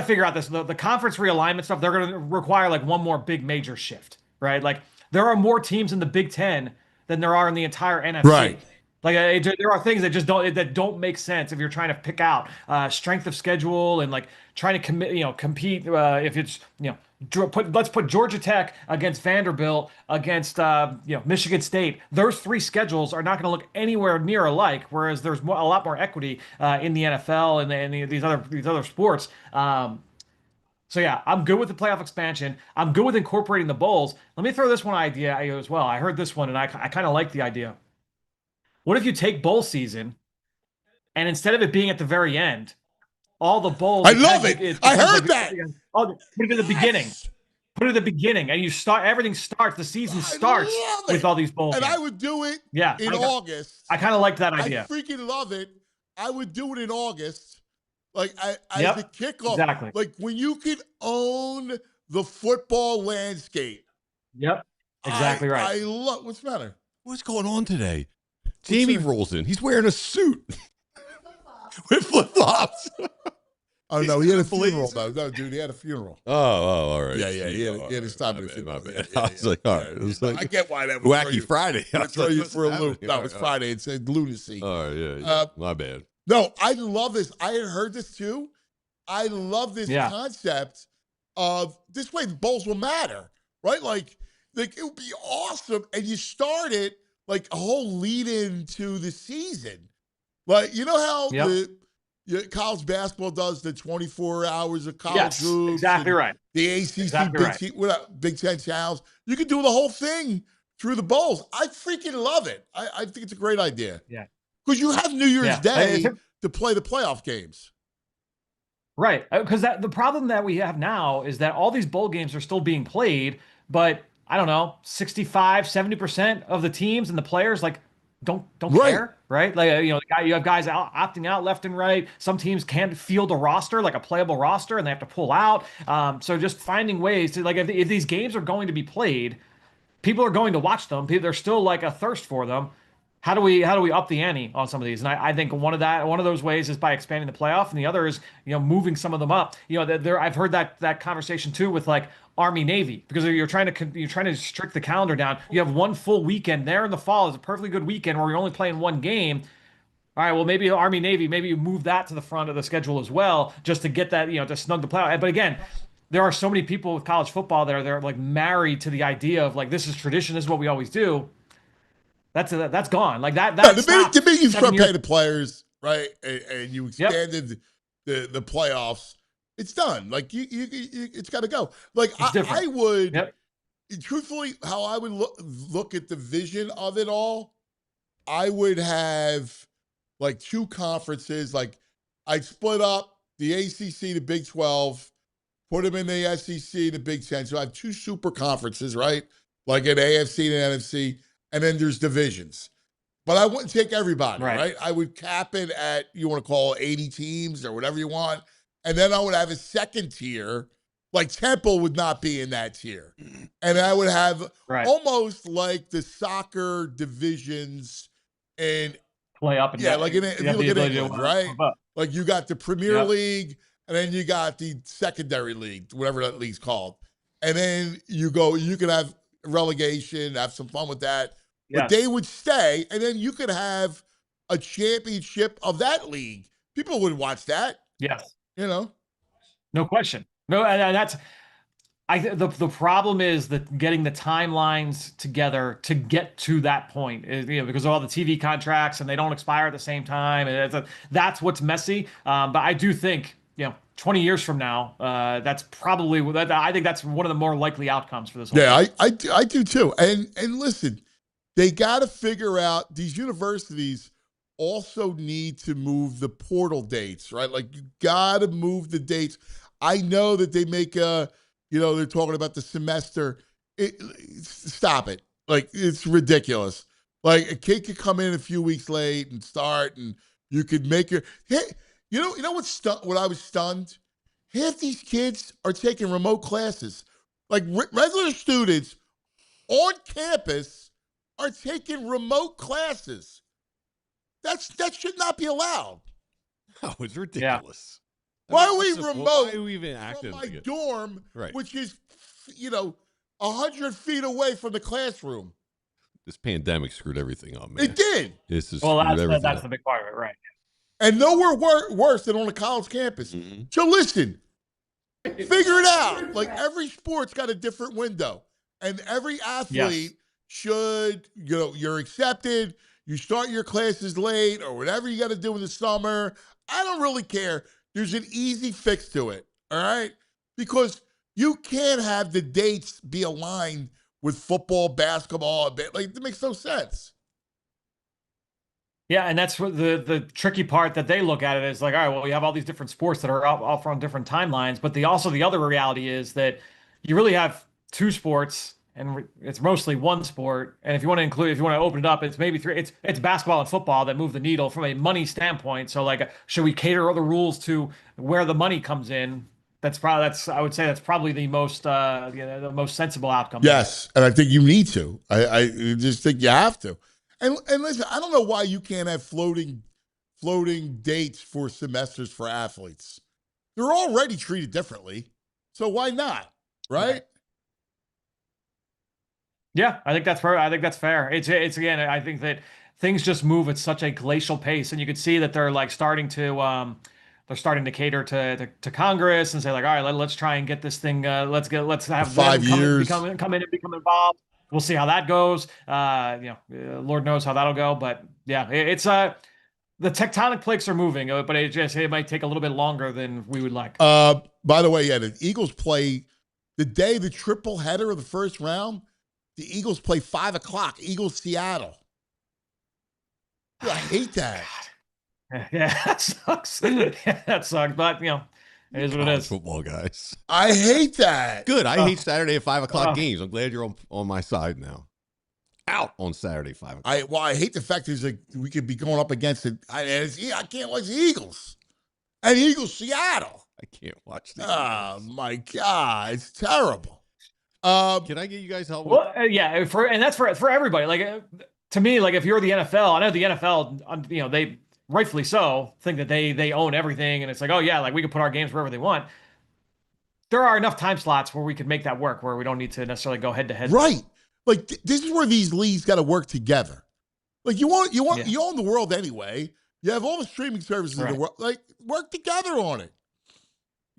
figure out the conference realignment stuff. They're going to require like one more big major shift, right? Like there are more teams in the Big Ten than there are in the entire NFC. Right. Like there are things that just don't make sense if you're trying to pick out strength of schedule and like trying to compete. If it's let's put Georgia Tech against Vanderbilt against Michigan State. Those 3 schedules are not going to look anywhere near alike. Whereas there's a lot more equity in the NFL and these other sports. So yeah, I'm good with the playoff expansion. I'm good with incorporating the bowls. Let me throw this one idea at you as well. I heard this one and I kind of like the idea. What if you take bowl season and instead of it being at the very end, all the bowls. I love it. I heard that. Oh, put it at the beginning. Put it at the beginning, and you start. Everything starts. The season starts with all these bowls. And I would do it. Yeah, in August. I kind of liked that idea. I freaking love it. I would do it in August, like as a kickoff. Exactly. Like when you can own the football landscape. Yep. Exactly right. I love. What's the matter? What's going on today? Jamie rolls in. He's wearing a suit with flip-flops. Oh, no, he had a funeral, though. No, dude, he had a funeral. Oh, all right. Yeah. He had to stop it. My bad. I was like, all right. It was like, I get why that was Wacky Friday. I throw you for a loop. Happening? No, it's Friday. It said lunacy. All right, yeah. My bad. No, I love this. I had heard this, too. I love this concept of this way the bowls will matter, right? Like it would be awesome. And you start it like a whole lead into the season. Like, you know how college basketball does the 24 hours of college hoops? Exactly right. The ACC, Big Ten channels. You can do the whole thing through the bowls. I freaking love it. I think it's a great idea. Yeah. Because you have New Year's Day to play the playoff games. Right. Because the problem that we have now is that all these bowl games are still being played, but I don't know, 65, 70% of the teams and the players don't care, right? Like, you have guys opting out left and right. Some teams can't field a roster, like a playable roster, and they have to pull out. So just finding ways to, like, if these games are going to be played, people are going to watch them. There's still like a thirst for them. How do we up the ante on some of these? And I think one of those ways is by expanding the playoff, and the other is moving some of them up. I've heard that conversation too with like Army Navy, because you're trying to strict the calendar down. You have one full weekend there in the fall is a perfectly good weekend where you're only playing one game. All right, well, maybe Army Navy, maybe you move that to the front of the schedule as well, just to get that, to snug the playoff. But again, there are so many people with college football that they're like married to the idea of like, this is tradition, this is what we always do. That's gone. Like that. The minute you start paying the players, right, and you expanded the playoffs, it's done. Like it's got to go. Like I would, truthfully, how I would look at the vision of it all, I would have like two conferences. Like I'd split up the ACC, the Big 12, put them in the SEC, the Big 10. So I have two super conferences, right? Like an AFC and an NFC. And then there's divisions. But I wouldn't take everybody, right? I would cap it at, you want to call it 80 teams or whatever you want. And then I would have a second tier, like Temple would not be in that tier. And I would have almost like the soccer divisions and play up and down. Like if you look at England, right? Like you got the Premier League, and then you got the secondary league, whatever that league's called. And then you can have relegation, have some fun with that. But they would stay, and then you could have a championship of that league. People would watch that. Yes. No question. No, and that's the problem is that getting the timelines together to get to that point is, because of all the TV contracts and they don't expire at the same time, and that's what's messy. But I do think 20 years from now, that's probably I think that's one of the more likely outcomes for this whole thing. I do too. And listen, they got to figure out, these universities also need to move the portal dates, right? Like you got to move the dates. I know that they make they're talking about the semester. Stop it. Like it's ridiculous. Like a kid could come in a few weeks late and start, and you could make your, you know what I was stunned? Half these kids are taking remote classes. Like regular students on campus are taking remote classes. That should not be allowed. Oh, it's ridiculous. Why are we remote? Why are we even acting from my like it? dorm, which is 100 feet away from the classroom? This pandemic screwed everything up, man. It did. This is that's the big part of it, right? And nowhere worse than on a college campus. Mm-hmm. So listen, figure it out. Like every sport's got a different window, and every athlete should, you're accepted. You start your classes late or whatever you got to do in the summer. I don't really care. There's an easy fix to it. All right, because you can't have the dates be aligned with football, basketball. Like, it makes no sense. Yeah, and that's what the tricky part that they look at it is like, all right, well, we have all these different sports that are off on different timelines, but the other reality is that you really have two sports, and it's mostly one sport. And if you want to open it up, it's maybe three. It's basketball and football that move the needle from a money standpoint. So, like, should we cater all the rules to where the money comes in? I would say that's probably the most the most sensible outcome. Yes, and I think you need to. I just think you have to. And listen, I don't know why you can't have floating dates for semesters for athletes. They're already treated differently, so why not? Right? Yeah, I think that's fair. It's again, I think that things just move at such a glacial pace, and you can see that they're like starting to cater to Congress and say like, all right, let's try and get this thing. Let's have 5 years come in and become involved. We'll see how that goes. Lord knows how that'll go. But yeah, it's the tectonic plates are moving, but it might take a little bit longer than we would like. By the way, yeah, the Eagles play the day the triple header of the first round. The Eagles play 5 o'clock. Eagles Seattle. Dude, I hate that. Yeah, that sucks. That sucks. But it is what it is. Football guys. I hate that. Good. I hate Saturday at 5 o'clock games. I'm glad you're on my side now. Out on Saturday 5 o'clock. I hate the fact there's we could be going up against it. I can't watch the Eagles. And Eagles Seattle. I can't watch the Eagles. My God, it's terrible. Can I get you guys help? Well, yeah, that's for everybody. Like to me, like if you're the NFL, I know the NFL, they rightfully so think that they own everything, and it's like, oh yeah, like we can put our games wherever they want. There are enough time slots where we could make that work, where we don't need to necessarily go head to head. Right. Like this is where these leagues got to work together. Like you own the world anyway. You have all the streaming services in the world. Like work together on it.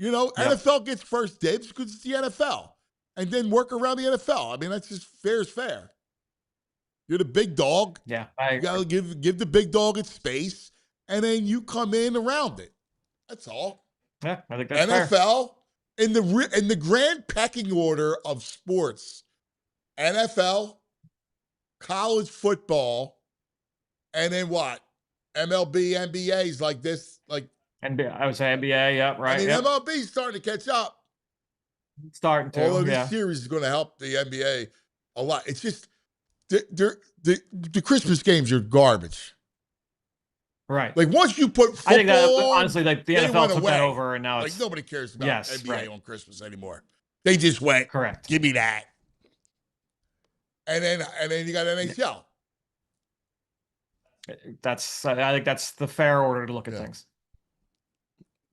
NFL gets first dibs because it's the NFL, and then work around the NFL. I mean, that's just fair is fair. You're the big dog. Yeah, you gotta give the big dog its space, and then you come in around it. That's all. Yeah, I think that's NFL fair. In the grand pecking order of sports, NFL, college football, and then what? MLB, NBA's like this, like NBA. I would say NBA. Yeah, right. I mean, MLB's starting to catch up. Starting to. Although this series is going to help the NBA a lot. It's just the Christmas games are garbage. Right. Like once you put football I think that on, honestly, like the NFL took that over, and now like it's nobody cares about NBA on Christmas anymore. They just went, correct. Give me that. And then you got NHL. I think that's the fair order to look at things.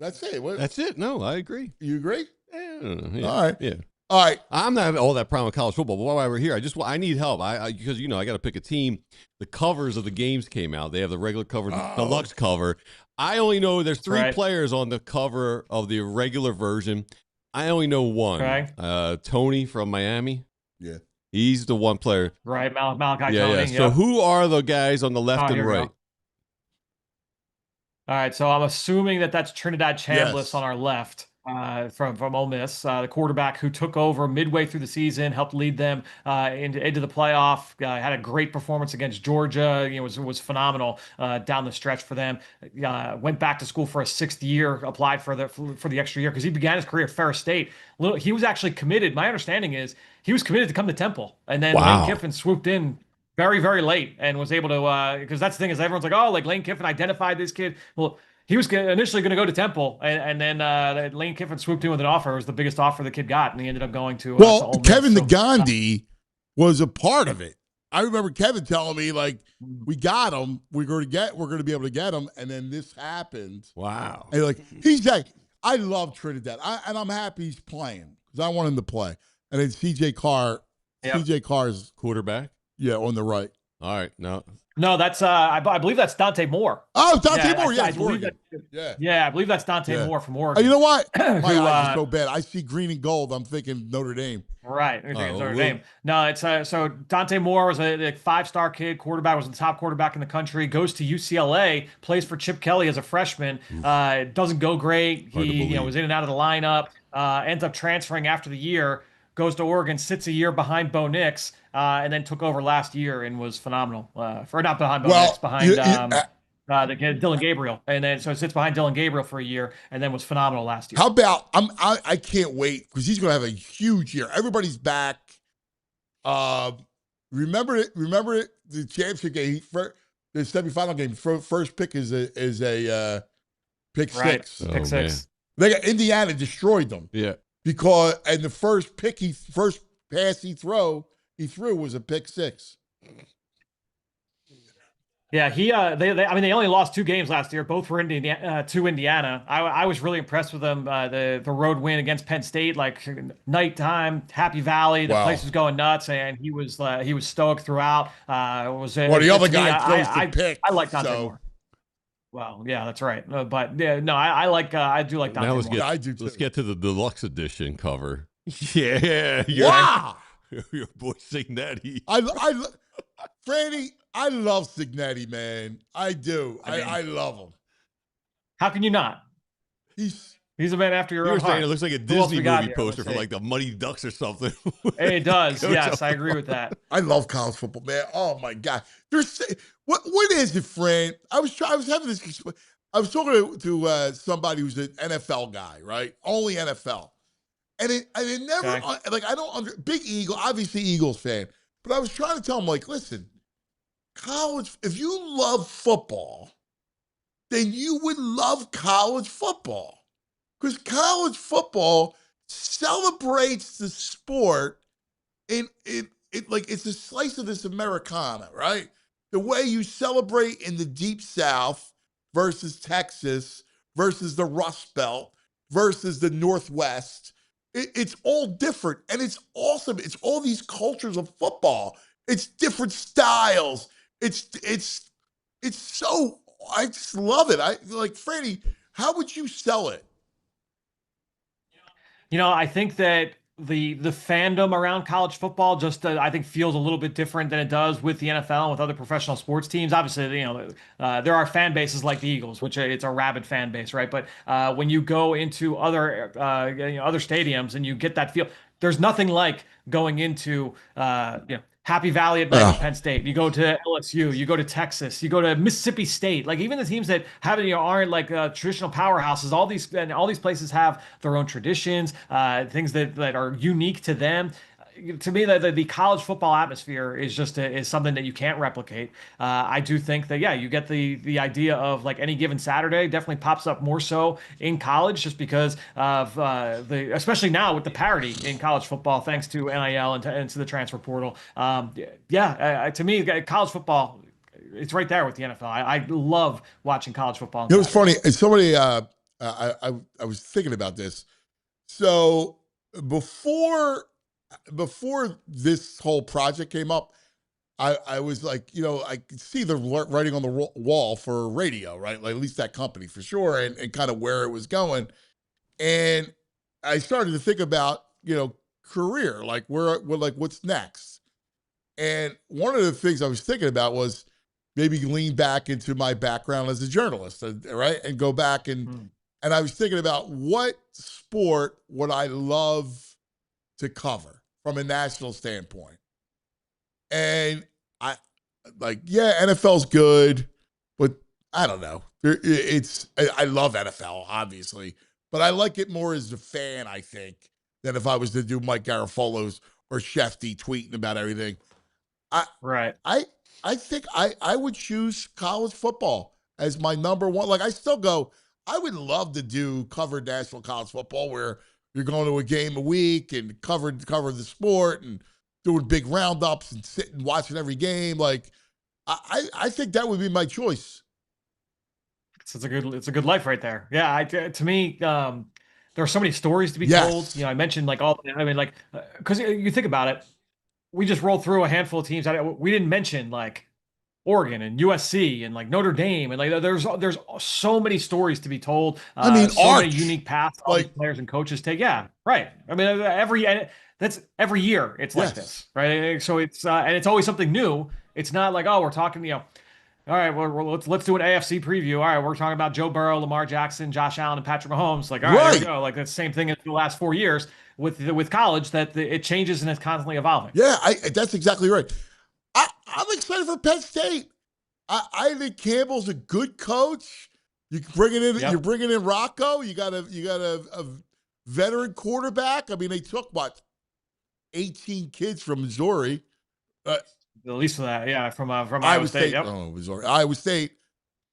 That's it. That's it. No, I agree. You agree? Yeah. All right. Yeah. All right. I'm not all that proud of college football, but while we're here, I need help. Because I got to pick a team. The covers of the games came out. They have the regular cover, the deluxe cover. I only know there's three players on the cover of the regular version. I only know one. Okay. Tony from Miami. Yeah. He's the one player. Right, Malachi Tony. Yeah. So who are the guys on the left and right? All right, so I'm assuming that's Trinidad Chambliss on our left. From Ole Miss, the quarterback who took over midway through the season, helped lead them into the playoff. Had a great performance against Georgia. Was phenomenal down the stretch for them. Went back to school for a 6th year. Applied for the extra year because he began his career at Ferris State. He was actually committed. My understanding is he was committed to come to Temple, and then Lane Kiffin swooped in very, very late and was able to. Because that's the thing is everyone's like, oh, like Lane Kiffin identified this kid. Well. He was initially going to go to Temple, and then Lane Kiffin swooped in with an offer. It was the biggest offer the kid got, and he ended up going to Ole Miss. Kevin Nagandi was a part of it. I remember Kevin telling me, like, we got him. We're going to be able to get him, and then this happened. Wow. And he's like, I love Trinidad, and I'm happy he's playing because I want him to play. And then C.J. Carr's quarterback. Yeah, on the right. All right, No, that's I believe that's Dante Moore. Oh, Dante Moore, I believe I believe that's Dante Moore from Oregon. Oh, you know what? My eyes are so bad. I see green and gold. I'm thinking Notre Dame. Right, Notre Dame. No, it's so Dante Moore was a 5-star kid, quarterback, was the top quarterback in the country. Goes to UCLA, plays for Chip Kelly as a freshman. Doesn't go great. He was in and out of the lineup. ends up transferring after the year, goes to Oregon, sits a year behind Bo Nix, and then took over last year and was phenomenal. For not behind Bo Nix, behind the kid, Dylan Gabriel, and then so sits behind Dylan Gabriel for a year, and then was phenomenal last year. How about I can't wait because he's going to have a huge year. Everybody's back. Remember it. The championship game, the semifinal game. First pick is a pick six. Pick six. They got Indiana destroyed them. Yeah. Because and the first pass he threw was a pick six. Yeah, they only lost 2 games last year, both were to Indiana. I was really impressed with them. The road win against Penn State, like nighttime, Happy Valley, the place was going nuts, and he was stoked throughout. The other guy throws the pick. I like Dante Moore. Well, yeah, that's right. But yeah, no, I do like Dante now Moore. Let's get to the deluxe edition cover. Yeah, wow, your boy Signetti. Franny, I love Signetti, man. I do. I love him. How can you not? He's a man after your own heart. It looks like a Disney movie poster for like the Mighty Ducks or something. It does. Yes, I agree with that. I love college football, man. Oh my God. What is it, Fran? I was having this. I was talking to somebody who's an NFL guy, right? Only NFL, and it never like I don't big Eagle, obviously Eagles fan, but I was trying to tell him like, listen, college. If you love football, then you would love college football. Because college football celebrates the sport in like it's a slice of this Americana, right? The way you celebrate in the Deep South versus Texas versus the Rust Belt versus the Northwest. It's all different, and it's awesome. It's all these cultures of football. It's different styles. It's so I just love it. I like Franny. How would you sell it? I think that the fandom around college football just I think feels a little bit different than it does with the NFL and with other professional sports teams. Obviously, there are fan bases like the Eagles, which it's a rabid fan base, right? But when you go into other other stadiums and you get that feel, there's nothing like going into Happy Valley at night, Penn State. You go to LSU, you go to Texas, you go to Mississippi State. Like even the teams that aren't like traditional powerhouses. All these places have their own traditions, things that are unique to them. To me, the college football atmosphere is just is something that you can't replicate. I do think that you get the idea of like any given Saturday definitely pops up more so in college just because of especially now with the parity in college football thanks to NIL and to the transfer portal. To me, college football, it's right there with the NFL. I love watching college football. It was funny. Somebody I was thinking about this. So before this whole project came up, I was like, I could see the writing on the wall for radio, right? Like at least that company for sure, and kind of where it was going. And I started to think about, career, like what's next. And one of the things I was thinking about was maybe lean back into my background as a journalist, right? And go back and I was thinking about what sport would I love to cover from a national standpoint. And NFL's good, but I don't know. I love NFL, obviously, but I like it more as a fan, I think, than if I was to do Mike Garafolo's or Shefty tweeting about everything. I think I would choose college football as my number one. Like I still go, I would love to cover national college football where you're going to a game a week and cover the sport and doing big roundups and sitting watching every game. Like, I think that would be my choice. It's a good life right there. Yeah, to me, there are so many stories to be told. I mentioned because you think about it, we just rolled through a handful of teams. We didn't mention like Oregon and USC and like Notre Dame and like there's so many stories to be told. So many unique paths all these players and coaches take. Yeah, right. I mean, every year it's like this, right? So it's and it's always something new. It's not like we're talking All right, well, let's do an AFC preview. All right, we're talking about Joe Burrow, Lamar Jackson, Josh Allen, and Patrick Mahomes. Like, all right, there we Right. go. Like the same thing as the last 4 years with college, that it changes and it's constantly evolving. Yeah, that's exactly right. I'm excited for Penn State. I think Campbell's a good coach. You bring it in. Yep. You're bringing in Rocco. You got a veteran quarterback. I mean, they took what 18 kids from Missouri. At least for that, yeah, from Iowa State. Yep. Oh, Missouri, Iowa State,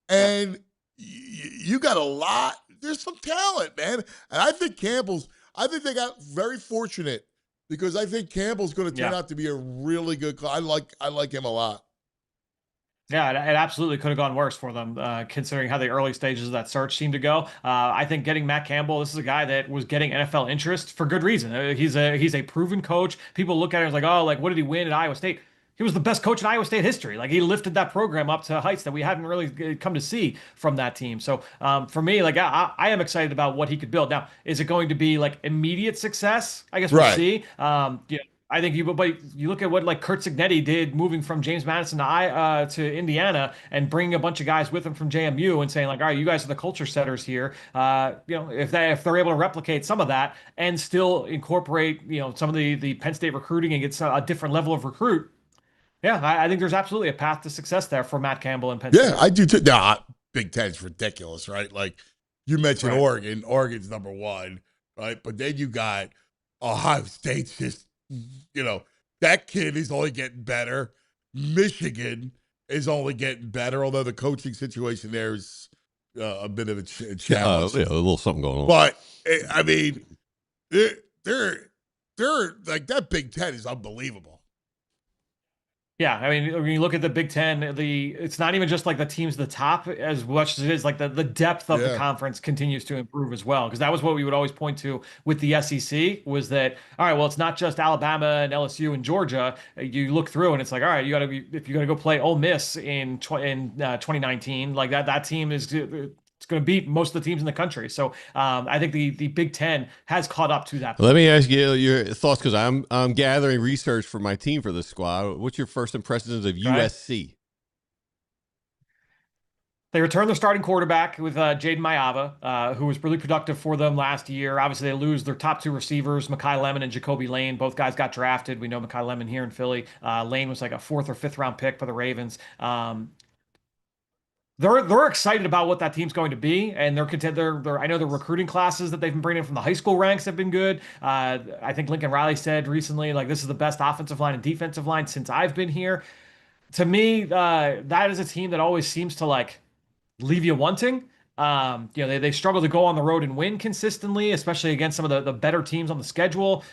and you got a lot. There's some talent, man, and I think Campbell's. I think they got very fortunate because I think Campbell's going to turn out to be a really good. I like him a lot. Yeah, it absolutely could have gone worse for them, considering how the early stages of that search seemed to go. I think getting Matt Campbell, this is a guy that was getting NFL interest for good reason. He's a proven coach. People look at him as like, oh, like what did he win at Iowa State? He was the best coach in Iowa State history. Like he lifted that program up to heights that we haven't really come to see from that team. So for me, like I am excited about what he could build. Now, is it going to be like immediate success? I guess we'll Right. see. I think but you look at what like Kurt Signetti did, moving from James Madison to Indiana and bringing a bunch of guys with him from JMU and saying like, all right, you guys are the culture setters here. If they're able to replicate some of that and still incorporate some of the Penn State recruiting and get a different level of recruit. Yeah, I think there's absolutely a path to success there for Matt Campbell and Penn State. Yeah, I do too. Nah, Big Ten's ridiculous, right? Like you mentioned Right. Oregon. Oregon's number one, right? But then you got Ohio State's just, that kid is only getting better. Michigan is only getting better, although the coaching situation there is a bit of a challenge. Yeah, a little something going on. But I mean, they're like that Big Ten is unbelievable. Yeah, I mean, when you look at the Big Ten, it's not even just like the teams at the top as much as it is like the depth of the conference continues to improve as well. Because that was what we would always point to with the SEC was that, all right, well, it's not just Alabama and LSU and Georgia. You look through and it's like, all right, if you got to go play Ole Miss in 2019, like that team is. It's going to beat most of the teams in the country. So I think the Big Ten has caught up to that. Let me ask you your thoughts because I'm gathering research for my team for this squad. What's your first impressions of USC? They returned their starting quarterback with Jaden Mayava, who was really productive for them last year. Obviously, they lose their top two receivers, Mekhi Lemon and Jacoby Lane. Both guys got drafted. We know Mekhi Lemon here in Philly. Lane was like a 4th or 5th round pick for the Ravens. They're excited about what that team's going to be, and they're content. I know the recruiting classes that they've been bringing from the high school ranks have been good. I think Lincoln Riley said recently, like this is the best offensive line and defensive line since I've been here. To me, that is a team that always seems to like leave you wanting. They struggle to go on the road and win consistently, especially against some of the better teams on the schedule.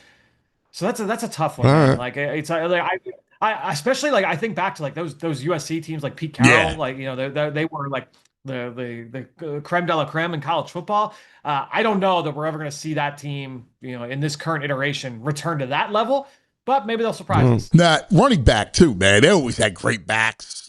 So that's a tough one. Man. Like it's I especially like I think back to like those USC teams like Pete Carroll, like they were like the creme de la creme in college football. I don't know that we're ever going to see that team in this current iteration return to that level, but maybe they'll surprise us. Nah, running back too, man. They always had great backs.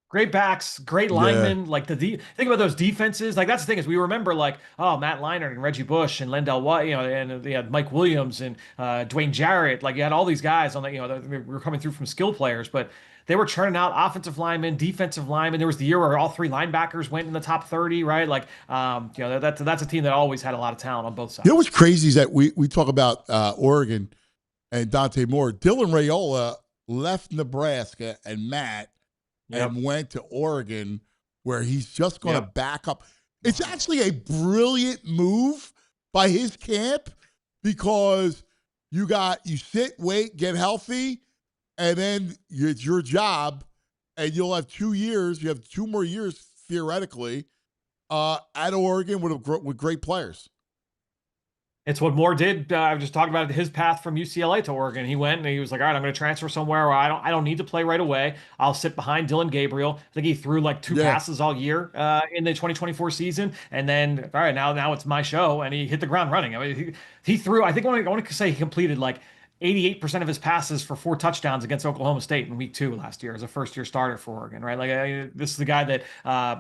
Great backs, great linemen. Like think about those defenses. Like that's the thing is we remember like Matt Leinart and Reggie Bush and Lendell White, and they had Mike Williams and Dwayne Jarrett. Like you had all these guys on that. We were coming through from skill players, but they were churning out offensive linemen, defensive linemen. There was the year where all 3 linebackers went in the top 30, right? Like that's a team that always had a lot of talent on both sides. You know what's crazy is that we talk about Oregon and Dante Moore. Dylan Raiola left Nebraska and Matt. And went to Oregon, where he's just going to back up. It's actually a brilliant move by his camp because you sit, wait, get healthy, and then it's your job, and you'll have 2 years. You have 2 more years theoretically at Oregon with great players. It's what Moore did. I was just talking about his path from UCLA to Oregon. He went and he was like, all right, I'm going to transfer somewhere where I don't need to play right away. I'll sit behind Dylan Gabriel. I think he threw like 2 passes all year in the 2024 season. And then, all right, now it's my show. And he hit the ground running. I mean, he threw, I think I want to say he completed like 88% of his passes for 4 touchdowns against Oklahoma State in week 2 last year as a first-year starter for Oregon, right? Like this is the guy that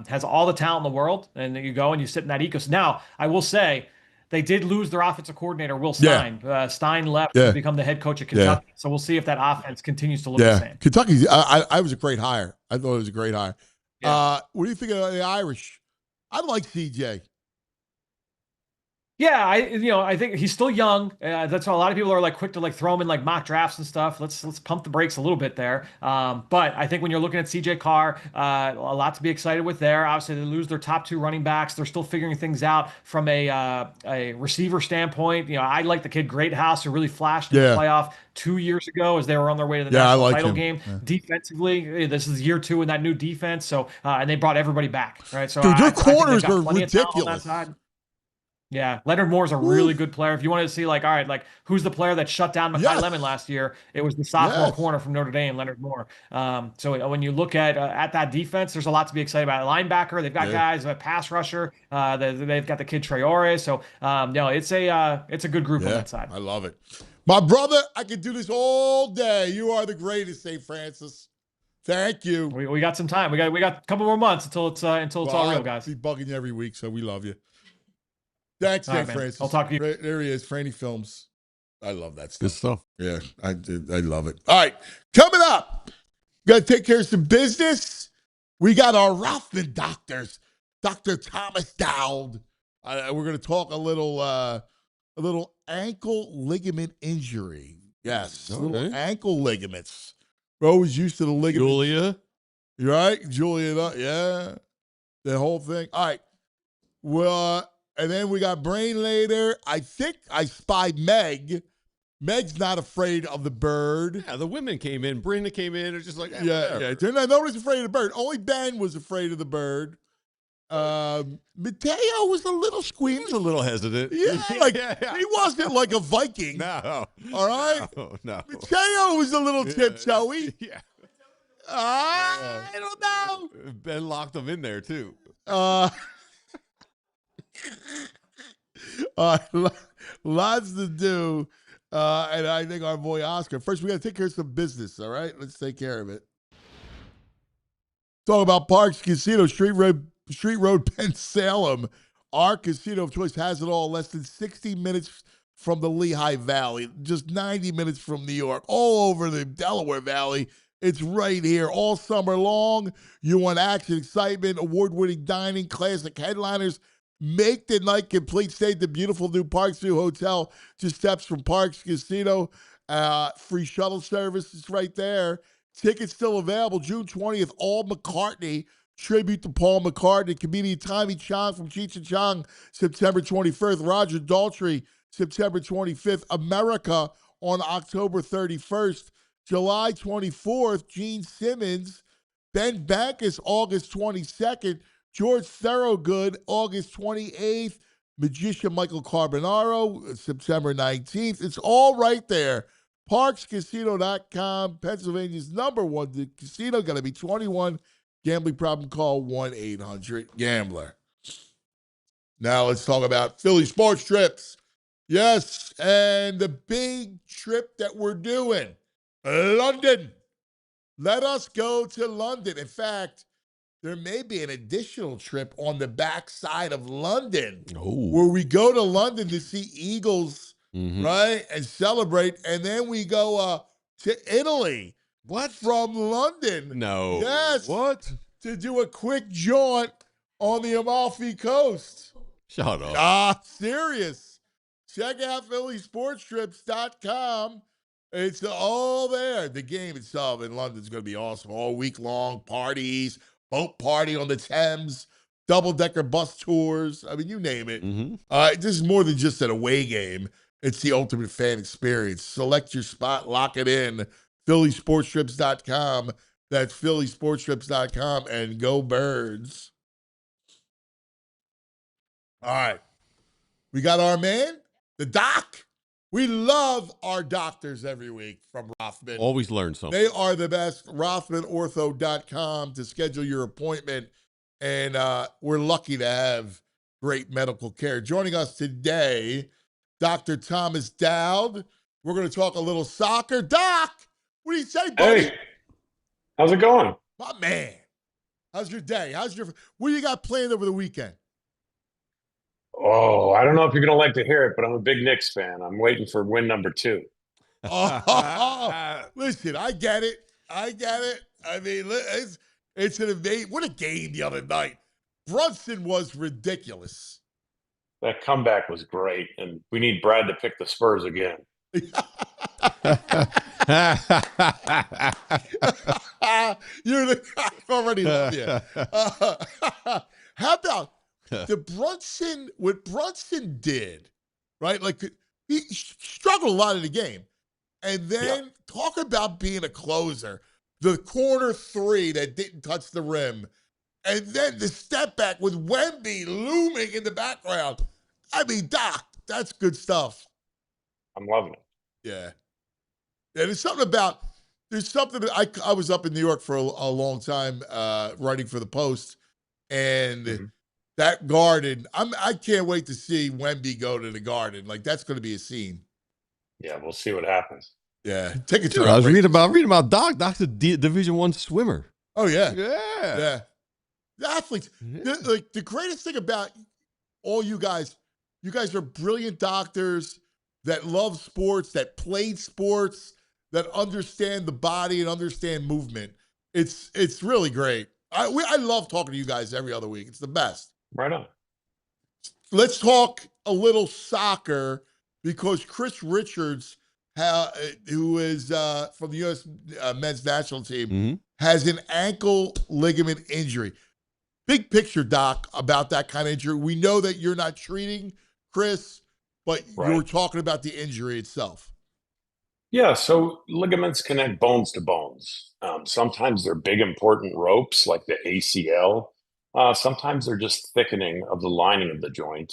has all the talent in the world. And you go and you sit in that ecosystem. Now, I will say, they did lose their offensive coordinator, Will Yeah. Stein. Stein left Yeah. to become the head coach of Kentucky. So we'll see if that offense continues to look the same. Kentucky, I was a great hire. I thought it was a great hire. Yeah. What do you think of the Irish? I like CJ. Yeah, I think he's still young. That's why a lot of people are like quick to like throw him in like mock drafts and stuff. Let's pump the brakes a little bit there. But I think when you're looking at CJ Carr, a lot to be excited with there. Obviously, they lose their top 2 running backs. They're still figuring things out from a receiver standpoint. I like the kid Greathouse, who really flashed in the playoff 2 years ago as they were on their way to the national title game. Yeah. Defensively, this is year 2 in that new defense. So and they brought everybody back, right? So dude, their corners are ridiculous. Yeah, Leonard Moore's a really good player. If you wanted to see, like, all right, like, who's the player that shut down Mekhi Lemon last year? It was the sophomore corner from Notre Dame, Leonard Moore. So when you look at that defense, there's a lot to be excited about. Linebacker, they've got guys, a pass rusher. They've got the kid Traore. So it's a good group on that side. I love it, my brother. I could do this all day. You are the greatest, St. Francis. Thank you. We got some time. We got a couple more months until it's all real, guys. I'll be bugging you every week, so we love you. Thanks, St. Francis. I'll talk to you. There he is, Franny Films. I love that stuff. Good stuff. Yeah, I love it. All right, coming up, got to take care of some business. We got our Rothman doctors, Dr. Thomas Dowd. We're going to talk a little ankle ligament injury. Yes, little ankle ligaments. We're always used to the ligaments. Julia. Right? Julia, yeah. The whole thing. All right. Well, and then we got Brain later. I think I spied Meg. Meg's not afraid of the bird. Yeah, the women came in. Brenda came in. They're just like, yeah. Nobody's afraid of the bird. Only Ben was afraid of the bird. Mateo was a little squeamish. He was a little hesitant. Yeah, he wasn't like a Viking. No. All right? No. Mateo was a little tiptoey. Yeah. I don't know. Ben locked him in there, too. Lots to do. And I think our boy Oscar. First, we got to take care of some business, all right? Let's take care of it. Talk about Parks Casino, Street Road, Penn Salem. Our casino of choice has it all. Less than 60 minutes from the Lehigh Valley. Just 90 minutes from New York. All over the Delaware Valley. It's right here all summer long. You want action, excitement, award-winning dining, classic headliners. Make the night complete. Stay at the beautiful new Parksview Hotel, just steps from Parks Casino. Free shuttle service is right there. Tickets still available. June 20th, All McCartney, tribute to Paul McCartney. Comedian Tommy Chong from Cheech and Chong, September 21st. Roger Daltrey, September 25th. America on October 31st. July 24th, Gene Simmons. Ben Backus, August 22nd. George Thorogood, August 28th. Magician Michael Carbonaro, September 19th. It's all right there. ParksCasino.com, Pennsylvania's #1 casino. Got to be 21. Gambling problem, call 1-800-GAMBLER. Now let's talk about Philly sports trips. Yes, and the big trip that we're doing, London. Let us go to London. In fact, there may be an additional trip on the backside of London where we go to London to see Eagles, right, and celebrate, and then we go to Italy. What? From London. No. Yes. What? To do a quick jaunt on the Amalfi Coast. Shut up. Serious. Check out phillysportstrips.com. It's all there. The game itself in London is going to be awesome. All week long, parties, boat party on the Thames, double-decker bus tours. I mean, you name it. This is more than just an away game. It's the ultimate fan experience. Select your spot, lock it in. phillysportstrips.com. That's phillysportstrips.com, and go Birds. All right. We got our man, the doc. We love our doctors every week from Rothman. Always learn something. They are the best. RothmanOrtho.com to schedule your appointment. And we're lucky to have great medical care. Joining us today, Dr. Thomas Dowd. We're going to talk a little soccer. Doc, what do you say, buddy? Hey, how's it going? My man. How's your day? What do you got planned over the weekend? Oh, I don't know if you're going to like to hear it, but I'm a big Knicks fan. I'm waiting for win number 2. Listen, I get it. I mean, it's an amazing. What a game the other night. Brunson was ridiculous. That comeback was great, and we need Brad to pick the Spurs again. You're the guy I already love you. How about what Brunson did, right? Like, he struggled a lot in the game. And then talk about being a closer. The corner 3 that didn't touch the rim. And then the step back with Wemby looming in the background. I mean, Doc, that's good stuff. I'm loving it. Yeah. Yeah, there's something that I was up in New York for a long time writing for the Post. And that Garden, I can't wait to see Wemby go to the Garden. Like, that's going to be a scene. Yeah, we'll see what happens. Yeah, take it to. Dude, I was reading about Doc. Doc's a Division I swimmer. Oh yeah, yeah. The athletes. The greatest thing about all you guys are brilliant doctors that love sports, that played sports, that understand the body and understand movement. It's really great. I love talking to you guys every other week. It's the best. Right on. Let's talk a little soccer because Chris Richards, who is from the U.S. men's national team, has an ankle ligament injury. Big picture, Doc, about that kind of injury. We know that you're not treating Chris, but you're talking about the injury itself. Yeah, so ligaments connect bones to bones. Sometimes they're big, important ropes like the ACL. Sometimes they're just thickening of the lining of the joint.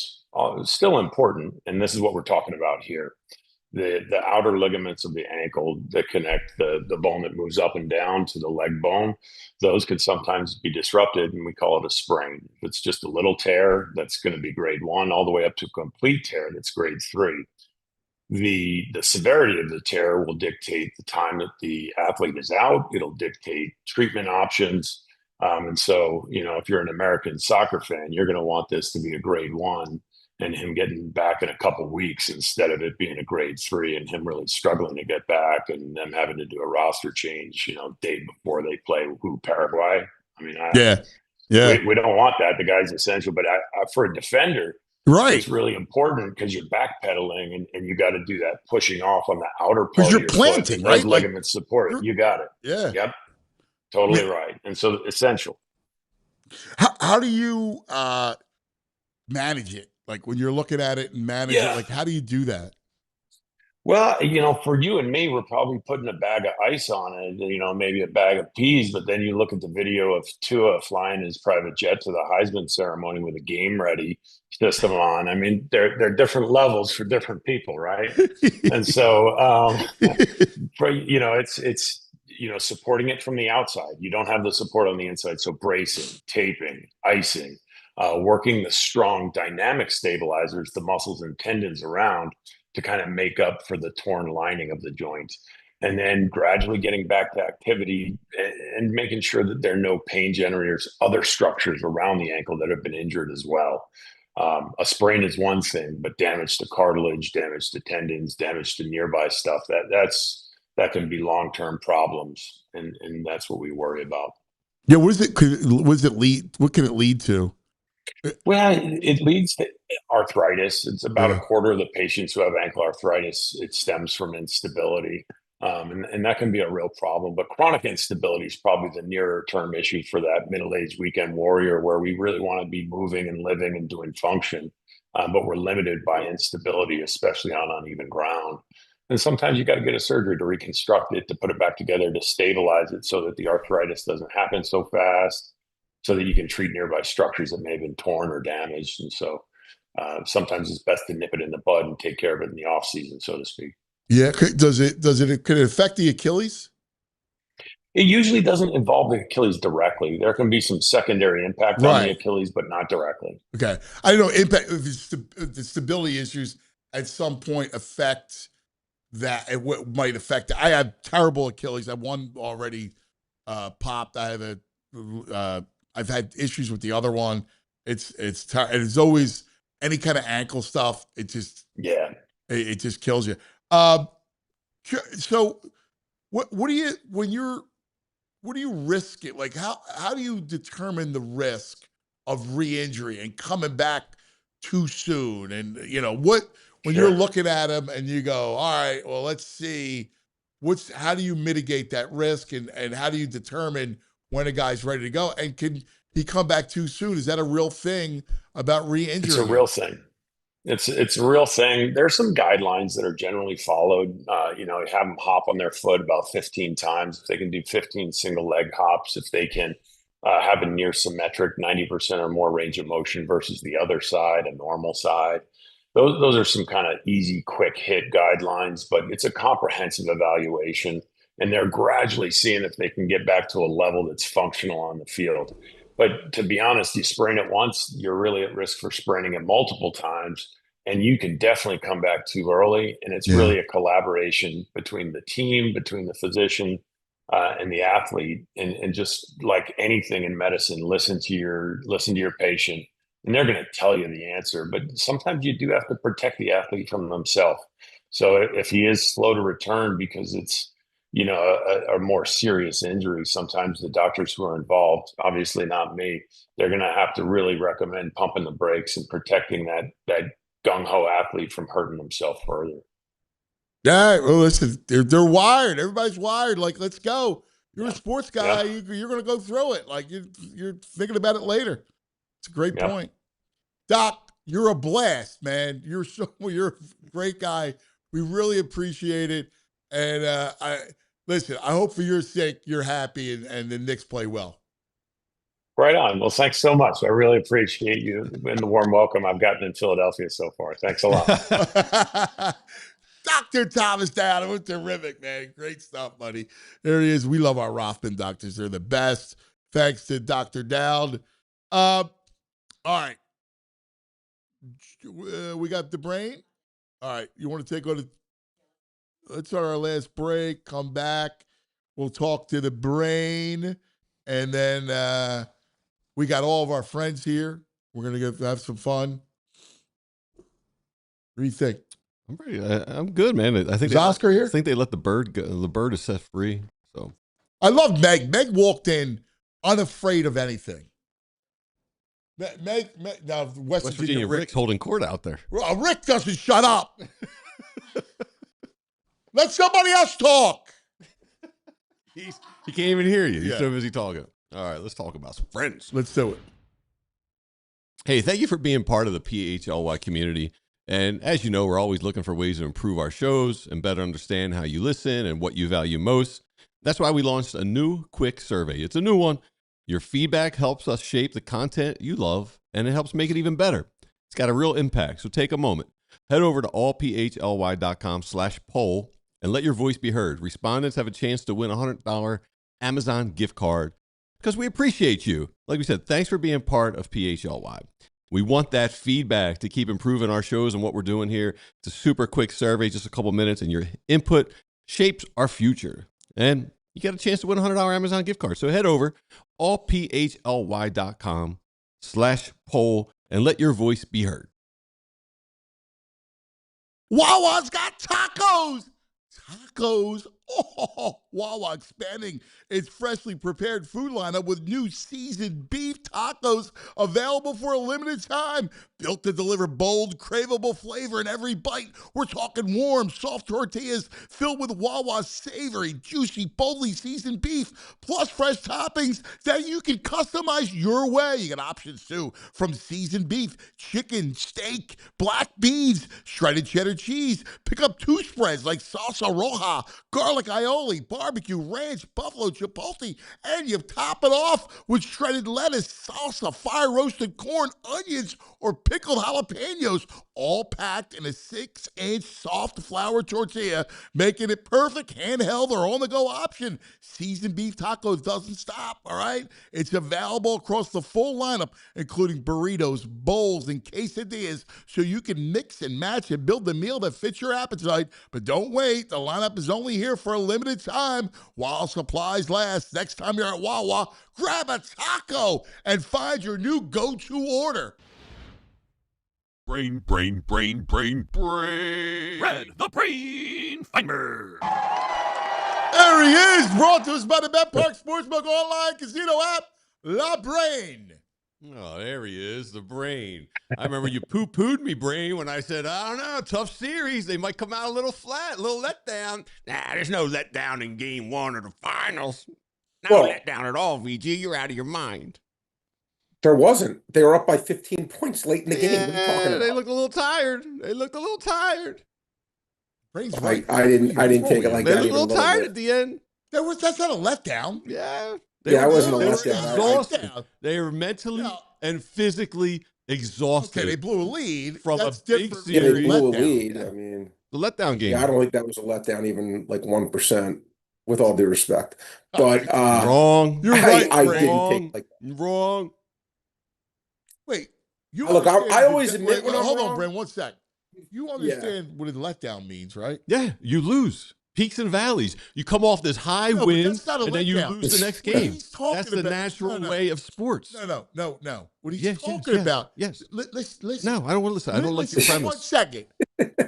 Still important, and this is what we're talking about here. The outer ligaments of the ankle that connect the bone that moves up and down to the leg bone, those could sometimes be disrupted, and we call it a sprain. If it's just a little tear, that's going to be grade 1, all the way up to a complete tear, that's grade 3. The severity of the tear will dictate the time that the athlete is out. It'll dictate treatment options. And so, if you're an American soccer fan, you're going to want this to be a grade 1 and him getting back in a couple of weeks instead of it being a grade 3 and him really struggling to get back and them having to do a roster change, day before they play Paraguay. I mean, we don't want that. The guy's essential, but for a defender, right, it's really important because you're backpedaling and you got to do that pushing off on the outer part because of you're your planting, foot, right? Those ligaments support it. You got it. Yeah. Yep. Totally right. And so essential. How do you manage it? Like when you're looking at it and manage it, like how do you do that? Well, for you and me, we're probably putting a bag of ice on it, maybe a bag of peas, but then you look at the video of Tua flying his private jet to the Heisman ceremony with a game ready system on. I mean, they're different levels for different people, right? And so, it's supporting it from the outside. You don't have the support on the inside. So bracing, taping, icing, working the strong dynamic stabilizers, the muscles and tendons around to kind of make up for the torn lining of the joint. And then gradually getting back to activity and making sure that there are no pain generators, other structures around the ankle that have been injured as well. A sprain is one thing, but damage to cartilage, damage to tendons, damage to nearby stuff, that can be long-term problems. And that's what we worry about. Yeah. What can it lead to? Well, it leads to arthritis. It's about a quarter of the patients who have ankle arthritis, it stems from instability. And that can be a real problem. But chronic instability is probably the nearer term issue for that middle-aged weekend warrior where we really want to be moving and living and doing function. But we're limited by instability, especially on uneven ground. And sometimes you got to get a surgery to reconstruct it, to put it back together, to stabilize it so that the arthritis doesn't happen so fast, so that you can treat nearby structures that may have been torn or damaged. And so sometimes it's best to nip it in the bud and take care of it in the off season, so to speak. Yeah. Could it affect the Achilles? It usually doesn't involve the Achilles directly. There can be some secondary impact on the Achilles, but not directly. Okay. I don't know impact if the stability issues at some point affect that. It might affect. I have terrible Achilles. I have one already popped. I have I've had issues with the other one. It's always any kind of ankle stuff, it just kills you. So what do you risk it? Like how do you determine the risk of re-injury and coming back too soon? And when you're looking at him and you go, all right, well, let's see how do you mitigate that risk and how do you determine when a guy's ready to go? And can he come back too soon? Is that a real thing about re-injury? It's a real thing. It's a real thing. There's some guidelines that are generally followed. Have them hop on their foot about 15 times. If they can do 15 single leg hops, if they can have a near symmetric 90% or more range of motion versus the other side, a normal side. Those are some kind of easy, quick hit guidelines, but it's a comprehensive evaluation, and they're gradually seeing if they can get back to a level that's functional on the field. But to be honest, you sprain it once, you're really at risk for spraining it multiple times, and you can definitely come back too early. And it's really a collaboration between the team, between the physician and the athlete, and just like anything in medicine, listen to your patient. And they're going to tell you the answer, but sometimes you do have to protect the athlete from themselves. So if he is slow to return because it's, a more serious injury, sometimes the doctors who are involved, obviously not me, they're going to have to really recommend pumping the brakes and protecting that gung-ho athlete from hurting himself further. Yeah, well, listen, they're wired. Everybody's wired. Like, let's go. You're a sports guy. You're going to go through it. Like, you're thinking about it later. It's a great point. Doc, you're a blast, man. You're a great guy. We really appreciate it. And I hope for your sake you're happy and the Knicks play well. Right on. Well, thanks so much. I really appreciate you and the warm welcome I've gotten in Philadelphia so far. Thanks a lot. Dr. Thomas Dowd, it was terrific, man. Great stuff, buddy. There he is. We love our Rothman doctors. They're the best. Thanks to Dr. Dowd. All right. We got the brain. All right. You want to take on let's start our last break. Come back. We'll talk to the brain. And then we got all of our friends here. We're going to have some fun. What do you think? I'm good, man. I think is Oscar here? I think they let the bird go. The bird is set free. So I love Meg. Meg walked in unafraid of anything. Now West Virginia Rick's holding court out there. Rick doesn't shut up. Let somebody else talk. He can't even hear you. He's so busy talking. All right, let's talk about some friends. Let's do it. Hey, thank you for being part of the PHLY community. And as you know, we're always looking for ways to improve our shows and better understand how you listen and what you value most. That's why we launched a new quick survey. It's a new one. Your feedback helps us shape the content you love, and it helps make it even better. It's got a real impact, so take a moment. Head over to allphly.com/poll and let your voice be heard. Respondents have a chance to win a $100 Amazon gift card because we appreciate you. Like we said, thanks for being part of PHLY. We want that feedback to keep improving our shows and what we're doing here. It's a super quick survey, just a couple minutes, and your input shapes our future. And you get a chance to win a $100 Amazon gift card. So head over allphly.com/poll and let your voice be heard. Wawa's got tacos. Tacos. Oh, Wawa expanding its freshly prepared food lineup with new seasoned beef tacos available for a limited time. Built to deliver bold, craveable flavor in every bite. We're talking warm, soft tortillas filled with Wawa's savory, juicy, boldly seasoned beef, plus fresh toppings that you can customize your way. You got options too, from seasoned beef, chicken, steak, black beans, shredded cheddar cheese. Pick up 2 spreads like salsa roja, garlic aioli, barbecue, ranch, buffalo, chipotle, and you top it off with shredded lettuce, salsa, fire-roasted corn, onions, or pickled jalapenos, all packed in a 6-inch soft flour tortilla, making it perfect handheld or on-the-go option. Seasoned beef tacos doesn't stop, all right? It's available across the full lineup, including burritos, bowls, and quesadillas, so you can mix and match and build the meal that fits your appetite. But don't wait. The lineup is only here for a limited time while supplies last. Next time you're at Wawa, grab a taco and find your new go-to order. Brain. Red the Brain Feinberg. There he is, brought to us by the Bet Park Sportsbook Online Casino app, La Brain. Oh, there he is, the Brain. I remember you poo-pooed me, Brain, when I said, I don't know, tough series. They might come out a little flat, a little letdown. Nah, there's no letdown in game one of the finals. No letdown at all, VG. You're out of your mind. There wasn't. They were up by 15 points late in the game. What are you talking about? They looked a little tired. Brain's right. I didn't take it like They that. looked a little tired at the end. That's not a letdown. Yeah. I wasn't a They were letdown. exhausted. They were mentally and physically exhausted. Okay, they blew a lead from That's a big different series. Yeah, they blew a letdown. lead. I mean, The letdown game. yeah, I don't think that was a letdown, even like 1%, with all due respect. But Wrong. You're right, I Brain. didn't take like Wrong. Wait, you Look, I understand- always admit when I'm hold on, wrong. Brent, 1 sec. You understand what a letdown means, right? Yeah, you lose. Peaks and valleys. You come off this high No, but win, that's not a and then you letdown. lose the next What game. he's talking That's the about- natural no. way of sports. No. What he's Yes, talking about. Yes. Listen. No, I don't want to listen. I don't like your Listen, premise. 1 second.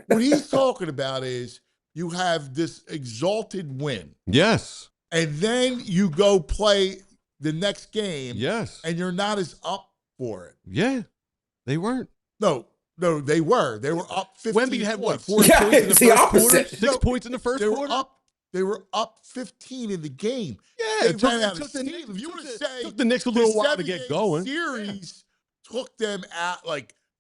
What he's talking about is you have this exalted win, Yes. and then you go play the next game, Yes. and you're not as up for it. Yeah. They weren't. No, they were. They were up 15 Wemby had what? points. 4 Yeah, points in the it's the first opposite. quarter? 6 No, points in the first They were quarter? up. They were up 15 in the game. Yeah. They it ran out took of the steam. Knicks- If you were to say took the Knicks a the little while to get 7-game going. series took them out,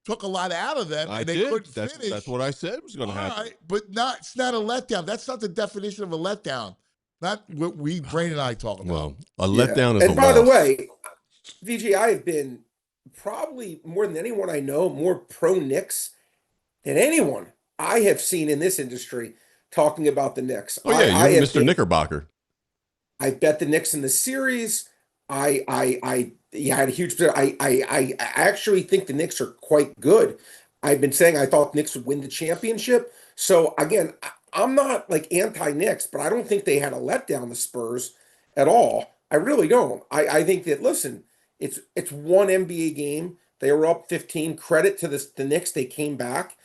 took a lot out of them, I and they did. couldn't That's finish. what I said was going to All happen. right, but it's not a letdown. That's not the definition of a letdown. Not what Brain and I talk about. Well, a letdown is And a by the loss. way, VG, I have been probably more than anyone I know more pro Knicks than anyone I have seen in this industry talking about the Knicks. Oh, yeah, I you're have Mr. been- Knickerbocker. I bet the Knicks in the series. I had a huge. I actually think the Knicks are quite good. I've been saying I thought the Knicks would win the championship. So again, I'm not like anti-Knicks, but I don't think they had a letdown the Spurs at all. I really don't. I think that listen, it's one NBA game. They were up 15. Credit to the Knicks, they came back.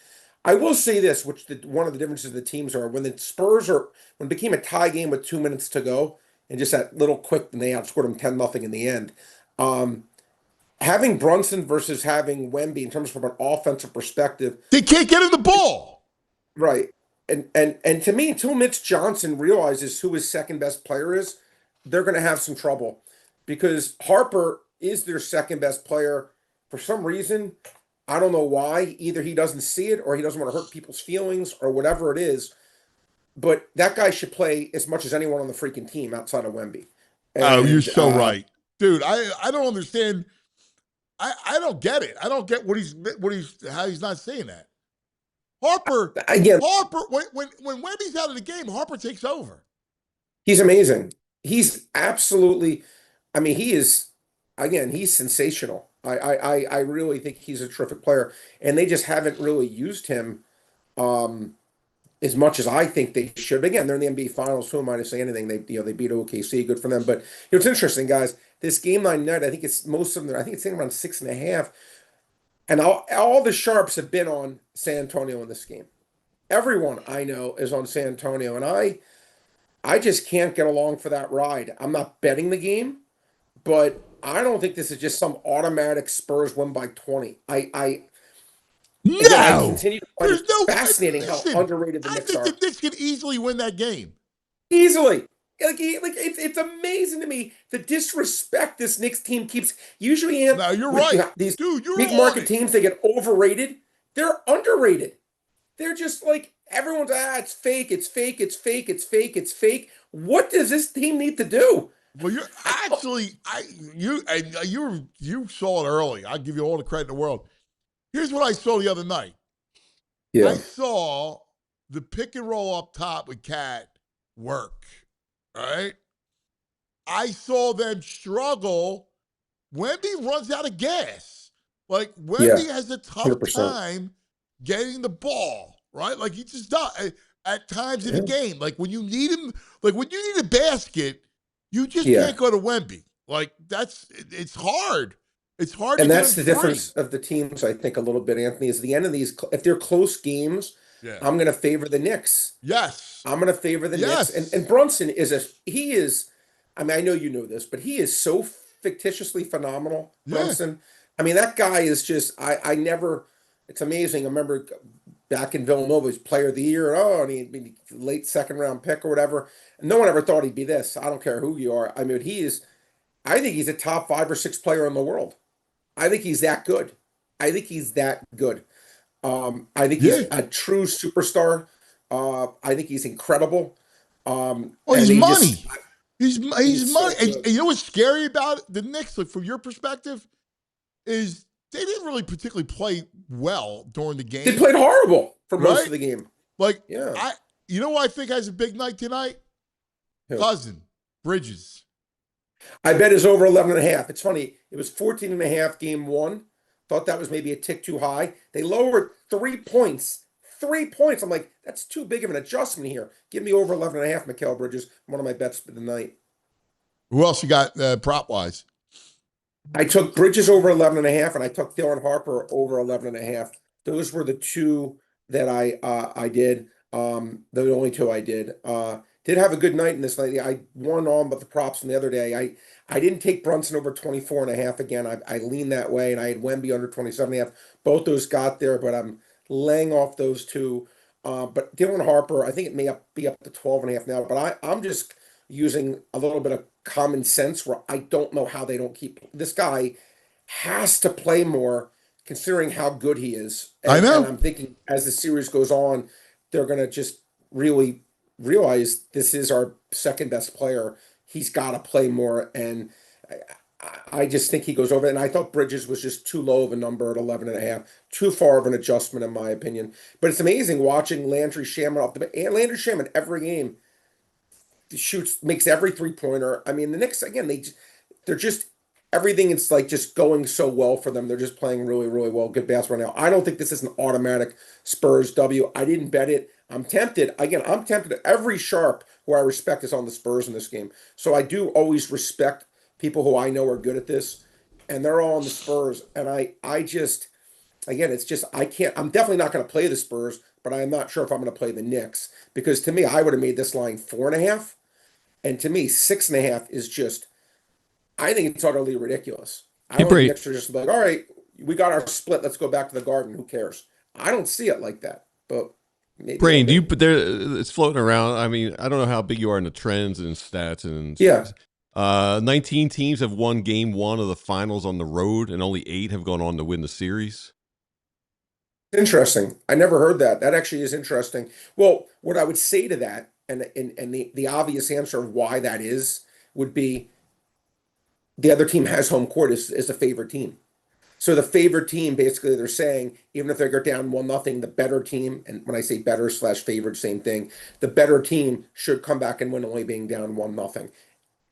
I will say this, which one of the differences of the teams are when the Spurs when it became a tie game with 2 minutes to go. And just that little quick, and they outscored them 10-0 in the end. Having Brunson versus having Wemby in terms from an offensive perspective, they can't get him the ball. Right. And to me, until Mitch Johnson realizes who his second best player is, they're going to have some trouble because Harper is their second best player for some reason. I don't know why. Either he doesn't see it or he doesn't want to hurt people's feelings or whatever it is. But that guy should play as much as anyone on the freaking team outside of Wemby. And, You're so right, dude. I don't understand. I don't get it. I don't get how he's not saying that. Harper when Wemby's out of the game, Harper takes over. He's amazing. He's absolutely. I mean, he's sensational. I really think he's a terrific player, and they just haven't really used him as much as I think they should. But again, they're in the NBA Finals. Who am I to say anything? They beat OKC. Good for them. But it's interesting, guys. This game 9 night, I think it's most of them. I think it's sitting around 6.5. And all the sharps have been on San Antonio in this game. Everyone I know is on San Antonio, and I just can't get along for that ride. I'm not betting the game, but I don't think this is just some automatic Spurs win by 20. I continue to find it fascinating how underrated the Knicks are. I think the Knicks can easily win that game. Easily. It's amazing to me the disrespect this Knicks team keeps. Usually, no, you're right. These dude, you're big market teams, they get overrated. They're underrated. They're just like everyone's it's fake, it's fake, it's fake, it's fake, it's fake. What does this team need to do? Well, you're actually you saw it early. I'll give you all the credit in the world. Here's what I saw the other night. Yeah. I saw the pick and roll up top with Cat work. Right? I saw them struggle. Wemby runs out of gas. Like, Wemby has a tough 100%. time getting the ball, right? Like, he just does at times in the game. Like, when you need him, like, when you need a basket, you just can't go to Wemby. Like, it's hard. It's hard And to that's get the him free. difference of the teams, I think, a little bit, Anthony, is the end of these, if they're close games, Yeah. I'm going to favor the Knicks. Yes. I'm going to favor the Yes. Knicks. And Brunson he is, I mean, I know you know this, but he is so fictitiously phenomenal, Brunson. I mean, that guy is just, I never, it's amazing. I remember back in Villanova, he's player of the year, and he'd be late second round pick or whatever. And no one ever thought he'd be this. I don't care who you are. I mean, I think he's a top 5 or 6 player in the world. I think he's that good. I think he's he's a true superstar. I think he's incredible. He's money. He's money. So And you know what's scary about the Knicks, like from your perspective, is they didn't really particularly play well during the game. They played horrible for most of the game. Like, yeah. You know who I think has a big night tonight? Who? Cousin Bridges. I bet is over 11.5. It's funny. It was 14.5 game 1. Thought that was maybe a tick too high. They lowered 3 points. 3 points. I'm like, that's too big of an adjustment here. Give me over 11.5, Mikal Bridges. One of my bets for the night. Who else you got prop wise? I took Bridges over 11.5, and I took Dylan Harper over 11.5. Those were the two that I did. The only two I did. Did have a good night in this night. I won on but the props from the other day. I didn't take Brunson over 24.5 again. I leaned that way, and I had Wemby under 27.5. Both those got there, but I'm laying off those two. But Dylan Harper, I think it may be up to 12.5 now. But I'm just using a little bit of common sense where I don't know how they don't keep this guy has to play more considering how good he is. I know. And I'm thinking as the series goes on, they're going to just really realize this is our second best player. He's got to play more. And I just think he goes over. And I thought Bridges was just too low of a number at 11.5, too far of an adjustment in my opinion. But it's amazing watching Landry Shaman off the and Landry Shaman every game makes every 3-pointer. I mean, the Knicks, again, they're just, everything is like just going so well for them. They're just playing really, really well. Good basketball now. I don't think this is an automatic Spurs W. I didn't bet it. I'm tempted. Again, I'm tempted. Every sharp who I respect is on the Spurs in this game. So I do always respect people who I know are good at this. And they're all on the Spurs. And I just, again, it's just, I can't, I'm definitely not going to play the Spurs, but I'm not sure if I'm going to play the Knicks. Because to me, I would have made this line 4.5. And to me, 6.5 is just, I think it's utterly ridiculous. I don't think the Knicks are just like, all right, we got our split. Let's go back to the Garden. Who cares? I don't see it like that. But maybe Brain, do you put there? It's floating around. I mean, I don't know how big you are in the trends and stats and 19 teams have won game 1 of the finals on the road, and only 8 have gone on to win the series. Interesting. I never heard that. That actually is interesting. Well, what I would say to that, and the obvious answer of why that is, would be the other team has home court is the favorite team. So the favorite team, basically, they're saying, even if they go down 1-0, the better team, and when I say better / favorite, same thing, the better team should come back and win only being down 1-0.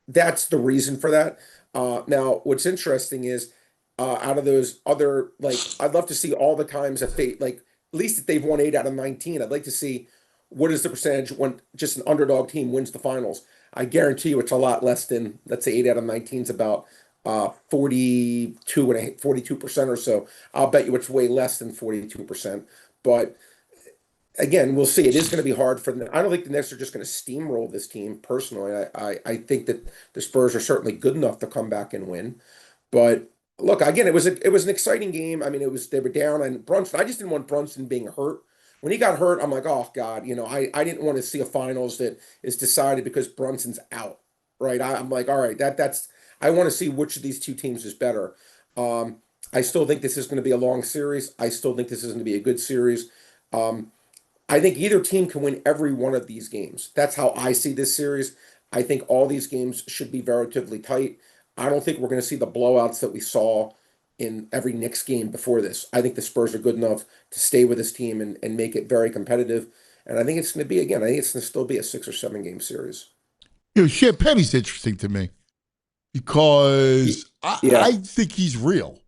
That's the reason for that. Now, what's interesting is, out of those other, like, I'd love to see all the times that like, at least if they've won 8 out of 19, I'd like to see what is the percentage when just an underdog team wins the finals. I guarantee you it's a lot less than, let's say 8 out of 19 is about 42% or so. I'll bet you it's way less than 42%. But again, we'll see. It is going to be hard for them. I don't think the Knicks are just going to steamroll this team personally. I think that the Spurs are certainly good enough to come back and win. But look, again, it was an exciting game. I mean, they were down on Brunson. I just didn't want Brunson being hurt. When he got hurt, I'm like, oh God, I didn't want to see a finals that is decided because Brunson's out, right? I'm like, all right, that's I want to see which of these two teams is better. I still think this is going to be a long series. I still think this is going to be a good series. I think either team can win every one of these games. That's how I see this series. I think all these games should be relatively tight. I don't think we're going to see the blowouts that we saw in every Knicks game before this. I think the Spurs are good enough to stay with this team and make it very competitive. And I think it's going to be, again, I think it's going to still be a 6 or 7 game series. Champagne's interesting to me because I think he's real.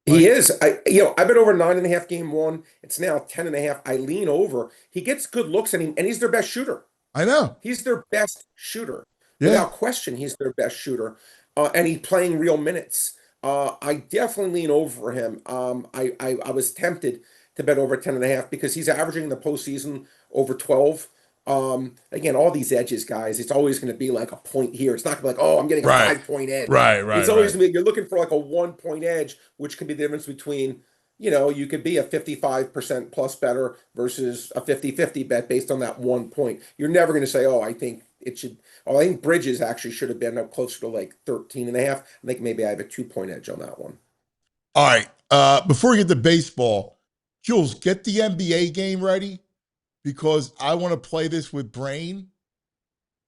He is. I bet over 9.5 game 1. It's now 10.5. I lean over. He gets good looks and he's their best shooter. I know. He's their best shooter. Yeah. Without question, he's their best shooter. And he's playing real minutes. I definitely lean over him. I was tempted to bet over 10.5 because he's averaging in the postseason over 12. Again, all these edges, guys, it's always going to be like a point here. It's not going to be like, oh, I'm getting a Right. 5-point edge. Right. It's always going to be, you're looking for like a 1-point edge, which could be the difference between, you could be a 55% plus better versus a 50-50 bet based on that 1 point. You're never going to say, oh, I think Bridges actually should have been up closer to like 13.5. I think maybe I have a 2-point edge on that one. All right. Before we get to baseball, Jules, get the NBA game ready because I want to play this with Brain.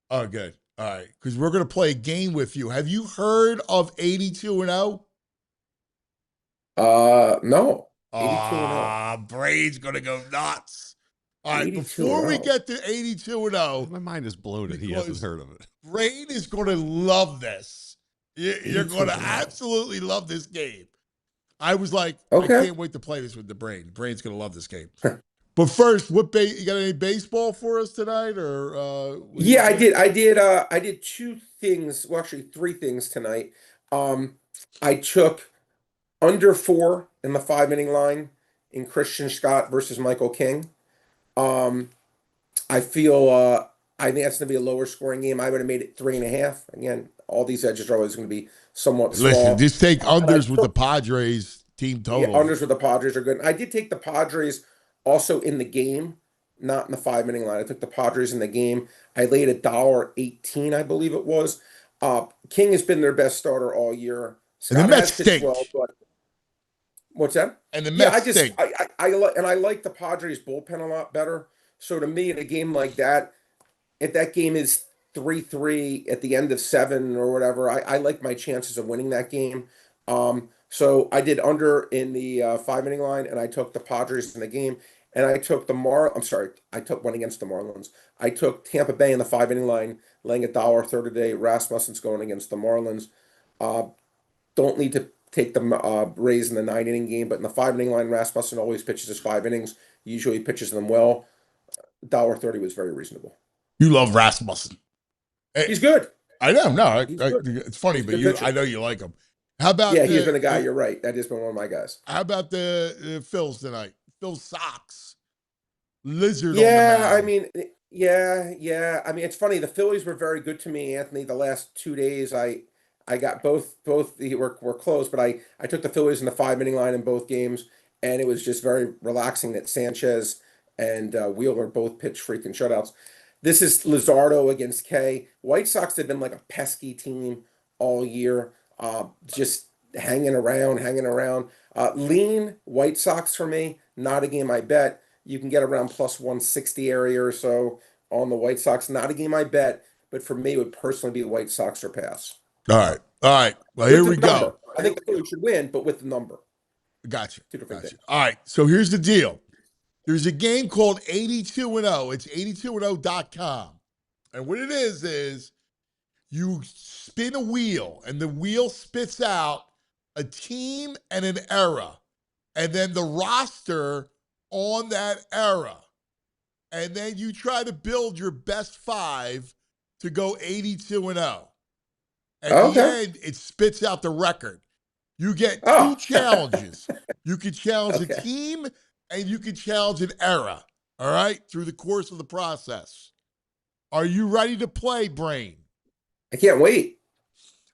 Oh, good. All right. Because we're going to play a game with you. Have you heard of 82-0? No. 82-0. Brain's going to go nuts. All right. Before we get to 82-0. My mind is blown that he hasn't heard of it. Brain is going to love this. You're going to absolutely love this game. I was like, okay. I can't wait to play this with the Brain. Brain's going to love this game. But first, you got any baseball for us tonight, or? Yeah, I did. I did 2 things. Well, actually, 3 things tonight. I took under 4 in the 5-inning line in Christian Scott versus Michael King. I feel I think that's going to be a lower scoring game. I would have made it 3.5. Again, all these edges are always going to be somewhat small. Listen, just take unders with the Padres team total. Yeah, unders with the Padres are good. I did take the Padres also in the game, not in the 5-inning line. I took the Padres in the game. I laid $1.18, I believe it was. King has been their best starter all year. Scott and the Mets stink. Well, but what's that? And the Mets stink. I like the Padres bullpen a lot better. So to me, in a game like that, if that game is 3-3 at the end of 7 or whatever, I like my chances of winning that game. So I did under in the 5-inning line, and I took the Padres in the game, and I took I took one against the Marlins. I took Tampa Bay in the 5-inning line, laying $1.30 today. Rasmussen's going against the Marlins. Don't need to take the Rays in the 9-inning game, but in the 5-inning line, Rasmussen always pitches his 5 innings. Usually pitches them well. $1.30 was very reasonable. You love Rasmussen. He's good. I know. No, it's funny, but I know you like him. How about? Yeah, he's been a guy. You're right. That has been one of my guys. How about the Phils tonight? Phils Sox. Lizard. Yeah, I mean, yeah. I mean, it's funny. The Phillies were very good to me, Anthony. The last 2 days, I got both were close, but I took the Phillies in the 5-inning line in both games, and it was just very relaxing that Sanchez and Wheeler both pitched freaking shutouts. This is Luzardo against K. White Sox have been like a pesky team all year, just hanging around. Lean White Sox for me, not a game I bet. You can get around plus 160 area or so on the White Sox. Not a game I bet, but for me, it would personally be the White Sox or pass. All right. Well, here we go. I think the Phillies should win, but with the number. Gotcha. All right, so here's the deal. There's a game called 82-0. It's 82-0.com. And what it is you spin a wheel, and the wheel spits out a team and an era, and then the roster on that era. And then you try to build your best 5 to go 82-0. At the end, it spits out the record. You get 2 challenges. You can challenge a team, and you can challenge an era, all right, through the course of the process. Are you ready to play, Brain? I can't wait.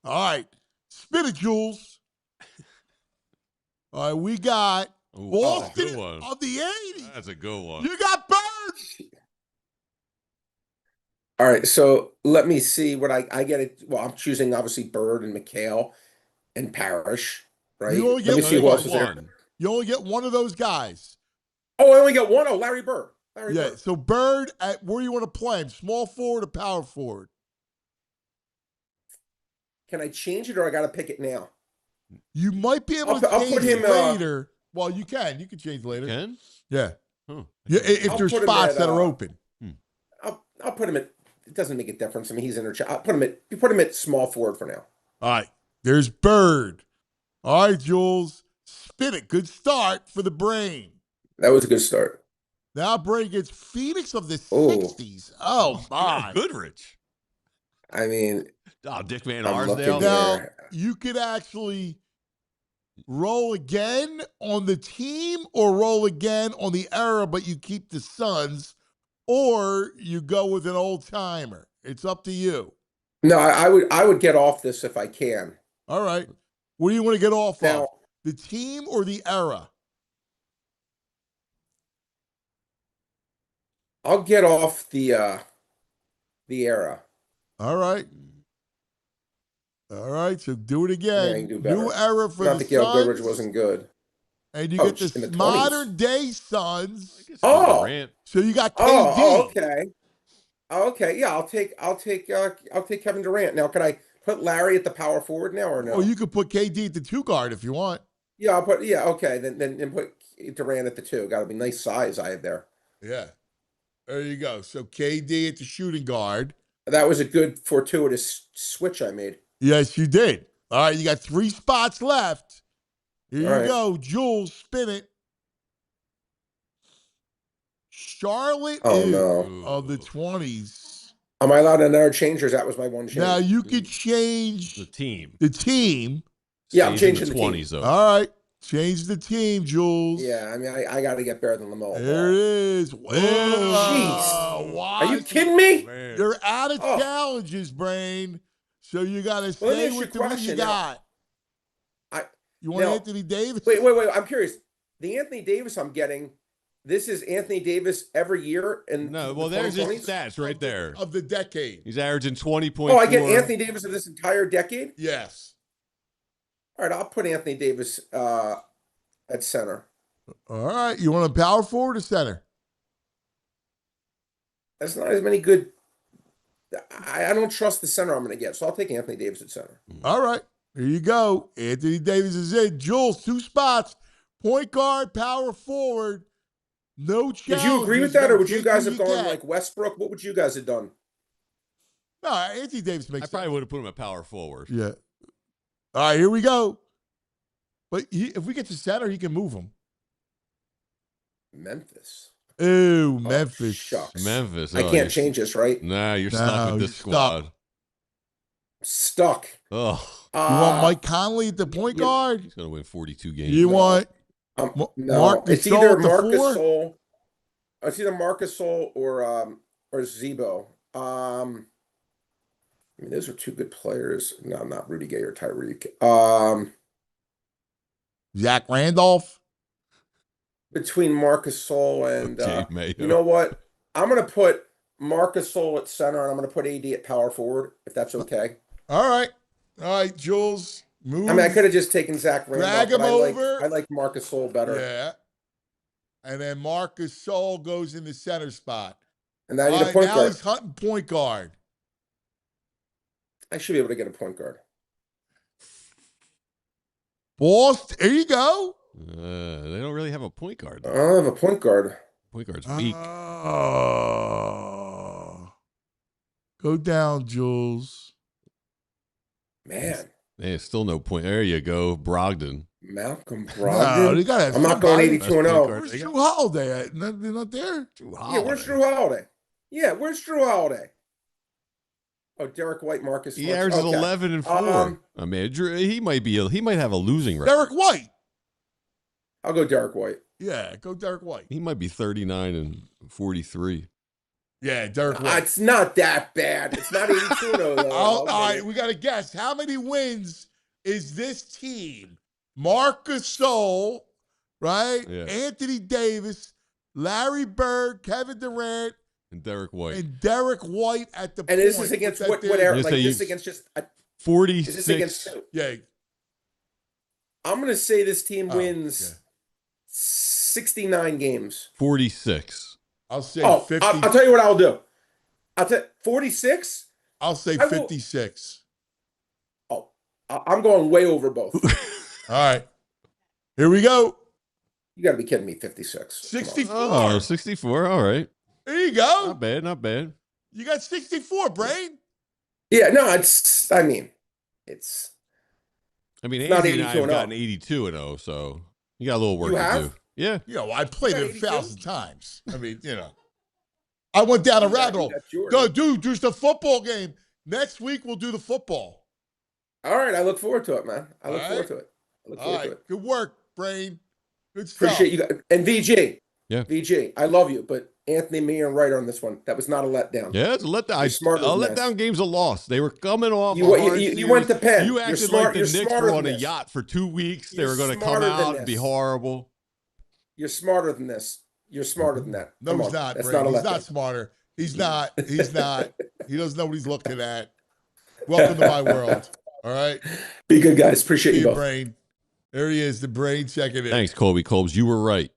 All right. Spin it, Jules. All right, we got Boston of the 80s. That's a good one. You got Birds. All right, so let me see what I get it. Well, I'm choosing obviously Bird and McHale and Parrish, right? You only get let me see who else is there. You only get one of those guys. Oh, I only got one? Oh, Larry Bird. Bird. So Bird, where do you want to play him? Small forward or power forward? Can I change it or I got to pick it now? You might be able to change it later. Well, you can. You can change later. Can? Yeah. Huh. Yeah. If there's spots that are open. I'll put him at. It doesn't make a difference. I mean, he's interchangeable. You put him at small forward for now. All right. There's Bird. All right, Jules. Spin it. Good start for the Brain. That was a good start. Now Brain gets Phoenix of the 60s. Oh, my. Goodrich. I mean. Dick Van Arsdale. Now, you could actually roll again on the team or roll again on the era, but you keep the Suns, or you go with an old timer? It's up to you. No, I would get off this if I can. All right. What do you want to get off Now, of? The team or the era? I'll get off the era. All right. All right. So do it I again. can do better. New era for Not the that Gail Goodrich Suns. wasn't good. And you Oh, get in the the 20s. modern day Suns. Oh. Durant. So you got KD. Oh, okay. Okay, yeah, I'll take Kevin Durant. Now, can I put Larry at the power forward now or no? Or you could put KD at the 2 guard if you want. Yeah, okay, then put Durant at the 2. Got to be nice size I have there. Yeah. There you go. So KD at the shooting guard. That was a good fortuitous switch I made. Yes, you did. All right, you got 3 spots left. Here All you right. go. Jules, spin it. Charlotte Oh, is no. of the 20s. Am I allowed another change, or that was my one change? Now you could change The team. the team. Yeah, I'm Stays in changing the 20s, though. All right. Change the team, Jules. Yeah, I mean, I got to get better than Lamelo. There it is. Jeez. Wow. Are you kidding me? Man. You're out of Oh. challenges, Brain. So you got to Well, let me stay ask you with a the one you question got. now. You want now- Anthony Davis? Wait. I'm curious. The Anthony Davis I'm getting, this is Anthony Davis every year? No, well, there's his 2020s? stats right there. Of the decade. He's averaging 20.4. Oh, I get Anthony Davis of this entire decade? Yes. All right, I'll put Anthony Davis at center. All right. You want a power forward or center? That's not as many good. I don't trust the center I'm going to get, so I'll take Anthony Davis at center. All right. Here you go. Anthony Davis is in. Jules, 2 spots. Point guard, power forward. No challenge. Did you agree with that, or would you guys have gone like Westbrook? What would you guys have done? No, Anthony Davis makes I probably would have put him at power forward. Yeah. All right, here we go. But if we get to center, he can move him. Memphis. Ooh, Memphis. Shucks. Memphis. I can't change this, right? Nah, you're stuck with you're this squad. Stuck. Oh, You want Mike Conley at the point guard? he's going to win 42 games. You want No, Marc it's Gasol either at the Marcus 4? Sol. It's either Marcus Sol or Zebo. I mean, those are 2 good players. No, not Rudy Gay or Tyreek. Zach Randolph? Between Marcus Sol and Jay Mayo. you know what? I'm gonna put Marcus Sol at center, and I'm gonna put AD at power forward, if that's okay. All right, Jules. Move. I mean, I could have just taken Zach Randolph. Drag him but over. I like Marcus Sol better. Yeah. And then Marcus Sol goes in the center spot. And I need All a right, point now guard. he's hunting point guard. I should be able to get a point guard. Boston, here you go. They don't really have a point guard. I Though. don't have a point guard. Point guard's weak. Go down, Jules. Man, There's still no point. There you go, Brogdon. Malcolm No, Brogdon. they gotta have I'm not going somebody. 82 and 0. Where's Drew Holiday at? They're not there? Yeah, where's Drew Holiday? Yeah, where's Drew Holiday? Oh, Derek White, Marcus. He Smart. averages Okay. 11 and 4. I mean, he might have a losing record. Derek White. I'll go Derek White. Yeah, go Derek White. He might be 39 and 43. Yeah, Derek White. It's not that bad. It's not 82 though. All right, we got to guess. How many wins is this team? Marcus Sol, right? Yeah. Anthony Davis, Larry Bird, Kevin Durant, And Derek White. and Derek White at the And point. this is against What's that what era? Yes, Like they this use- against just. Is 46. this against two? Yeah. I'm gonna say this team Oh, wins yeah. 69 games. 46. I'll say Oh, 50. I'll tell you what I'll do. I'll tell 46. I'll say I will- 56. Oh, I'm going way over both. All right. Here we go. You got to be kidding me. 56. Come on. 64. Oh, 64. All right. There you go. Not bad. Not bad. You got 64, Brain. Yeah, no, it's. I mean, it's. I mean, Not Anthony and I 82 have and 0. gotten 82 and 0, so you got a little work You to have? do. Yeah. You know, I played You it got 82? 1,000 times. I mean, you know. I went down a rabbit hole. That's yours. Go, dude, there's the football game. Next week, we'll do the football. All right, I look forward to it, man. I look All forward right. to it. Look All forward to right. it. Good work, Brain. Good stuff. Appreciate you guys. And VG. Yeah. VG, I love you, but Anthony, me, and right on this one. That was not a letdown. Yeah, it's a letdown. You're smarter A than letdown this. game's a loss. They were coming off. You- a hard you series. went to Penn. You You're acted smart- like the you're Knicks smarter were on a than this. yacht for 2 weeks. They You're were going to come smarter than out and be this. horrible. You're smarter than this. You're smarter than that. No, Come he's on. not, That's Brain. not a He's letdown. not smarter. He's not. He's not. He doesn't know what he's looking at. Welcome to my world. All right? Be good, guys. Appreciate See you you, both. Brain. There he is, the Brain checking in. Thanks, Colby Colbs. You were right.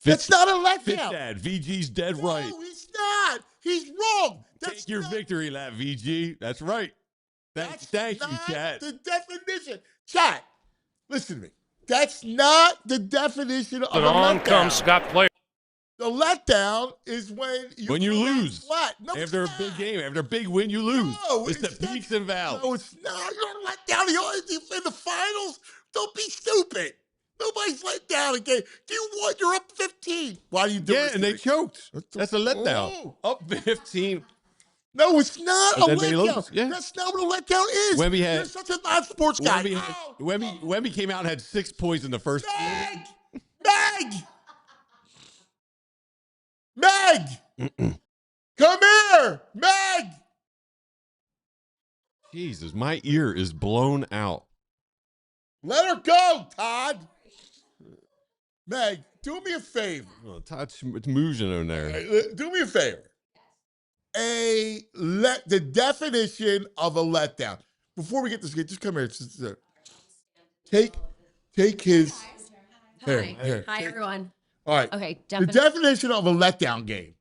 That's not a Fit letdown. Dad. VG's dead right. No, he's not. He's wrong. That's Take your not, victory lap, VG. That's right. Thank you, not chat. the definition. Chat, listen to me. That's not the definition of a On letdown. comes Scott Player. The letdown is when you When you come out lose. flat. No, After a it's big not. game, after a big win, you lose. No, it's the not. peaks and valleys. No, it's not. You're let down. You're in the finals. Don't be stupid. Nobody's let down a game. Do you want? You're up 15. Why do you do Yeah, this and to they me? choked. That's a letdown. Oh. Up 15. No, it's not And a then they letdown. lose. Yeah. That's not what a letdown is. Wemby had- You're such a non-sports guy. Wemby came out and had 6 points in the first. Meg! Come here! Meg! Jesus, my ear is blown out. Let her go, Todd. Meg, do me a favor. Oh, Todd, it's Mujan in there. Do me a favor. The definition of a letdown. Before we get this, just come here. Take his. Here. Hi, everyone. All right. Okay, The definition of a letdown game.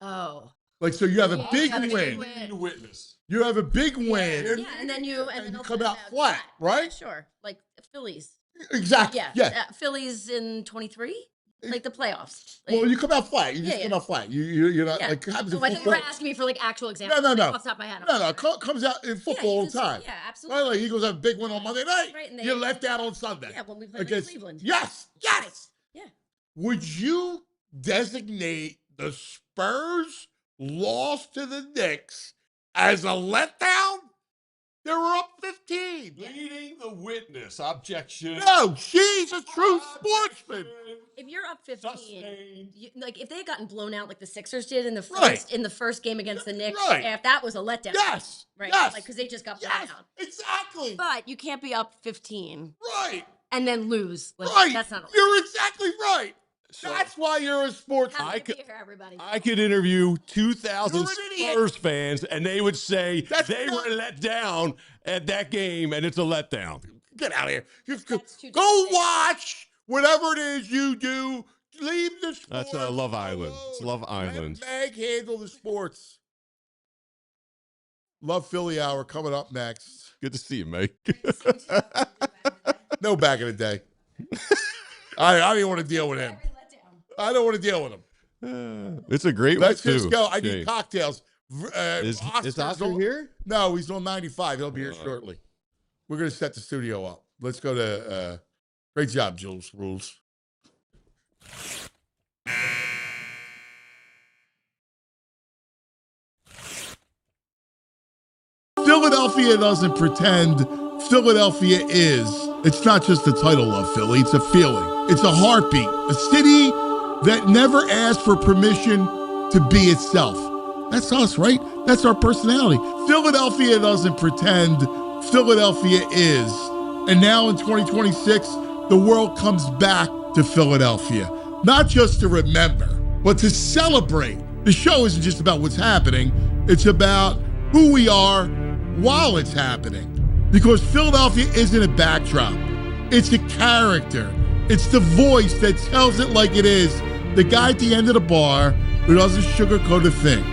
Oh. Like, so you have a big have a win. big Witness. You have a big win. Yeah, and then you come out flat, right? Yeah, sure. Like Phillies. Yeah. Exactly. Yeah. Phillies in 23, like the playoffs. Well, you come out flat. You just Yeah, come out flat. You're not like happens in I thought you were football. asking me for like actual examples. No. Like, off the top of my head. No. Comes out in football all the time. Yeah, absolutely. Right, like Eagles have a big win on Monday night. Right, and You're left out on Sunday. Yeah, when we played in Cleveland. Yes. Yeah. Would you designate the Spurs loss to the Knicks as a letdown? They were up 15. Leading the witness. Objection. No, she's a true sportsman. If you're up 15, like if they had gotten blown out like the Sixers did in the first Right. in the first game against the Knicks, Right. if that was a letdown. Yes. Right. Yes. Like because they just got blown Yes. out. Exactly. But you can't be up 15 Right. and then lose. Like, Right. That's not. You're exactly right. That's why you're a sportsman. Happy to be here, everybody. I could interview 2,000 You're an idiot. Spurs fans, and they would say they not- were let down at that game, and it's a letdown. Get out of here. Just That's too go different. watch whatever it is you do. Leave the sports. That's Love Island. alone. It's Love Island. Let Meg handle the sports. Love Philly Hour coming up next. Good to see you, Mike. No, back in the day. I didn't want to deal with him. I don't want to deal with him. It's a great Let's one, just too. go. I Jay. need cocktails. Is Oscar on- here? No, he's on 95. He'll be here shortly. We're going to set the studio up. Let's go to great job, Jules Rules. Philadelphia doesn't pretend. Philadelphia is. It's not just the title of Philly, it's a feeling. It's a heartbeat. A city that never asked for permission to be itself. That's us, right? That's our personality. Philadelphia doesn't pretend. Philadelphia is. And now in 2026, the world comes back to Philadelphia. Not just to remember, but to celebrate. The show isn't just about what's happening. It's about who we are while it's happening. Because Philadelphia isn't a backdrop. It's a character. It's the voice that tells it like it is. The guy at the end of the bar who doesn't sugarcoat a thing.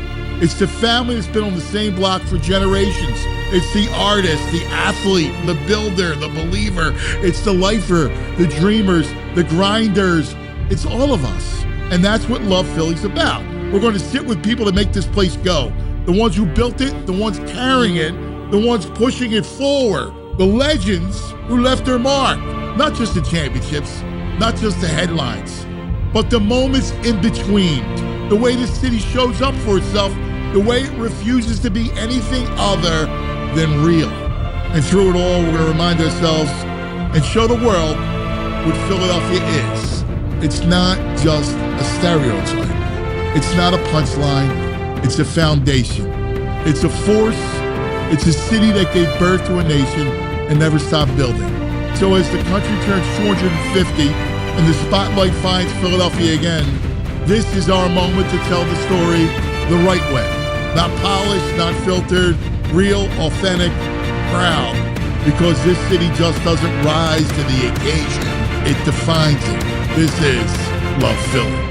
It's the family that's been on the same block for generations. It's the artist, the athlete, the builder, the believer. It's the lifer, the dreamers, the grinders. It's all of us. And that's what Love Philly's about. We're going to sit with people that make this place go. The ones who built it, the ones carrying it, the ones pushing it forward. The legends who left their mark. Not just the championships, not just the headlines, but the moments in between. The way the city shows up for itself, the way it refuses to be anything other than real. And through it all, we're going to remind ourselves and show the world what Philadelphia is. It's not just a stereotype. It's not a punchline. It's a foundation. It's a force. It's a city that gave birth to a nation and never stopped building. So as the country turns 450 and the spotlight finds Philadelphia again, this is our moment to tell the story the right way. Not polished, not filtered, real, authentic, proud. Because this city just doesn't rise to the occasion. It defines it. This is Love Philly.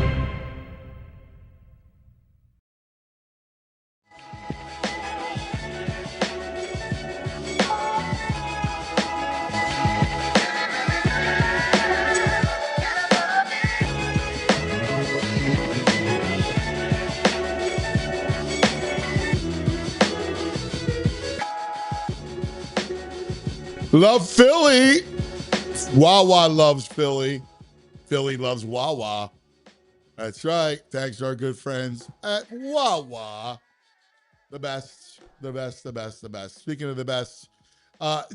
Love Philly. Wawa loves Philly. Philly loves Wawa. That's right. Thanks to our good friends at Wawa. The best, the best, the best, the best. Speaking of the best,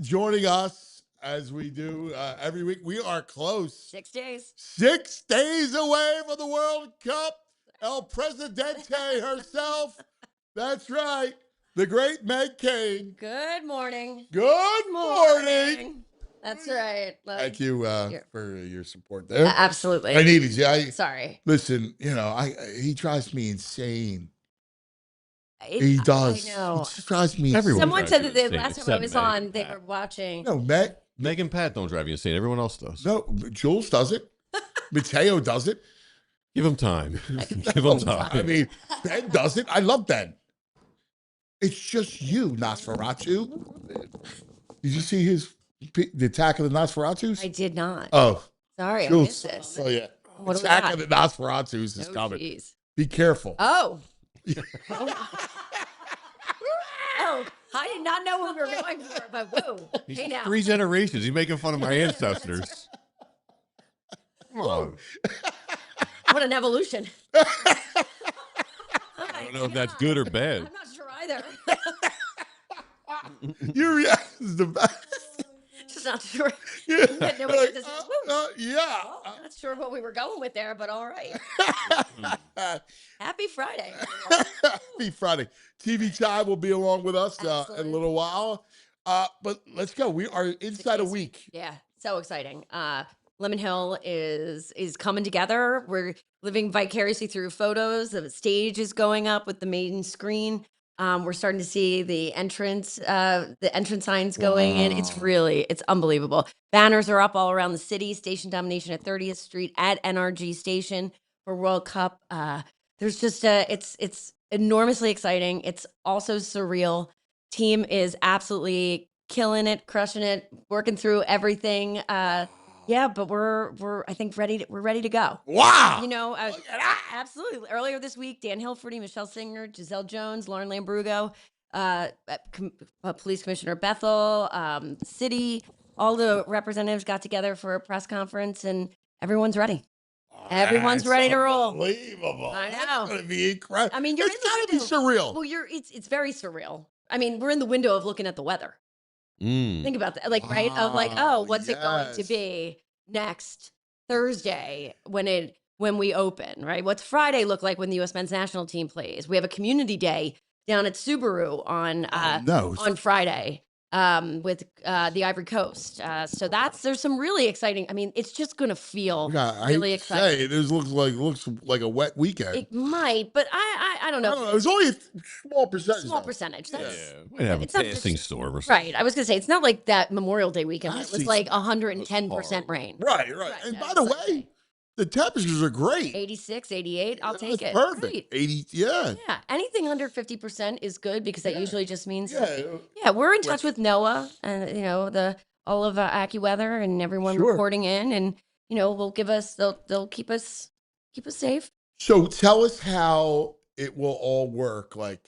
joining us as we do every week, we are close. 6 days. 6 days away from the World Cup. El Presidente herself. That's right. The great Meg Kane. Good morning. Good morning. That's right. Thank you for your support there. Absolutely. I needed you. Sorry. Listen, he drives me insane. He does. I know. He just drives me Everyone insane. Someone said that the last time I was on, they were watching. No, Meg and Pat don't drive you insane. Everyone else does. No, Jules does it. Mateo does it. Give him time. Give him time. I mean, Ben does it. I love Ben. It's just you, Nosferatu. Did you see the attack of the Nosferatus? I did not. Oh. Sorry, Jules. I missed this. Oh, yeah. What Attack of the Nosferatus is coming. Geez. Be careful. Oh. Oh, I did not know what we were going for, but whoa. Hey now. 3 generations. He's making fun of my ancestors. Come on. What an evolution. I don't know if that's good or bad. I'm not sure either. Your reaction is the best. Just not sure. Yeah. Not sure what we were going with there, but all right. Happy Friday. Happy Friday. TV Time will be along with us in a little while. But let's go. We are inside a week. Yeah, so exciting. Lemon Hill is coming together. We're living vicariously through photos. The stage is going up with the main screen. We're starting to see the entrance signs going in. It's unbelievable. Banners are up all around the city. Station domination at 30th Street at NRG Station for World Cup. There's just it's enormously exciting. It's also surreal. Team is absolutely killing it, crushing it, working through everything. Yeah, but we're I think ready to go. Wow. Absolutely. Earlier this week, Dan Hilferty, Michelle Singer, Giselle Jones, Lauren Lambrugo, Police Commissioner Bethel, city, all the representatives got together for a press conference, and everyone's ready. Everyone's ready to roll. Unbelievable. I know. It's going to be incredible. I mean, it's got to be surreal. Well, it's very surreal. I mean, we're in the window of looking at the weather. Think about that. Like, right? Of like, what's it going to be next Thursday when we open, right? What's Friday look like when the U.S. men's national team plays? We have a community day down at Subaru on Friday with the Ivory Coast. So there's some really exciting. I mean, it's just going to feel really exciting. It looks like a wet weekend. It might, but I don't know. It's only a small percentage. Small percentage. Might have a passing storm or something. Right. I was going to say, it's not like that Memorial Day weekend. It was like 110% rain. Right. And by the way, the temperatures are great. 86, 88. I'll take it. Perfect. Great. 80. Yeah. Yeah. Anything under 50% is good because that usually just means. Yeah. We're in touch with NOAA and, all of AccuWeather and everyone reporting in, and, they'll keep us safe. So tell us how it will all work. Like,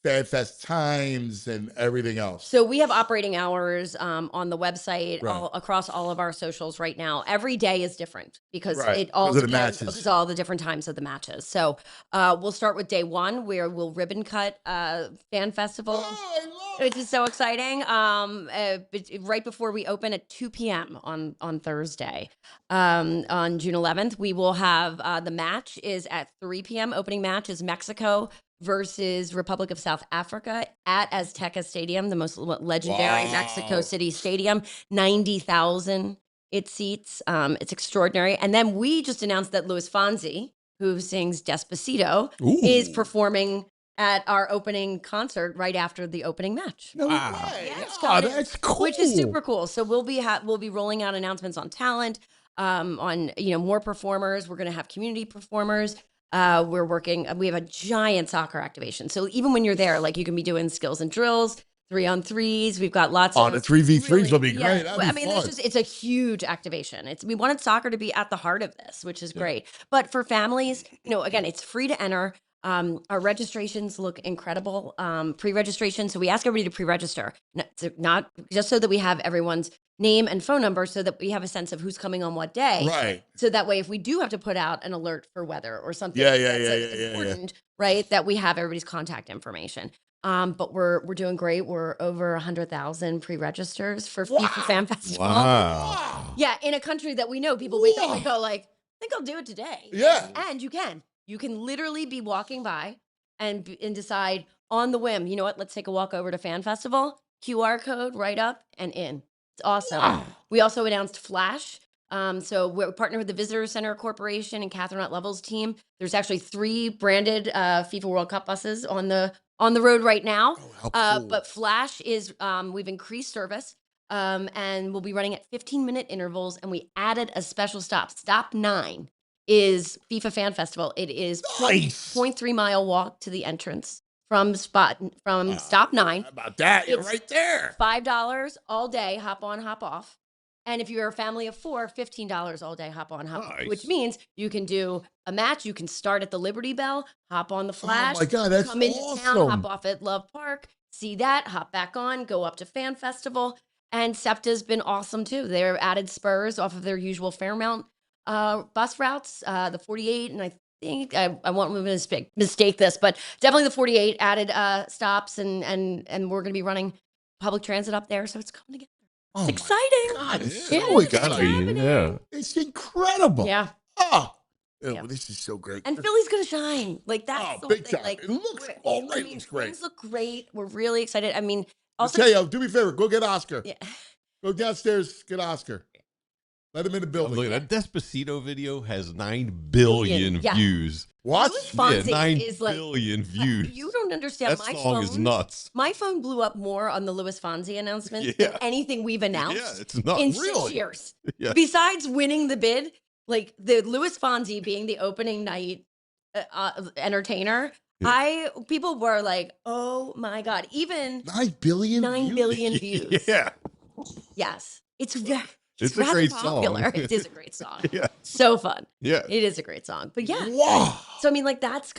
FanFest times and everything else? So we have operating hours on the website Right. across all of our socials right now. Every day is different because Right. it all Because of the depends matches. because all the different times of the matches. So we'll start with day one where we'll ribbon cut Fan Festival, Oh, I love which is so exciting. Right before we open at 2 p.m. on Thursday, on June 11th, we will have the match is at 3 p.m. Opening match is Mexico versus Republic of South Africa at Azteca Stadium, the most legendary Mexico City stadium, 90,000 it seats. It's extraordinary. And then we just announced that Luis Fonsi, who sings Despacito, is performing at our opening concert right after the opening match. No way. Yeah, it's Oh, coming, that's cool. which is super cool. So we'll be rolling out announcements on talent, on more performers. We're going to have community performers. We have a giant soccer activation. So even when you're there, like you can be doing skills and drills, 3-on-3s. We've got lots of the 3v3s will be yeah. great. That'd be fun. It's a huge activation. We wanted soccer to be at the heart of this, which is great. But for families, again, it's free to enter. Our registrations look incredible. Pre-registration. So we ask everybody to pre-register, not just so that we have everyone's name and phone number so that we have a sense of who's coming on what day. Right. So that way, if we do have to put out an alert for weather or something important, right, that we have everybody's contact information. But we're doing great. We're over 100,000 pre-registers for FIFA Fan Festival. Wow. Yeah, in a country that we know people wake up and go like, I think I'll do it today. Yeah. And you can literally be walking by and decide on the whim, you know what, let's take a walk over to Fan Festival, QR code right up and in. It's awesome. Wow. We also announced Flash. So we're partnered with the Visitor Center Corporation and Catherine Ott Level's team. There's actually 3 branded FIFA World Cup buses on the road right now. Oh, how cool. But Flash is, we've increased service and we'll be running at 15-minute intervals. And we added a special stop. Stop 9 is FIFA Fan Festival. It is 0.3 mile walk to the entrance from stop 9. How about that? You're right there. $5 all day, hop on, hop off. And if you're a family of 4, $15 all day, hop on, hop off, which means you can do a match. You can start at the Liberty Bell, hop on the Flash. Oh my God, that's come into awesome. town, hop off at Love Park, see that, hop back on, go up to Fan Festival. And SEPTA's been awesome too. They've added Spurs off of their usual Fairmount bus routes, the 48, and I think I won't mistake this, but definitely the 48 added stops, and we're going to be running public transit up there, so it's coming together. Oh, it's exciting. God, It's exciting. Yeah. It's incredible. Yeah. Oh, this is so great. And Philly's going to shine. Like that's the big thing. time. Like, It looks already looks great. Things look great. We're really excited. I mean, I'll also tell you, do me a favor. Go get Oscar. Yeah. Go downstairs, get Oscar. Let him in the building. Look, that Despacito video has 9 billion views. What? Fonzie Yeah, 9 is like, billion views. You don't understand. That song is nuts. My phone blew up more on the Luis Fonsi announcement than anything we've announced Yeah, it's nuts. in Really? 6 years. Yeah. Besides winning the bid, like the Luis Fonsi being the opening night entertainer, people were like, "Oh my God!" Even 9 billion, 9 billion views. Yeah. Yes, it's It's a rather great popular. song. It is a great song. Yeah. So fun. Yeah. It is a great song. But yeah. Wow. So I mean, like that's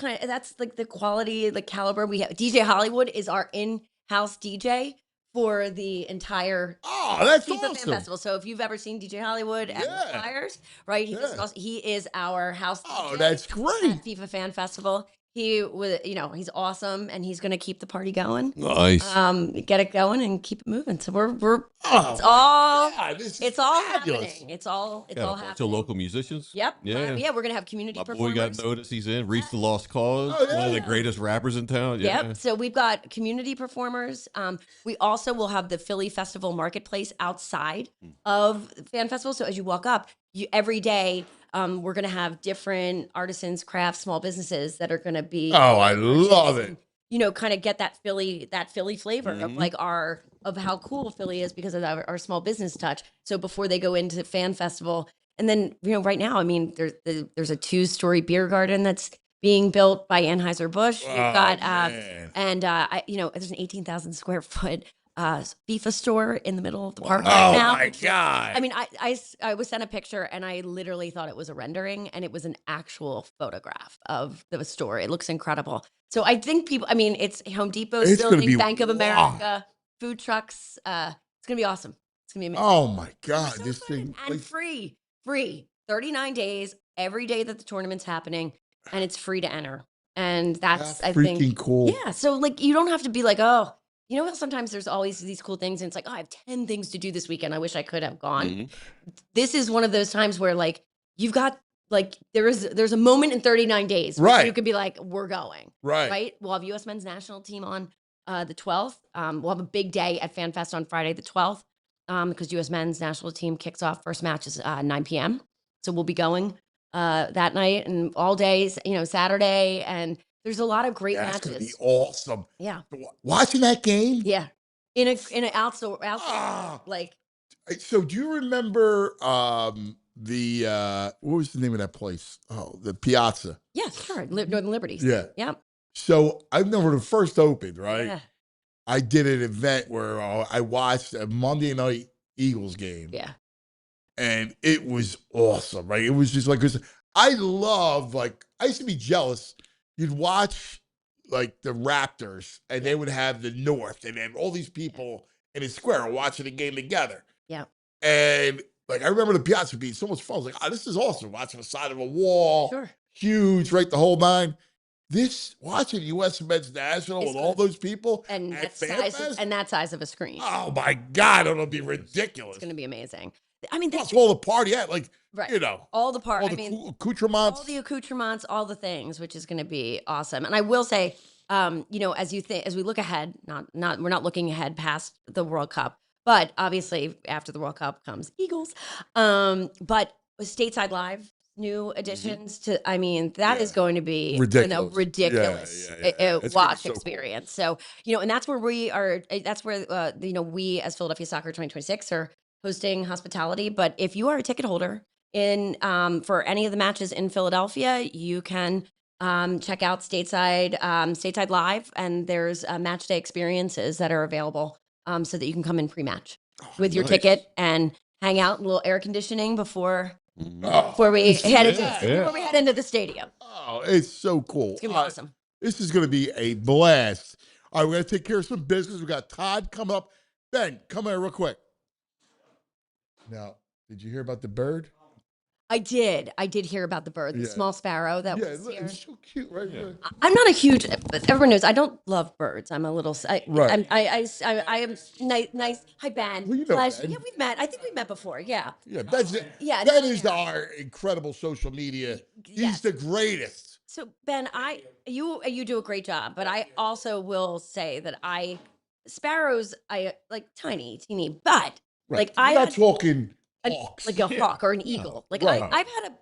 like the quality, the caliber we have. DJ Hollywood is our in-house DJ for the entire that's FIFA Fan awesome. Festival. So if you've ever seen DJ Hollywood at the Flyers, right? He is our house DJ that's great. at FIFA Fan Festival. He was, he's awesome, and he's going to keep the party going. Nice. Get it going and keep it moving. So we're it's all fabulous. happening. It's all happening. So local musicians. Yep. Yeah. We're gonna have community My boy performers. got noticed. He's in. Reach the Lost Cause. One of the greatest rappers in town. Yeah. Yep. So we've got community performers. We also will have the Philly Festival Marketplace outside of Fan Festival. So as you walk up, every day we're going to have different artisans, crafts, small businesses that are going to be. Oh, I love it. Kind of get that Philly flavor of like of how cool Philly is because of our small business touch. So before they go into Fan Festival, and then right now, I mean, there's a 2-story beer garden that's being built by Anheuser-Busch. We've got there's an 18,000 square foot FIFA store in the middle of the park Oh right now. my God. I mean, I was sent a picture and I literally thought it was a rendering and it was an actual photograph of the store. It looks incredible. So I think people, I mean, it's Home Depot's It's gonna building, be Bank of wild. America, food trucks. It's going to be awesome. It's going to be amazing. Oh my God. So This excited. thing. And free, 39 days, every day that the tournament's happening, and it's free to enter. And that's, I think, freaking cool. Yeah. So like, you don't have to be like, oh, you know how sometimes there's always these cool things and it's like, oh, I have 10 things to do this weekend. I wish I could have gone. Mm-hmm. This is one of those times where like, you've got like, there's a moment in 39 days where Right. you could be like, we're going. Right. Right. We'll have U.S. men's national team on the 12th. We'll have a big day at FanFest on Friday, the 12th, because U.S. men's national team kicks off. First match is 9 p.m. So we'll be going that night and all days, Saturday. And there's a lot of great That's matches. gonna be awesome. Yeah. Watching that game. Yeah. In an outdoor like. So do you remember the what was the name of that place? Oh, the Piazza. Yeah, sure. Northern Liberties. Yeah. Yep. So I remember when it first opened, right? Yeah. I did an event where I watched a Monday night Eagles game. Yeah. And it was awesome, right? It was just like, 'cause I love, like, I used to be jealous. You'd watch like the Raptors and they would have the North and then all these people in a square watching the game together. Yeah. And like, I remember the Piazza being so much fun. I was like, oh, this is awesome. Watching the side of a wall. Sure. Huge, right? The whole nine. Watching U.S. men's national with all those people and at that size of a screen. Oh my God, it'll be ridiculous. It's going to be amazing. I mean, that's all the party at, like, right. All the accoutrements, all the accoutrements, all the things, which is going to be awesome. And I will say, as we look ahead, we're not looking ahead past the World Cup, but obviously after the World Cup comes Eagles. But Stateside Live, new additions to, I mean, that is going to be ridiculous watch experience. Cool. So, and that's where we are. That's where we as Philadelphia Soccer 2026 are hosting hospitality. But if you are a ticket holder for any of the matches in Philadelphia, you can check out Stateside Live, and there's match day experiences that are available so that you can come in pre-match with your ticket and hang out in a little air conditioning before we head into the stadium. Oh, it's so cool. It's gonna be awesome. This is gonna be a blast. All right, we're gonna take care of some business. We got Todd coming up. Ben, come here real quick. Now, did you hear about the bird? I did hear about the bird, the small sparrow that was here. It's so cute, right? Yeah. I'm not a huge, but everyone knows I don't love birds. I'm a little, I am nice. Hi, Ben. Well, you know Ben. Yeah, we've met. I think we've met before. Yeah. Yeah, Ben is our incredible social media. He's the greatest. So Ben, you do a great job, but I also will say that sparrows, I like teeny, but like I'm not talking hawks. Like a hawk or an eagle. Like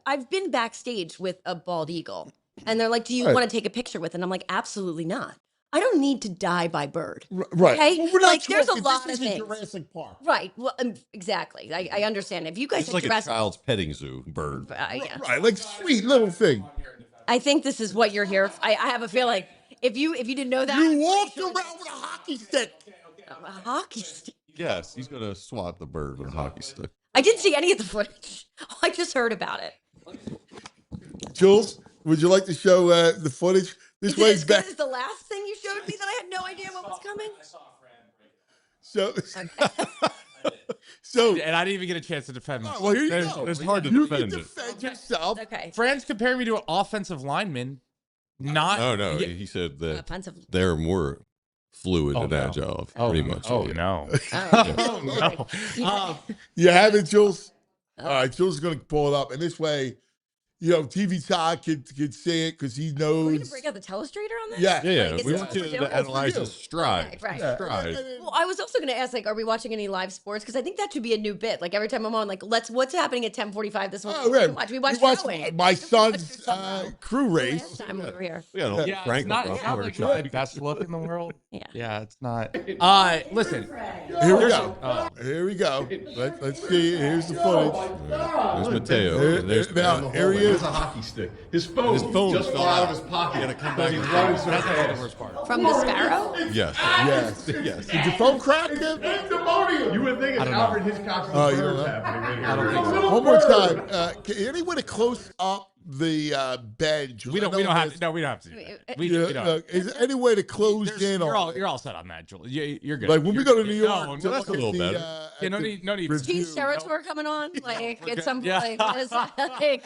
I've been backstage with a bald eagle, and they're like, "Do you want to take a picture with?" And I'm like, "Absolutely not. I don't need to die by bird." Right. Okay. Well, we're not like there's a talking, lot this of is things. Jurassic Park. Right. Well, exactly. I understand. If you guys It's like a child's petting zoo bird. Yeah. Right. Like sweet little thing. I think this is what you're here. I have a feeling if you didn't know that, you walked around with a hockey stick. A hockey stick. Yes, he's gonna swat the bird with a hockey stick. I didn't see any of the footage. I just heard about it. Jules, would you like to show the footage? This way as back. good as the last thing you showed me that I had no idea what was coming. So, and I didn't even get a chance to defend myself. Well, here you go. It's hard to you defend can defend yourself. Okay. Fran's comparing me to an offensive lineman. Not. No. He said that offensive. they're more fluid and agile, pretty much. Oh, no. Oh, no. You have it, Jules? All right, Jules is going to pull it up. And this way, TV Todd could say it because he knows. We're going to break out the telestrator on this? Yeah. Like, We want you to analyze his stride. Right. Stride. Well, I was also going to ask, are we watching any live sports? Because I think that should be a new bit. Like, every time I'm on, what's happening at 10:45 this morning? We watch rowing. My son's crew race. Time over here. Yeah, Frank it's not the best look in the world. Yeah, it's not. Listen. Here we go. Here we go. Let's see. Here's the footage. There's Mateo. Here he has a hockey stick. His phone just fell out of his pocket. Gotta come back. He's running so That's not the fast. worst part. From the sparrow? Yes. Yes. Yes. Did your phone crack, Tim? You would think it's Alfred Hitchcock's The you don't Birds know? happening right here. I don't think so. One more time. Can anyone close up the bench? We don't have to. No, we don't have to. Do that. We don't. Is there any way to close in on? You're all set on that, Julie. You're good. Like when we go to New York, No, to that's look a little at better. Yeah, no need. Cheese Territory coming on? Like, at some point, Yeah. what is that? Like,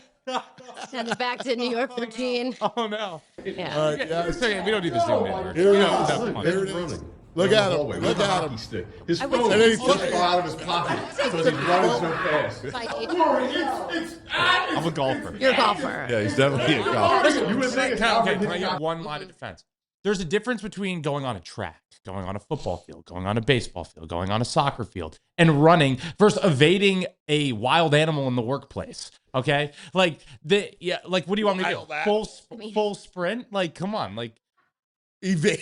send it back to New York for Gene. Oh, no. Yeah. All right, yeah. So, we don't need to zoom in. Here it No, is. come on. Here it is. Look at him. Look at him. Stick. His I would phone say- just fell out of his pocket because he's running so fast. By nature. I'm a golfer. You're a golfer. Yeah, he's definitely a golfer. You would think it's Can Alfred I get Hitchcock. one line of defense? There's a difference between going on a track, going on a football field, going on a baseball field, going on a soccer field, and running versus evading a wild animal in the workplace. Okay, like what do you want me to do? Full sprint? Like, come on, like Evade.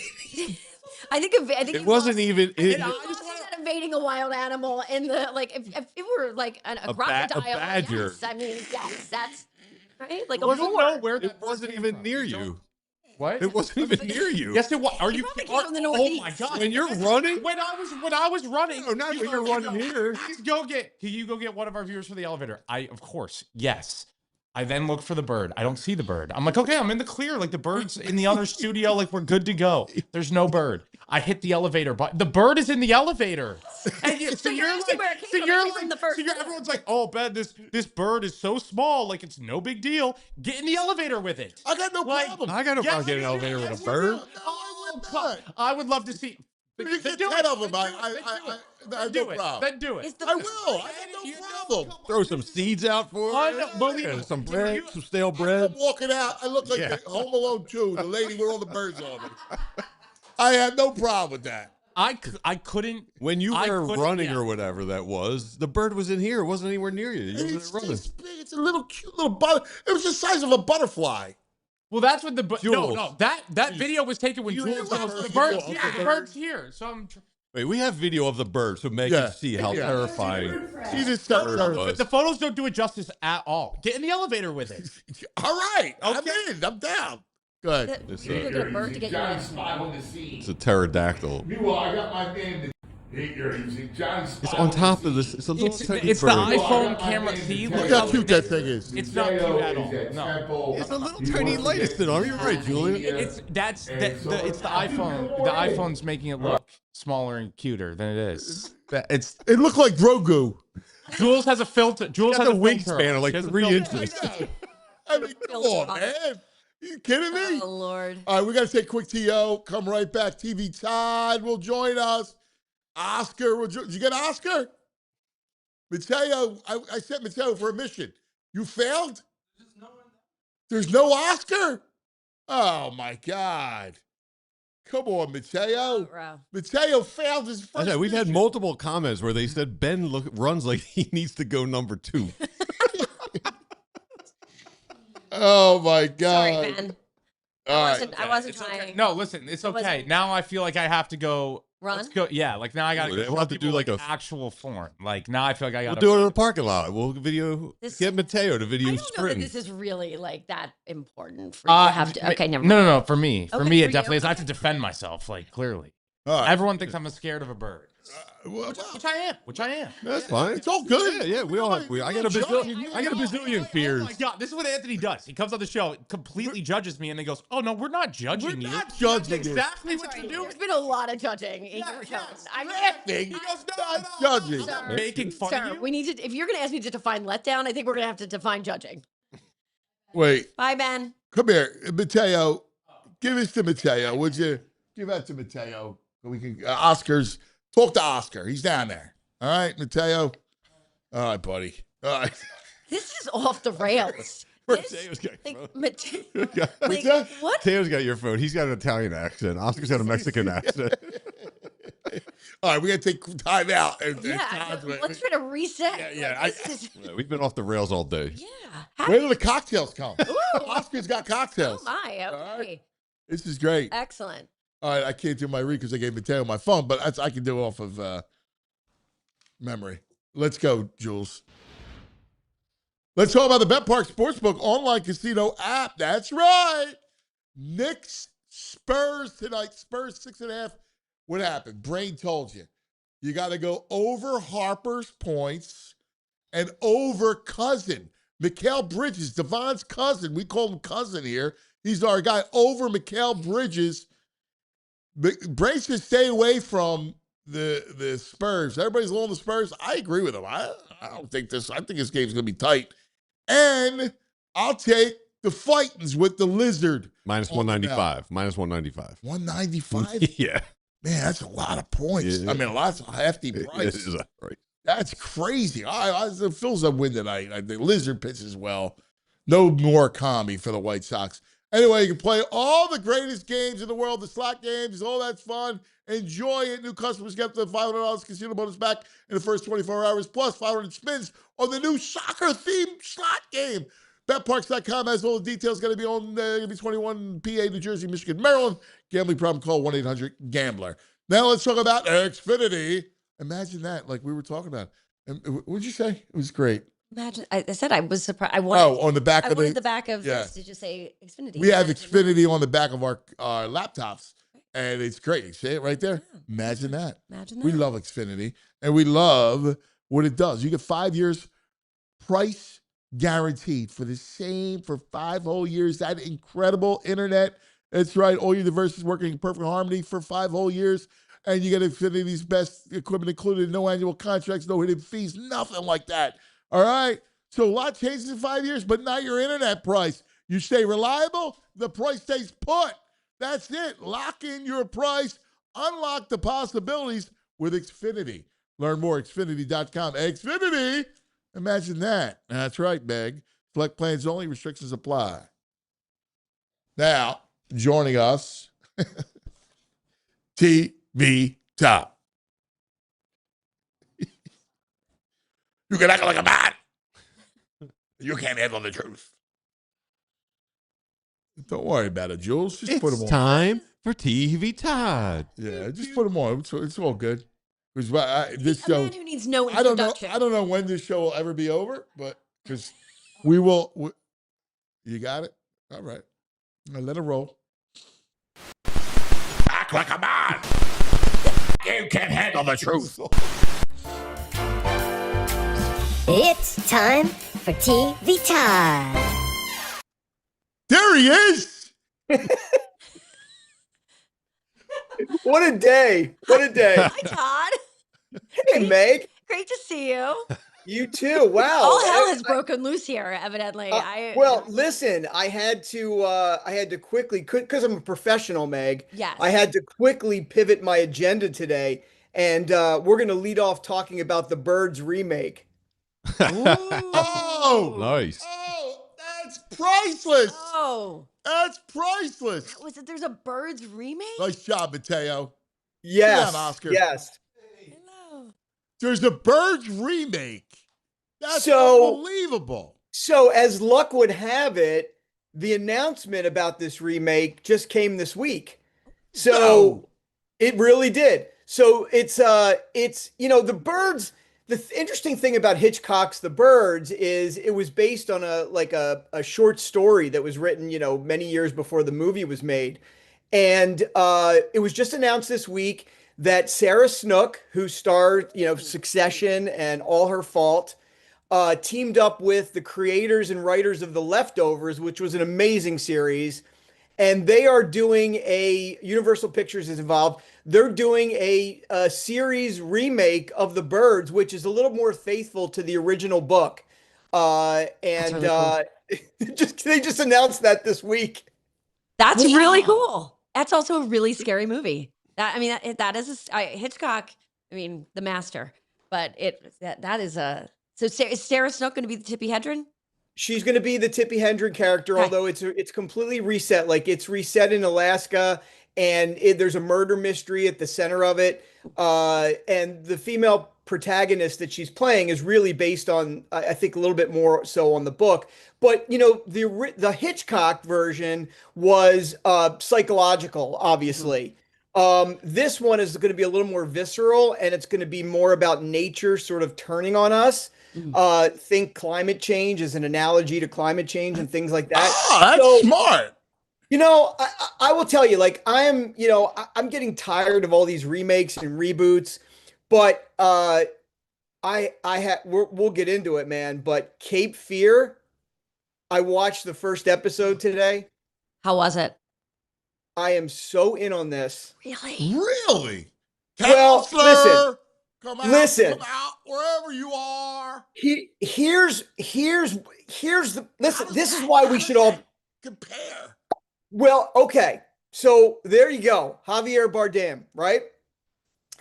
I think It wasn't even. evading a wild animal in the if it were like a crocodile. badger. Yes, I mean, yes, that's right. Like you don't know where It wasn't even near you. What? It wasn't even near you. Yes, it was. Are you? probably came from the Oh my Northeast. god! When you're running? When I was running. No, not when you're running here. Please Can you go get one of our viewers for the elevator? Of course, yes. I then look for the bird. I don't see the bird. I'm like, okay, I'm in the clear. Like the bird's in the other studio. Like we're good to go. There's no bird. I hit the elevator, but the bird is in the elevator. And everyone's like, oh, Ben, this bird is so small. Like it's no big deal. Get in the elevator with it. I got no problem. I got no problem getting an elevator with a bird. I would love to see. You get 10 of them. I have no problem. Then do it. I will. I have no problem. Throw some seeds out for it. Some bread, some stale I'm bread. walking out. I look like the Home Alone 2, the lady with all the birds on me. I have no problem with that. I couldn't. When you I were couldn't- running yeah. or whatever that was, the bird was in here. It wasn't anywhere near you. You It's wasn't running. just big. It's a little cute little It was the size of a butterfly. Well, that's what Jules. no. That video was taken when Jules goes, the bird's here. So I'm. Wait, we have video of the bird so Meg can see how terrifying. She just was. The photos don't do it justice at all. Get in the elevator with it. All right. I'm in. I'm down. Go ahead. It's You go get a bird to get you in. It's a pterodactyl. Meanwhile, I got my man. It's on top of this. It's a little tiny It's the bird. iPhone camera. See, Look how cute that thing is. It's not cute at all. No. It's a little tiny light. It's on. You're right, Julian. It's the iPhone. The iPhone's making it look smaller and cuter than it is. It looked like Grogu. Jules has a filter. Jules has Got a the filter. wingspan of like She has a 3 filter. inches. I mean, come on, man. You kidding me? Oh Lord. All right, we got to take a quick TO. Come right back. TV Todd will join us. Oscar will join. Did you get Oscar? Mateo, I sent Mateo for a mission. You failed? There's no Oscar? Oh, my God. Come on, Mateo. Mateo failed his first I know, we've had mission. multiple comments where they said Ben runs like he needs to go number 2. Oh, my God. Sorry, Ben. All right. I wasn't It's okay. trying. No, listen, it's okay. Now I feel like I have to go. Run? Let's go. Yeah, like now I got We'll have to do like a. actual form. Like now I feel like I We'll got do it in the parking lot. We'll This- get Mateo to video I don't know that sprinting. this is really like that important for you to have to. Okay, never mind. No. For me, Okay, it for definitely you. is. I have to defend myself. Like clearly, All right. everyone thinks I'm scared of a bird, Well, which I am. Which I am. that's fine. It's all good. Yeah, we all have. I got a bazillion fears. Oh my god, this is what Anthony does. He comes on the show, completely judges me, and then goes, "Oh no, we're not judging you. not judging That's you." exactly what Sorry, you do." there's been a lot of judging in your tone. I'm Laughing. He goes, Not judging. Sir. making fun Sir, of you. we need to. If you're going to ask me to define letdown, I think we're going to have to define judging. Wait, Bye, Ben. come here. Mateo, give this to Mateo, would you? Give that to Mateo. So we can, Oscar's, talk to Oscar. He's down there. All right, Mateo. All right, buddy. All right. This is off the rails. Mateo's got your phone. Like, what? Mateo's got your phone. He's got an Italian accent. Oscar's got a Mexican accent. All right, we got to take time out. Yeah, let's try to reset. Yeah, Like, this is- Yeah, we've been off the rails all day. yeah. Where do the cocktails come? Oscar's got cocktails. Oh my. All Okay. This is great. Excellent. All right, I can't do my read because I gave Mateo my phone, but I can do it off of memory. Let's go, Jules. Let's talk about the BetPark Sportsbook online casino app. That's right. Knicks, Spurs tonight. Spurs 6.5. What happened? Brain told you. You got to go over Harper's points and over Cousin. Mikal Bridges, Devon's cousin. We call him Cousin here. He's our guy. Over Mikal Bridges. Brain should stay away from the Spurs. Everybody's low on the Spurs. I agree with him. I don't think this. I think this game's going to be tight. And I'll take the Fightins with the Lizard. Minus 195. Minus 195. 195? Yeah. Man, that's a lot of points. Yeah. I mean, that's a hefty price. Right. That's crazy. The Phillies will win tonight. The Lizard pitches well. No more Kami for the White Sox. Anyway, you can play all the greatest games in the world, the slot games, all that's fun. Enjoy it. New customers get the $500 casino bonus back in the first 24 hours, plus 500 spins on the new soccer-themed slot game. BetParks.com has all the details. Going to be on, going to be 21 PA, New Jersey, Michigan, Maryland. Gambling problem, call 1-800-GAMBLER. Now let's talk about Xfinity. Imagine that, like we were talking about. What did you say? It was great. Imagine, I said I was surprised. On the back of the back of this to just say Xfinity. We have Xfinity on the back of our laptops, and it's great. You see it right there? Yeah. Imagine that. We love Xfinity, and we love what it does. You get 5 years price guaranteed for the same for 5 whole years. That incredible internet. That's right. All your devices working in perfect harmony for 5 whole years. And you get Xfinity's best equipment included, no annual contracts, no hidden fees, nothing like that. All right? So a lot changes in 5 years, but not your internet price. You stay reliable, the price stays put. That's it. Lock in your price. Unlock the possibilities with Xfinity. Learn more at Xfinity.com. Xfinity, imagine that. That's right, Meg. Select plans only, restrictions apply. Now, joining us, TV Top. You can act like a man. You can't handle the truth. Don't worry about it, Jules. Just put them on. It's time for TV Todd. Yeah, just put them on. It's all good. This show, a man who needs no introduction. I don't know when this show will ever be over, but because we will. You got it? All right. Now let it roll. Act like a man. You can't handle the truth. It's time for TV Todd. There he is. What a day. What a day. Hi, Todd. Hey, Meg. Great to see you. You too. Wow. All hell has broken loose here, evidently. Well, listen, I had to quickly, because I'm a professional, Meg. Yes. I had to quickly pivot my agenda today, and we're going to lead off talking about the Birds remake. Oh, nice. Oh, that's priceless. Oh, that's priceless. Was it? There's a Birds remake. Nice job, Mateo. Yes, Sit down, Oscar. Yes. Hello. There's a Birds remake. That's unbelievable. So, as luck would have it, the announcement about this remake just came this week. So it really did. So it's the Birds. The interesting thing about Hitchcock's The Birds is it was based on a short story that was written, many years before the movie was made. And it was just announced this week that Sarah Snook, who starred, Succession and All Her Fault, teamed up with the creators and writers of The Leftovers, which was an amazing series. And they are doing Universal Pictures is involved. They're doing a series remake of The Birds, which is a little more faithful to the original book. Really cool. They just announced that this week. That's really cool. That's also a really scary movie. That is Hitchcock. The master. But that is a. So is Sarah Snook going to be the Tippi Hedren? She's going to be the Tippi Hedren character, although it's completely reset. Like it's reset in Alaska, and there's a murder mystery at the center of it. And the female protagonist that she's playing is really based on, I think, a little bit more so on the book. But the Hitchcock version was psychological, obviously. This one is going to be a little more visceral, and it's going to be more about nature sort of turning on us. Think climate change as an analogy to climate change and things like that. Oh, that's smart. You know, I will tell you, like, I'm getting tired of all these remakes and reboots, but we'll get into it, man. But Cape Fear, I watched the first episode today. How was it? I am so in on this. Really? Well, Counselor, listen, come out wherever you are. Here's the listen. This is why we should all compare. Well, okay. So there you go. Javier Bardem, right?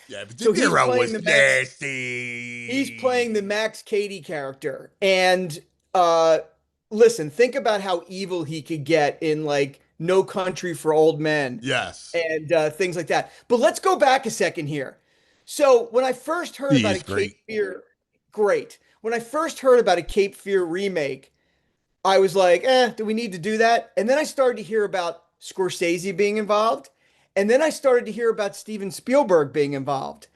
Yeah, but so he's was nasty. He's playing the Max Cady character. And listen, think about how evil he could get in like No Country for Old Men. Yes. And things like that. But let's go back a second here. So when I first heard about a Cape Fear, great. When I first heard about a Cape Fear remake, I was like, do we need to do that? And then I started to hear about Scorsese being involved. And then I started to hear about Steven Spielberg being involved.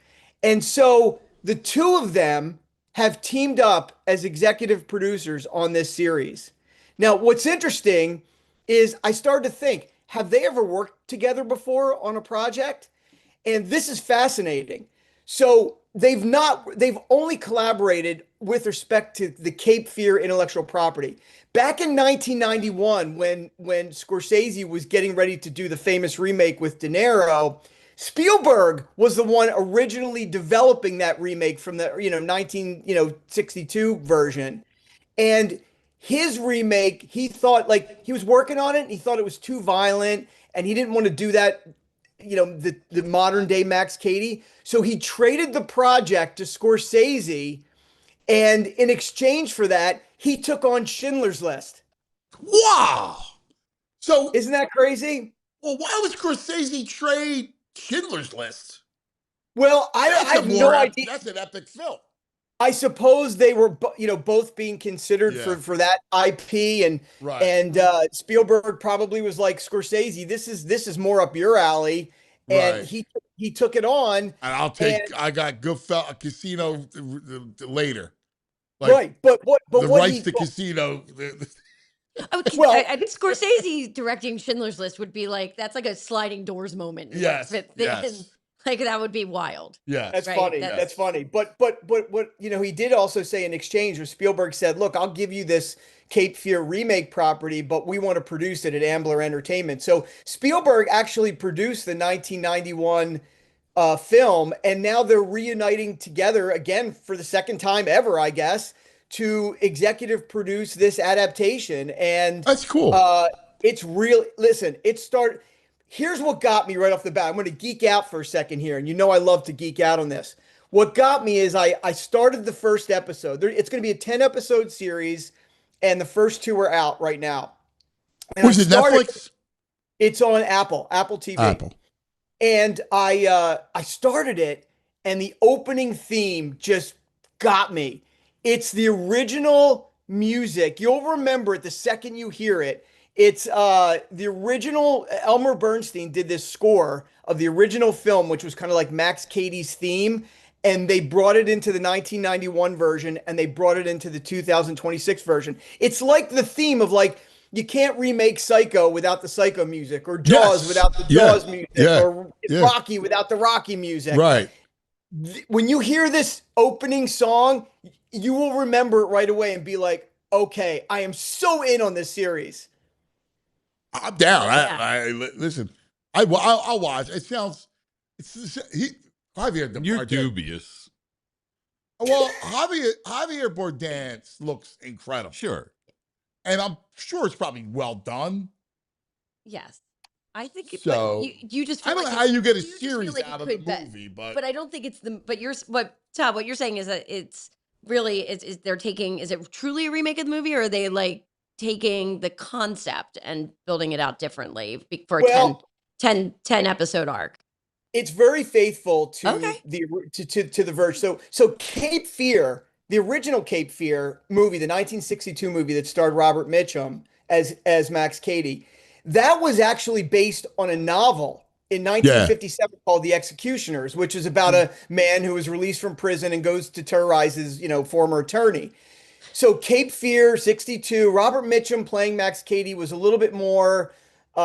And so the two of them have teamed up as executive producers on this series. Now, what's interesting is I started to think, have they ever worked together before on a project? And this is fascinating. So they've only collaborated with respect to the Cape Fear intellectual property. Back in 1991, when Scorsese was getting ready to do the famous remake with De Niro, Spielberg was the one originally developing that remake from the 1962 version. And his remake, he thought, like, he was working on it, and he thought it was too violent, and he didn't want to do that, the modern day Max Cady. So he traded the project to Scorsese, and in exchange for that, he took on Schindler's List. Wow. So isn't that crazy? Well, why would Scorsese trade Schindler's List? Well, I have no idea. That's an epic film. I suppose they were, both being considered for that IP, and Spielberg probably was like, Scorsese, this is more up your alley, and he took it on. And I got Goodfellas, Casino later. Like, but the rights to Casino. Well, I think Scorsese directing Schindler's List would be like, that's like a sliding doors moment. Yes. Like that would be wild. Yeah, that's funny. That's funny. But what he did also say in exchange, where Spielberg said, "Look, I'll give you this Cape Fear remake property, but we want to produce it at Ambler Entertainment." So Spielberg actually produced the 1991 film, and now they're reuniting together again for the second time ever, I guess, to executive produce this adaptation. And that's cool. It's really, listen, here's what got me right off the bat. I'm going to geek out for a second here, and I love to geek out on this. What got me is I started the first episode. It's going to be a 10-episode series, and the first 2 are out right now. And was it Netflix? It's on Apple TV. Apple. And I started it, and the opening theme just got me. It's the original music. You'll remember it the second you hear it. It's the original. Elmer Bernstein did this score of the original film, which was kind of like Max Cady's theme, and they brought it into the 1991 version, and they brought it into the 2026 version. It's like the theme of, like, you can't remake Psycho without the Psycho music, or Jaws without the Jaws music, or Rocky without the Rocky music. Right. When you hear this opening song, you will remember it right away and be like, okay, I am so in on this series. I'm down. I listen. I'll watch. It sounds. Javier. You're dubious. Well, Javier Bardem looks incredible. Sure. And I'm sure it's probably well done. Yes. I think so. You just I don't know how you get a series out of the movie, but I don't think it's Todd, what you're saying is that it's really is they're taking, is it truly a remake of the movie, or are they like taking the concept and building it out differently for a 10 episode arc? It's very faithful to the Verge. So Cape Fear, the original Cape Fear movie, the 1962 movie that starred Robert Mitchum as Max Cady, that was actually based on a novel in 1957 called The Executioners, which is about a man who was released from prison and goes to terrorize his, former attorney. So Cape Fear, 62, Robert Mitchum playing Max Cady was a little bit more, he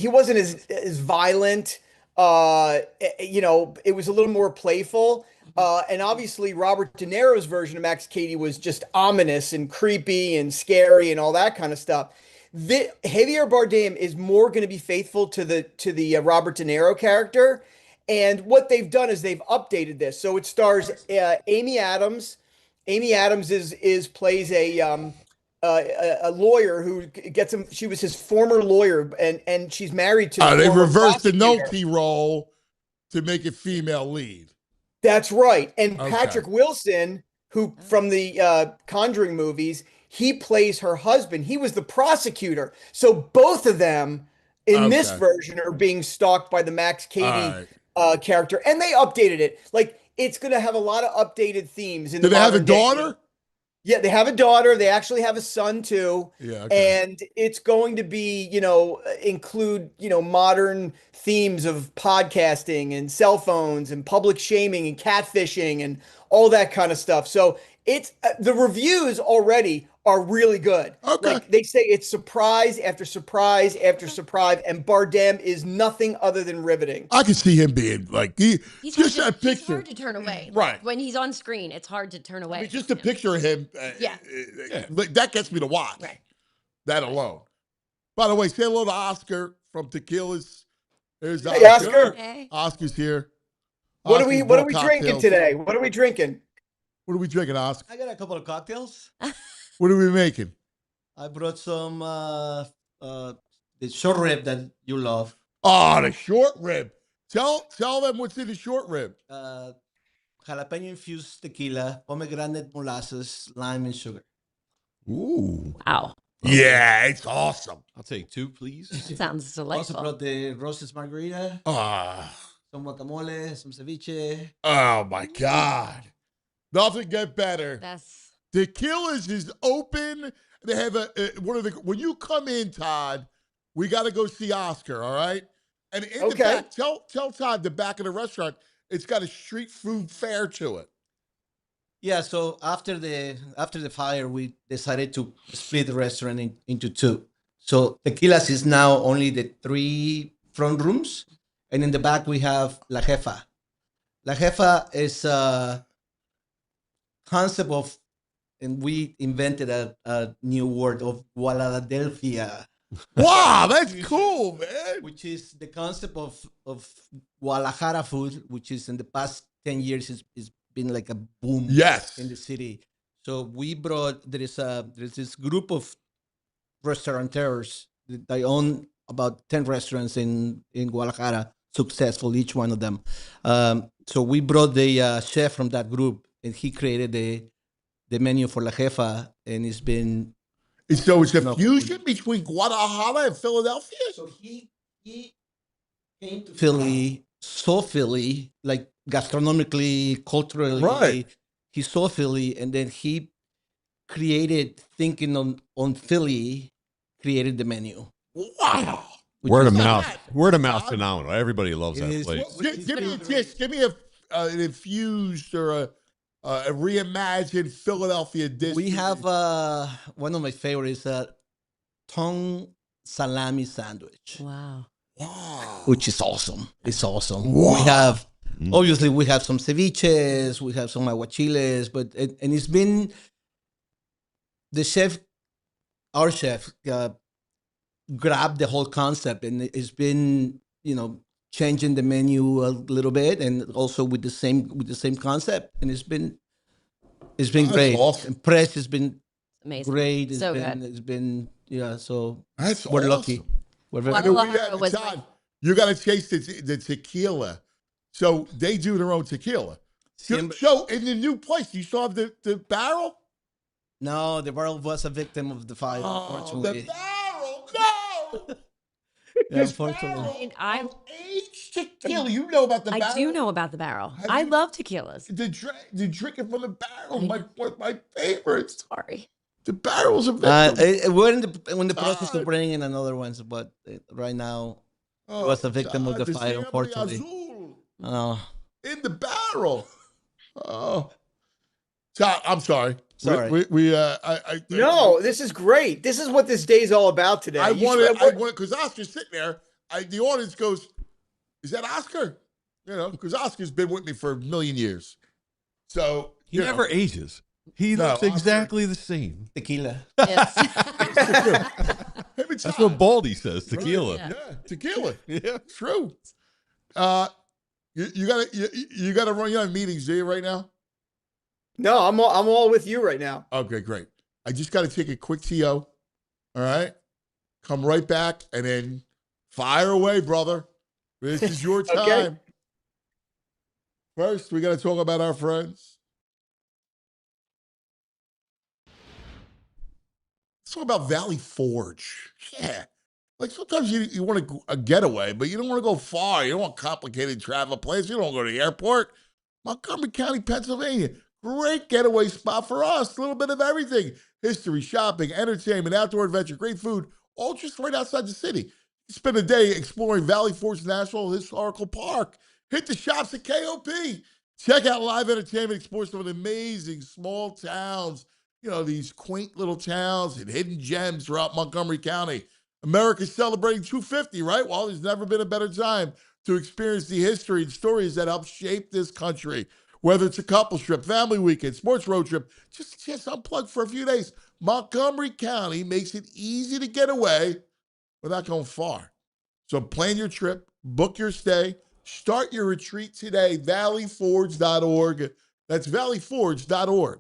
wasn't as violent. It was a little more playful. And obviously Robert De Niro's version of Max Cady was just ominous and creepy and scary and all that kind of stuff. Javier Bardem is more going to be faithful to the Robert De Niro character. And what they've done is they've updated this. So it stars Amy Adams. Amy Adams plays a lawyer who gets him. She was his former lawyer, and she's married to. They reversed the Nolte role to make it female lead. That's right. And Patrick Wilson, who from the Conjuring movies, he plays her husband. He was the prosecutor. So both of them in this version are being stalked by the Max Cady character, and they updated it. Like, it's going to have a lot of updated themes. Do they have a daughter? Yeah, they have a daughter. They actually have a son too. Yeah, and it's going to be, include, modern themes of podcasting and cell phones and public shaming and catfishing and all that kind of stuff. So it's the reviews already are really good. Okay. Like, they say it's surprise after surprise after surprise, and Bardem is nothing other than riveting. I can see him being like He's just hard that picture. He's hard to turn away. Right. Like, when he's on screen, it's hard to turn away. I mean, just a picture of him. That gets me to watch. Right. That alone. By the way, say hello to Oscar from Tequilas. There's Hey, Oscar. Hey. Oscar's here. What Oscar's are we brought drinking cocktails. today? What are we drinking? What are we drinking, Oscar? I got a couple of cocktails. What are we making? I brought some the short rib that you love. Oh, the short rib. Tell them what's in the short rib. Jalapeno infused tequila, pomegranate molasses, lime, and sugar. Ooh. Wow. Yeah, it's awesome. I'll take 2, please. Sounds delightful. Also brought the roasted margarita, some guacamole, some ceviche. Oh my God. Nothing get better. That's Tequilas is open. They have when you come in, Todd, we got to go see Oscar, all right? And in the back, tell Todd the back of the restaurant, it's got a street food fare to it. Yeah, so after the fire, we decided to split the restaurant into 2. So Tequilas is now only the 3 front rooms, and in the back we have La Jefa. La Jefa is a concept of, and we invented a new word of Guadaladelphia. Wow, that's cool, man. Which is the concept of Guadalajara food, which is in the past 10 years is been like a boom in the city. So we brought, there's this group of restaurateurs that they own about 10 restaurants in Guadalajara, successful, each one of them. So we brought the chef from that group, and he created the menu for La Jefa, and it's been... So it's a fusion between Guadalajara and Philadelphia? So he came to Philly, saw Philly, like gastronomically, culturally. Right. He saw Philly, and then he created, thinking on Philly, created the menu. Wow. Word of mouth. Word of mouth phenomenal. Everybody loves that place. Give me a dish. Give me an infused or a reimagined Philadelphia dish. We have one of my favorites, tongue salami sandwich. Wow. Which is awesome. It's awesome. Wow. We have, obviously, we have some ceviches, we have some aguachiles, and it's been, our chef, grabbed the whole concept, and it's been, changing the menu a little bit, and also with the same concept, and it's been great. Awesome. And press has been amazing. Great. So good. It's been so That's we're awesome. lucky. We're very Todd, you got to taste the tequila. So they do their own tequila. So in the new place, you saw the barrel? No, the barrel was a victim of the fire. Unfortunately, the barrel, no. Yeah, unfortunately. Aged tequila. You know about the barrel? I do know about the barrel. I love tequilas. The drinking from the barrel, one of my favorites. Sorry. The barrel's a victim. We're in the process of bringing in another one, but right now, He was a victim of the fire, unfortunately. Azul Oh, in the barrel. Oh, Todd, I'm sorry. Sorry. No, this is great. This is what this day's all about today. I want because Oscar's sitting there. The audience goes, "Is that Oscar?" You know, because Oscar's been with me for a million years. So he never ages. He looks exactly the same. Tequila. Yes. That's what Baldy says. Tequila. Right. Yeah, tequila. Yeah, true. You gotta run. You have meetings, do you, right now? No, I'm all with you right now. Okay, great. I just got to take a quick TO. All right, come right back and then fire away, brother. This is your time. Okay. First, we got to talk about our friends. Let's talk about Valley Forge. Yeah. Like sometimes you want a getaway, but you don't want to go far. You don't want complicated travel plans. You don't want to go to the airport. Montgomery County, Pennsylvania. Great getaway spot for us. A little bit of everything. History, shopping, entertainment, outdoor adventure, great food, all just right outside the city. You spend a day exploring Valley Forge National Historical Park. Hit the shops at KOP. Check out live entertainment, explore some of the amazing small towns. You know, these quaint little towns and hidden gems throughout Montgomery County. America's celebrating 250, right? Well, there's never been a better time to experience the history and stories that helped shape this country. Whether it's a couple trip, family weekend, sports road trip, just a chance to unplug for a few days. Montgomery County makes it easy to get away without going far. So plan your trip, book your stay, start your retreat today, valleyforge.org. That's valleyforge.org.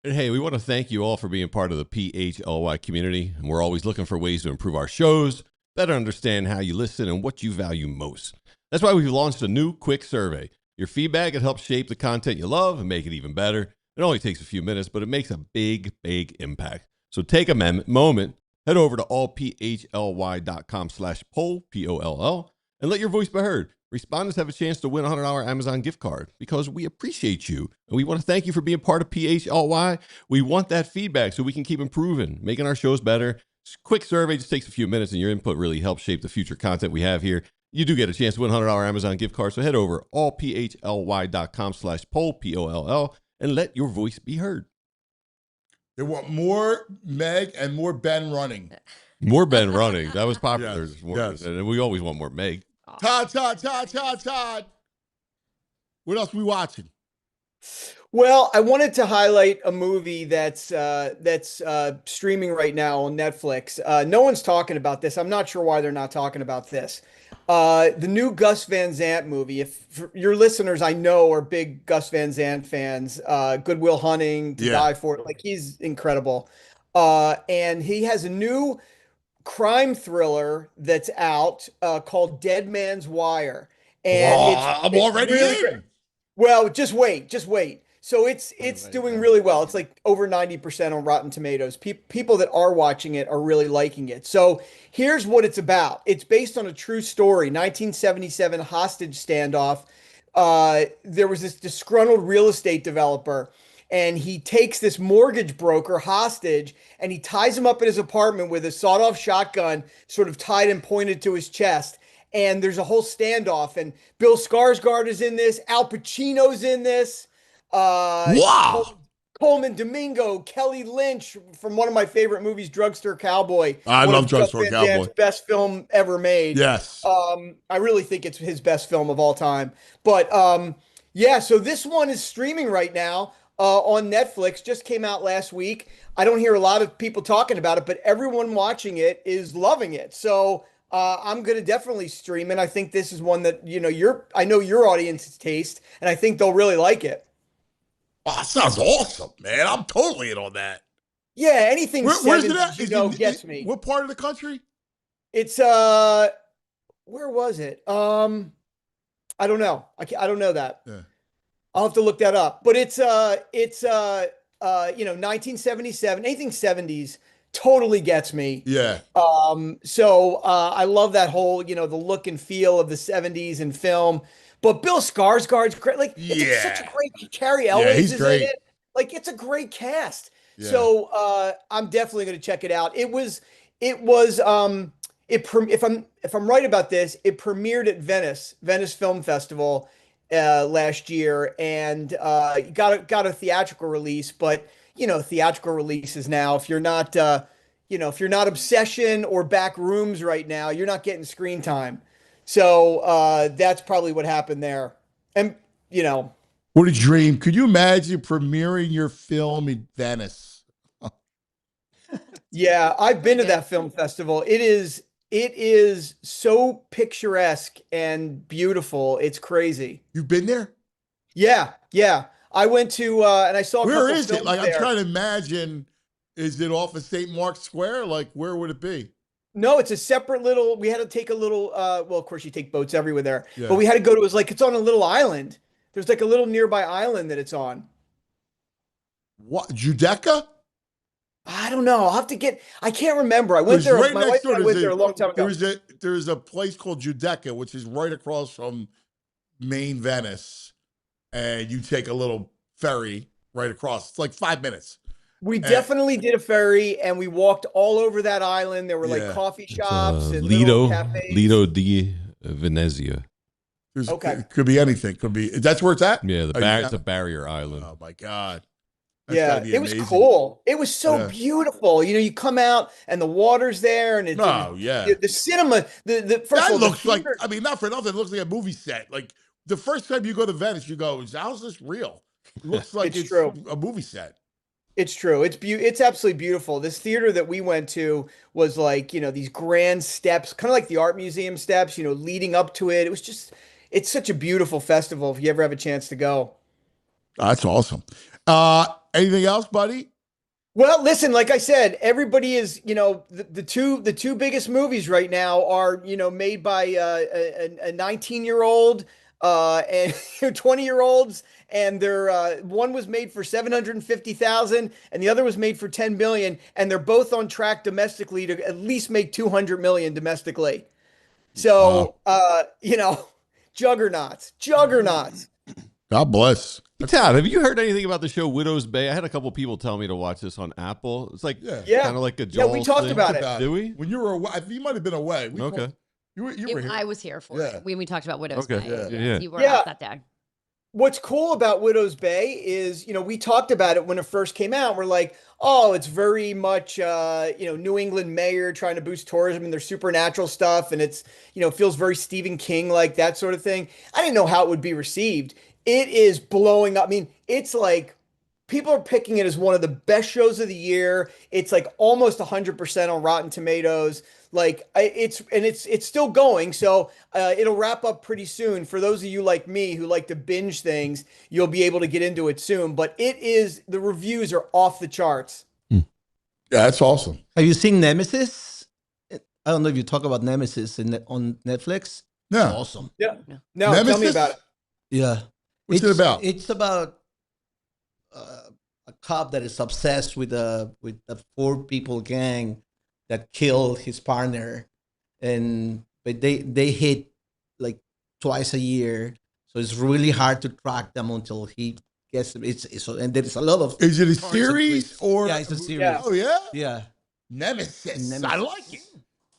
And hey, we want to thank you all for being part of the PHLY community. And we're always looking for ways to improve our shows, better understand how you listen and what you value most. That's why we've launched a new quick survey. Your feedback, it helps shape the content you love and make it even better. It only takes a few minutes, but it makes a big, big impact. So take a moment, head over to allphly.com/poll, POLL, and let your voice be heard. Respondents have a chance to win a $100 Amazon gift card because we appreciate you. And we want to thank you for being part of PHLY. We want that feedback so we can keep improving, making our shows better. Quick survey just takes a few minutes, and your input really helps shape the future content we have here. You do get a chance to win a $100 Amazon gift card, so head over allphly.com/poll, POLL, and let your voice be heard. They want more Meg and more Ben running. More Ben running. That was popular. Yes. And we always want more Meg. Todd. What else are we watching? Well, I wanted to highlight a movie that's streaming right now on Netflix. No one's talking about this. I'm not sure why they're not talking about this. The new Gus Van Sant movie. If your listeners I know are big Gus Van Sant fans, Good Will Hunting, To Die For, like he's incredible. And he has a new crime thriller that's out called Dead Man's Wire. And I'm already in. Well, just wait. So it's doing really well. It's like over 90% on Rotten Tomatoes. People that are watching it are really liking it. So here's what it's about. It's based on a true story, 1977 hostage standoff. There was this disgruntled real estate developer, and he takes this mortgage broker hostage, and he ties him up in his apartment with a sawed-off shotgun sort of tied and pointed to his chest. And there's a whole standoff, and Bill Skarsgård is in this. Al Pacino's in this. Wow. Coleman Domingo, Kelly Lynch from one of my favorite movies, Drugstore Cowboy. I love Drugstore Cowboy. Best film ever made. Yes. I really think it's his best film of all time. But yeah, so this one is streaming right now on Netflix. Just came out last week. I don't hear a lot of people talking about it, but everyone watching it is loving it. So I'm going to definitely stream it. I think this is one that, I know your audience's taste, and I think they'll really like it. Oh, that sounds awesome, man. I'm totally in on that. Yeah, anything where's it at? Gets me. What part of the country? It's where was it? I don't know. I don't know that. Yeah. I'll have to look that up. But it's 1977, anything 70s totally gets me. Yeah. So I love that whole, the look and feel of the 70s in film. But Bill Skarsgård's great. Like, it's such a great. Carrie Elwes is in it. Like, it's a great cast. Yeah. So I'm definitely going to check it out. It was if I'm right about this, it premiered at Venice Film Festival last year, and got a theatrical release. But theatrical releases now, if you're not Obsession or Back Rooms right now, you're not getting screen time. So that's probably what happened there. And what a dream! Could you imagine premiering your film in Venice? Yeah, I've been to that film festival. It is so picturesque and beautiful. It's crazy. You've been there? Yeah. I went to and I saw. Where is it? Like, I'm trying to imagine. Is it off of St. Mark's Square? Like, where would it be? No, it's a separate little. We had to take a little. Well, of course, you take boats everywhere there, Yeah. but we had to go to. It's on a little island. There's like a little nearby island that it's on. What, Giudecca? I don't know. I'll have to get. I can't remember. I went there. Right My next wife door. and I went there a long time ago. There's a place called Giudecca, which is right across from main Venice, and you take a little ferry right across. It's like 5 minutes. We definitely did a ferry, and we walked all over that island. There were like coffee shops and little cafes. Lido di Venezia. Okay. It could be anything. Could be. That's where it's at? Yeah, it's a barrier island. Oh my God. That's it was cool. It was so beautiful. You come out and the water's there, and the cinema. The first that of all, looks like. I mean, not for nothing. It looks like a movie set. Like the first time you go to Venice, you go, "How's this real?" It looks like it's true. A movie set. It's true. It's absolutely beautiful. This theater that we went to was like these grand steps, kind of like the art museum steps. Leading up to it. It was just. It's such a beautiful festival. If you ever have a chance to go. That's awesome. Anything else, buddy? Well, listen, like I said, everybody is, the two biggest movies right now are, made by a 19-year-old and 20-year-olds, and they're one was made for $750,000 and the other was made for $10 million, and they're both on track domestically to at least make $200 million domestically. So, juggernauts. God bless. Todd, have you heard anything about the show Widow's Bay? I had a couple people tell me to watch this on Apple. It's like kind of like a Joel. Yeah, we talked about it. Did we? When you were away, you might have been away. Okay. You were here. I was here for it when we talked about Widow's Okay. Bay. You were out that day. What's cool about Widow's Bay is, we talked about it when it first came out. We're like, oh, it's very much, New England mayor trying to boost tourism and their supernatural stuff. And it's, feels very Stephen King, like that sort of thing. I didn't know how it would be received. It is blowing up. I mean, it's like people are picking it as one of the best shows of the year. It's like almost 100% on Rotten Tomatoes. Like it's still going. So it'll wrap up pretty soon. For those of you like me who like to binge things, you'll be able to get into it soon. But the reviews are off the charts. Yeah, that's awesome. Have you seen Nemesis? I don't know if you talk about Nemesis on Netflix. No. Awesome. Yeah. No, Nemesis? Tell me about it. Yeah. What's it about? It's about a cop that is obsessed with a 4-people gang that killed his partner, but they hit like twice a year, so it's really hard to track them until he gets them. And there's a lot of. Is it a series or? Yeah, it's a series. Yeah. Oh yeah. Yeah. Nemesis. I like it.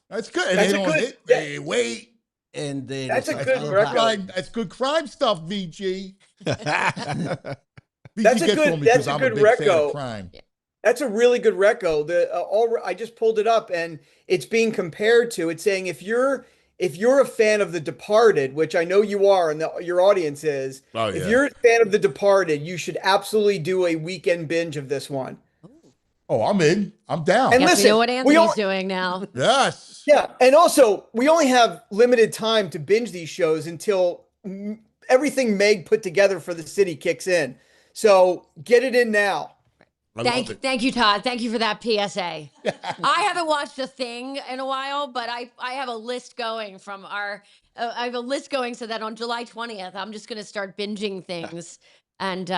That's good. And That's they don't hit. They wait. And then that's a good record. That's good crime stuff, VG. That's a good reco. That's a really good reco. I just pulled it up, and it's being compared to. It's saying if you're a fan of The Departed, which I know you are, and your audience is, if you're a fan of The Departed, you should absolutely do a weekend binge of this one. Oh, I'm in. I'm down. And listen, we know what Anthony's doing now. Yes. Yeah, and also we only have limited time to binge these shows until everything Meg put together for the city kicks in. So get it in now. Thank you, Todd. Thank you for that PSA. I haven't watched a thing in a while, but I have a list going from I have a list going so that on July 20th, I'm just going to start binging things and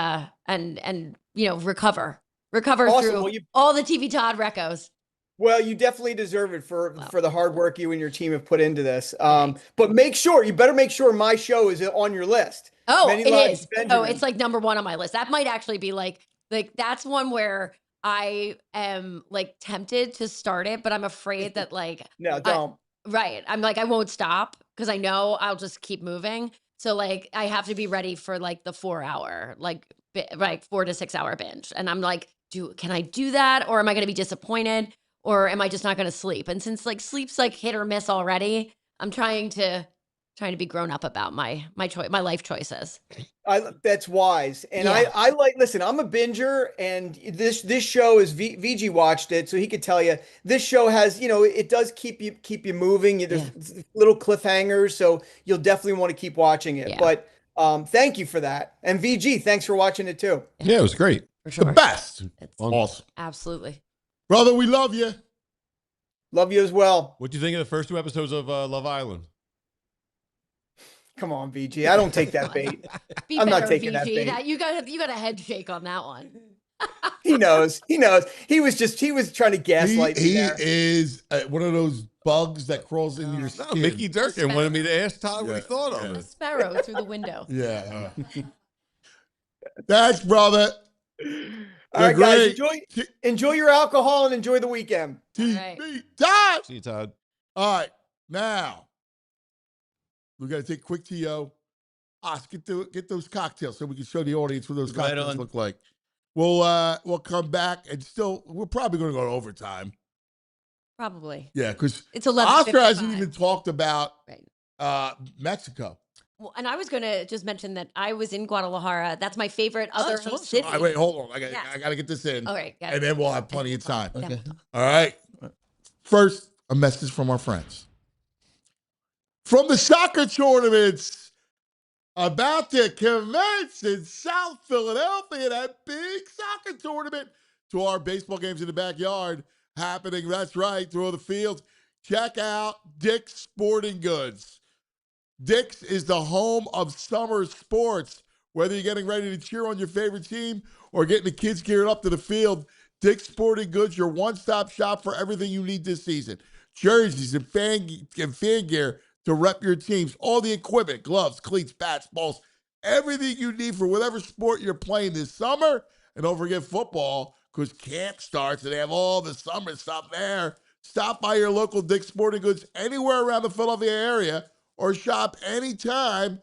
recover Awesome. through all the TV Todd recos. Well, you definitely deserve it for the hard work you and your team have put into this. But you better make sure my show is on your list. Oh, Many it Lives is. Benjamin. Oh, it's like number one on my list. That might actually be like that's one where I am like tempted to start it, but I'm afraid that like no, don't. Right. I'm like, I won't stop because I know I'll just keep moving. So like, I have to be ready for like the 4 hour, like 4 to 6 hour binge. And I'm like, can I do that? Or am I going to be disappointed? Or am I just not going to sleep? And since like sleep's like hit or miss already, I'm trying to be grown up about my life choices. That's wise. And Yeah. I like, listen, I'm a binger, and this show is VG watched it, so he could tell you this show has, it does keep you moving. There's little cliffhangers, so you'll definitely want to keep watching it. Yeah. But thank you for that. And VG, thanks for watching it too. Yeah, it was great. For sure. The best. It's Awesome. Absolutely. Brother, we love you. Love you as well. What'd you think of the first 2 episodes of Love Island? Come on, VG. I don't take that bait. Be I'm not better, taking that VG. bait. You got a head shake on that one. He knows. He was trying to gaslight me there. He is one of those bugs that crawls into your skin. Mickey Durkin wanted me to ask Todd what he thought of it. Sparrow through the window. Yeah. Thanks, brother. All right, guys. Enjoy your alcohol and enjoy the weekend. Right. Todd. See you, Todd. All right. Now, we got to take a quick TO. Oscar, get those cocktails so we can show the audience what those cocktails look like. We'll come back and we're probably going to go to overtime. Probably. Yeah, because it's 11:55. Oscar hasn't even talked about Mexico. Well, and I was going to just mention that I was in Guadalajara. That's my favorite other host city. All right, wait, hold on. I got to get this in. All right, and then we'll have plenty of time. Okay. All right. First, a message from our friends. From the soccer tournaments about to commence in South Philadelphia, that big soccer tournament, to our baseball games in the backyard happening, that's right, through the fields. Check out Dick's Sporting Goods. Dick's is the home of summer sports. Whether you're getting ready to cheer on your favorite team or getting the kids geared up to the field, Dick's Sporting Goods, your one-stop shop for everything you need this season. Jerseys and fan gear to rep your teams, all the equipment, gloves, cleats, bats, balls, everything you need for whatever sport you're playing this summer. And don't forget football, because camp starts and they have all the summer stuff there. Stop by your local Dick's Sporting Goods anywhere around the Philadelphia area or shop anytime,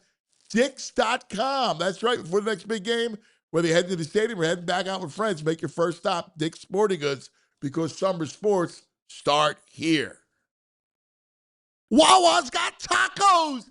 Dicks.com. That's right, before the next big game, whether you're heading to the stadium or heading back out with friends, make your first stop, Dick's Sporting Goods, because summer sports start here. Wawa's got tacos.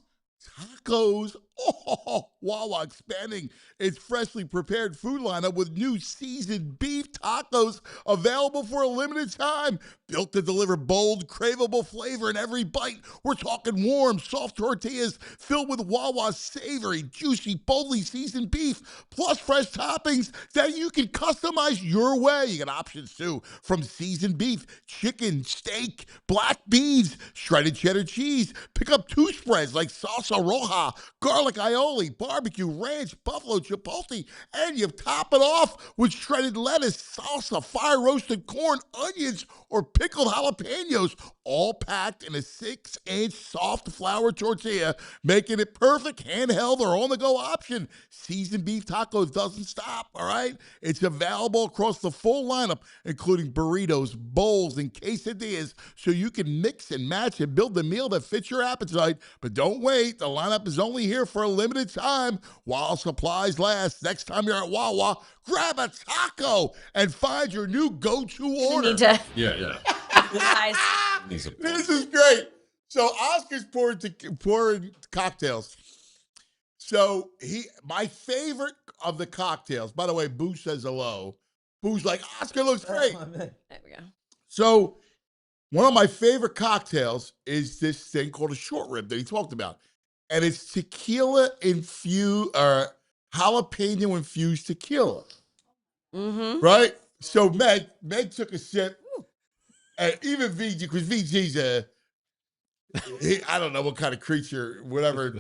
Tacos. Oh, Wawa expanding its freshly prepared food lineup with new seasoned beef tacos available for a limited time. Built to deliver bold, craveable flavor in every bite. We're talking warm, soft tortillas filled with Wawa's savory, juicy, boldly seasoned beef, plus fresh toppings that you can customize your way. You got options too, from seasoned beef, chicken, steak, black beans, shredded cheddar cheese. Pick up 2 spreads like salsa roja, garlic aioli, barbecue, ranch, buffalo, chipotle, and you top it off with shredded lettuce, salsa, fire-roasted corn, onions, or pickled jalapenos, all packed in a 6-inch soft flour tortilla, making it perfect handheld or on-the-go option. Seasoned beef tacos doesn't stop, all right? It's available across the full lineup, including burritos, bowls, and quesadillas, so you can mix and match and build the meal that fits your appetite. But don't wait. The lineup is only here for a limited time while supplies last. Next time you're at Wawa, grab a taco and find your new go-to order. Yeah. This is great. So Oscar's pouring cocktails. So my favorite of the cocktails, by the way, Boo says hello. Boo's like, Oscar looks great. There we go. So one of my favorite cocktails is this thing called a short rib that he talked about. And it's tequila infused, or jalapeno infused tequila. Mm-hmm. Right? So Meg took a sip. And even VG, because VG's I don't know what kind of creature, whatever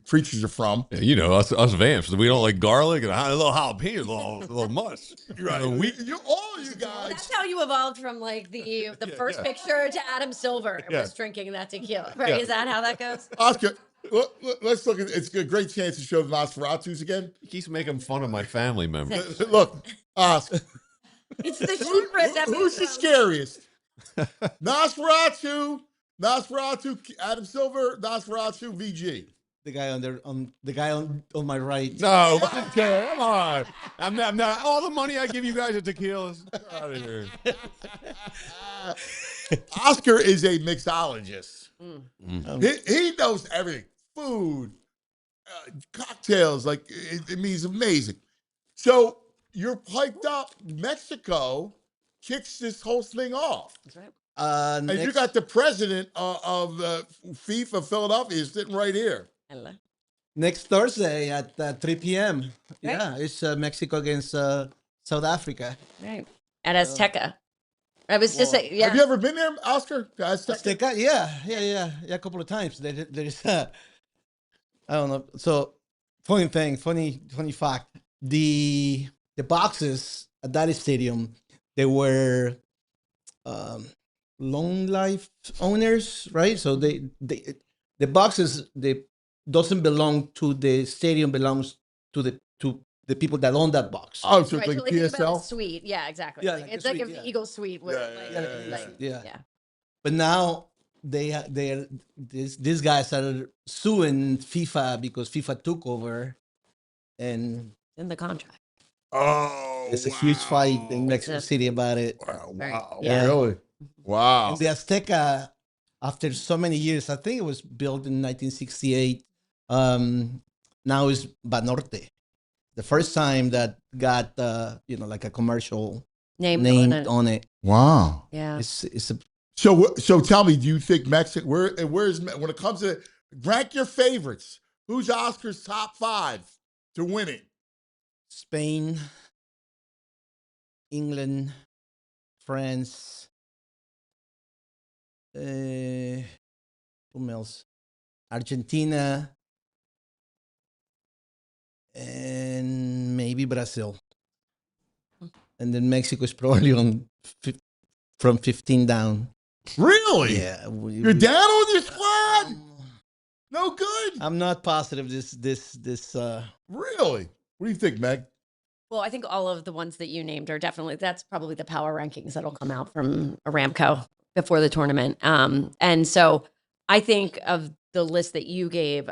creatures are from. Yeah, you know, us vamps, we don't like garlic and a little jalapeno, a little much. Right. You all you guys. That's how you evolved from like the first picture to Adam Silver was drinking that tequila, right? Yeah. Is that how that goes? Oscar, let's look at it's a great chance to show the Nosferatus again. He keeps making fun of my family members. Look, Oscar. It's the short rib episode. Who's the scariest? Nosferatu, Nosferatu, Adam Silver, Nosferatu, VG. The guy on my right. No, come on. I'm not. All the money I give you guys at Tequilas. Get out of here. Oscar is a mixologist. Mm. He knows everything. Food, cocktails. Like, it means amazing. So you're piped up. Mexico kicks this whole thing off. That's right. And you got the president of FIFA Philadelphia sitting right here. Hello. Next Thursday at 3 p.m. Right. Yeah, it's Mexico against South Africa. Right. At Azteca. I was just saying, yeah. Have you ever been there, Oscar? Azteca? Yeah, a couple of times. There is I don't know. So funny fact. The boxes at that stadium, they were long life owners, right? So the boxes doesn't belong to the stadium, belongs to the people that own that box. Oh, so it's Right, like so think about a PSL? suite. Yeah, exactly. Yeah, Like, like a it's like suite, an yeah. Eagle suite. With, Yeah. But now these guys are suing FIFA because FIFA took over, and in the contract. Oh, there's a huge fight in Mexico City about it. Wow. Yeah. Really? Wow. And the Azteca, after so many years, I think it was built in 1968. Now is Banorte. The first time that got like a commercial name on it. Wow. Yeah. It's a So tell me, do you think Mexico? Where's when it comes to rank your favorites? Who's Oscar's top 5 to win it? Spain, England, France. Who else? Argentina, and maybe Brazil. And then Mexico is probably on from 15 down. Really? Yeah. You're down on your squad? No good? I'm not positive this Really? What do you think, Meg? Well, I think all of the ones that you named are definitely, that's probably the power rankings that'll come out from Aramco before the tournament. And so I think of the list that you gave,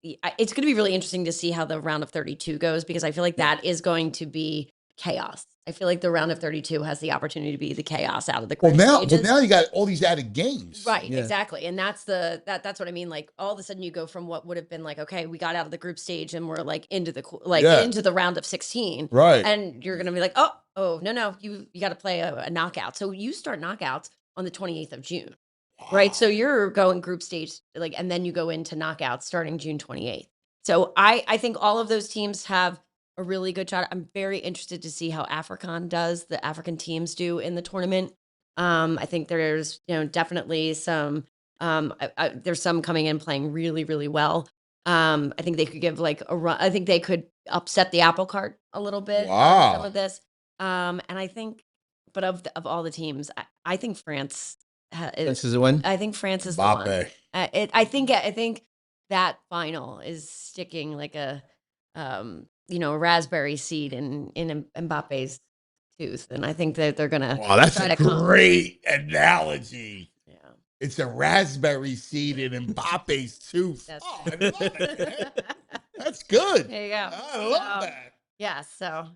it's going to be really interesting to see how the round of 32 goes, because I feel like that is going to be chaos. I feel like the round of 32 has the opportunity to be the chaos out of the group stages. Now you got all these added games. Right, exactly. And that's that's what I mean. Like, all of a sudden you go from what would have been like, okay, we got out of the group stage and we're like into the round of 16. Right. And you're gonna be like, oh no, you got to play a knockout. So you start knockouts on the 28th of June. Right. So you're going group stage, and then you go into knockouts starting June 28th. So I think all of those teams have a really good shot. I'm very interested to see how African does, the African teams do in the tournament. I think there's, definitely some, there's some coming in playing really, really well. I think they could give like a run. I think they could upset the apple cart a little bit. Wow. Some of this. And I think, but of all the teams, I think France this is the one. I think France is the one. I think that final is sticking like a raspberry seed in Mbappe's tooth, and I think that they're gonna. Wow, that's a great analogy. Yeah, it's a raspberry seed in Mbappe's tooth. I love it. That's good. There you go. I love that. Yeah. So,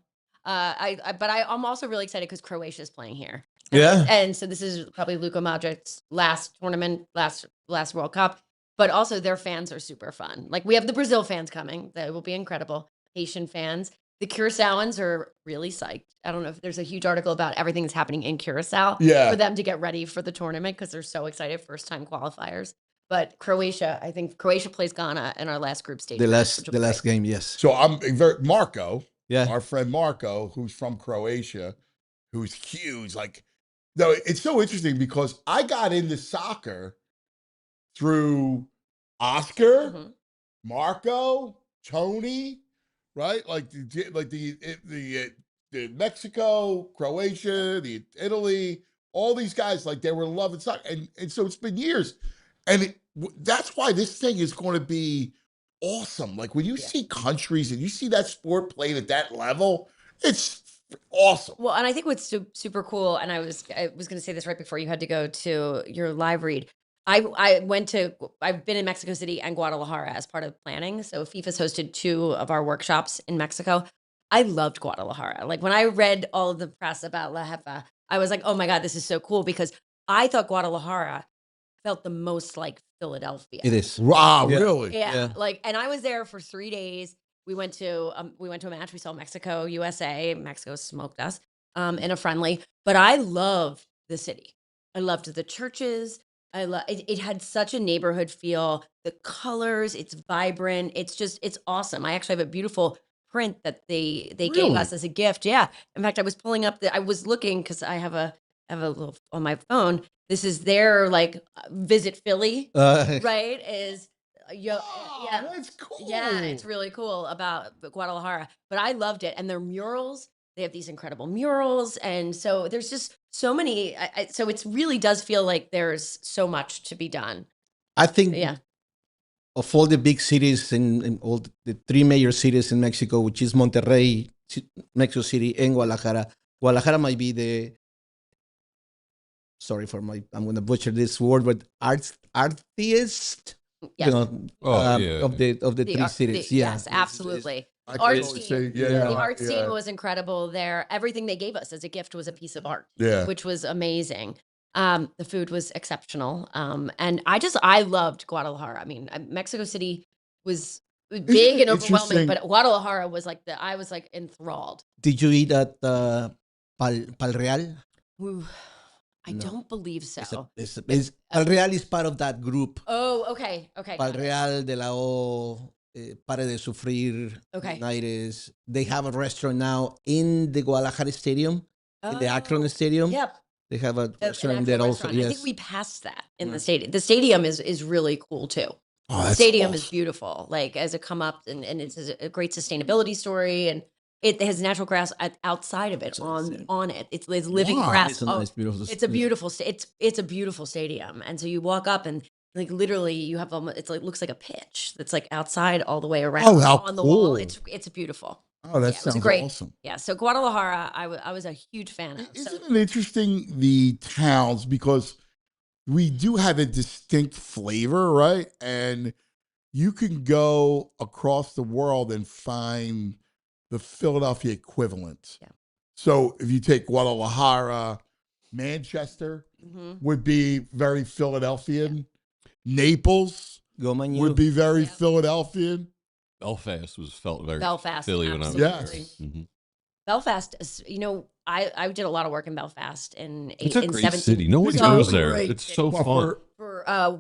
I'm also really excited because Croatia is playing here. Yeah. And so this is probably Luka Modric's last tournament, last World Cup. But also their fans are super fun. Like, we have the Brazil fans coming. That will be incredible. Haitian fans. The Curaçaoans are really psyched. I don't know if there's a huge article about everything that's happening in Curacao for them to get ready for the tournament, because they're so excited, first-time qualifiers. But Croatia, I think Croatia plays Ghana in our last group stage. The last game, yes. So Marco, our friend Marco, who's from Croatia, who's huge. Like, no, it's so interesting because I got into soccer through Oscar, Marco, Tony, right? Like the Mexico, Croatia, the Italy, all these guys, like, they were loving soccer, and so it's been years, and that's why this thing is going to be awesome. Like, when you see countries and you see that sport played at that level, it's awesome. Well, and I think what's super cool, and I was going to say this right before you had to go to your live read. I've been in Mexico City and Guadalajara as part of planning. So FIFA's hosted 2 of our workshops in Mexico. I loved Guadalajara. Like when I read all of the press about La Jefa, I was like, oh my God, this is so cool, because I thought Guadalajara felt the most like Philadelphia. It is. Wow, really? Yeah. Like, and I was there for 3 days. We went to a match. We saw Mexico, USA. Mexico smoked us in a friendly. But I loved the city. I loved the churches. It had such a neighborhood feel. The colors, it's vibrant. It's awesome. I actually have a beautiful print that they gave us as a gift. Yeah. In fact, I was pulling up I was looking because I have a little on my phone. This is their like visit Philly, right? Yeah, that's cool. Yeah, it's really cool about Guadalajara. But I loved it, and their murals. They have these incredible murals, and so there's just so many. So it really does feel like there's so much to be done. I think of all the big cities in all the 3 major cities in Mexico, which is Monterrey, Mexico City, and Guadalajara. Guadalajara might be the, sorry for I'm going to butcher this word, but artiest. Yes. Of the 3 cities. Yes, absolutely. The art scene was incredible there. Everything they gave us as a gift was a piece of art, which was amazing. The food was exceptional. And I loved Guadalajara. I mean, Mexico City was big and overwhelming, but Guadalajara was like I was like enthralled. Did you eat at Pal Real? Ooh, I don't believe so. Pal Real is part of that group. Oh, okay. Pal Real, De La O, Pare de Sufrir, Naires. They have a restaurant now in the Guadalajara Stadium, in the Akron Stadium. Yep. They have a restaurant there also. Yes. I think we passed that in the stadium. The stadium is really cool too. Oh, the stadium is beautiful. Like as it come up, and it's a great sustainability story, and it has natural grass outside of it on it. It's living grass. It's a beautiful. It's a beautiful stadium, and so you walk up and like literally you have looks like a pitch that's like outside all the way around on the wall. It's beautiful. Oh, that sounds great. Awesome. Yeah, so Guadalajara, I was a huge fan of. Isn't it interesting, the towns, because we do have a distinct flavor, right? And you can go across the world and find the Philadelphia equivalent. Yeah. So if you take Guadalajara, Manchester would be very Philadelphian. Yeah. Naples would be very Philadelphian. Belfast felt very Belfast, Philly when I was there. Belfast, I did a lot of work in Belfast it's a great city. Nobody goes there. It's so fun.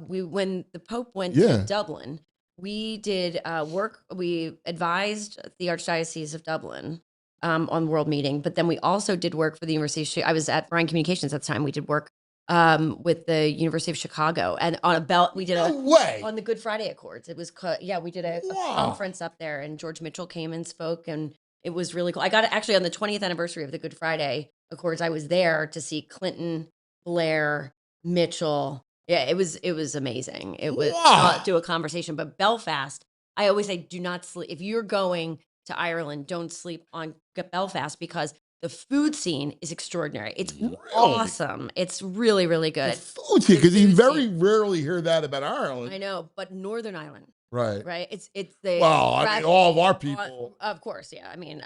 When the Pope went to Dublin, we did work. We advised the Archdiocese of Dublin on World Meeting, but then we also did work for the University of I was at Bryan Communications at the time. We did work with the University of Chicago, and on we did on the Good Friday Accords. It was we did a conference up there, and George Mitchell came and spoke, and it was really cool. I got it actually on the 20th anniversary of the Good Friday Accords. I was there to see Clinton, Blair, Mitchell. Yeah, it was amazing. It was do a conversation. But Belfast, I always say, do not sleep. If you're going to Ireland, don't sleep on Belfast, because the food scene is extraordinary. It's awesome. It's really, really good. Food scene, because you very rarely hear that about Ireland. I know, but Northern Ireland. Right. It's the all of our people. Of course, yeah. I mean,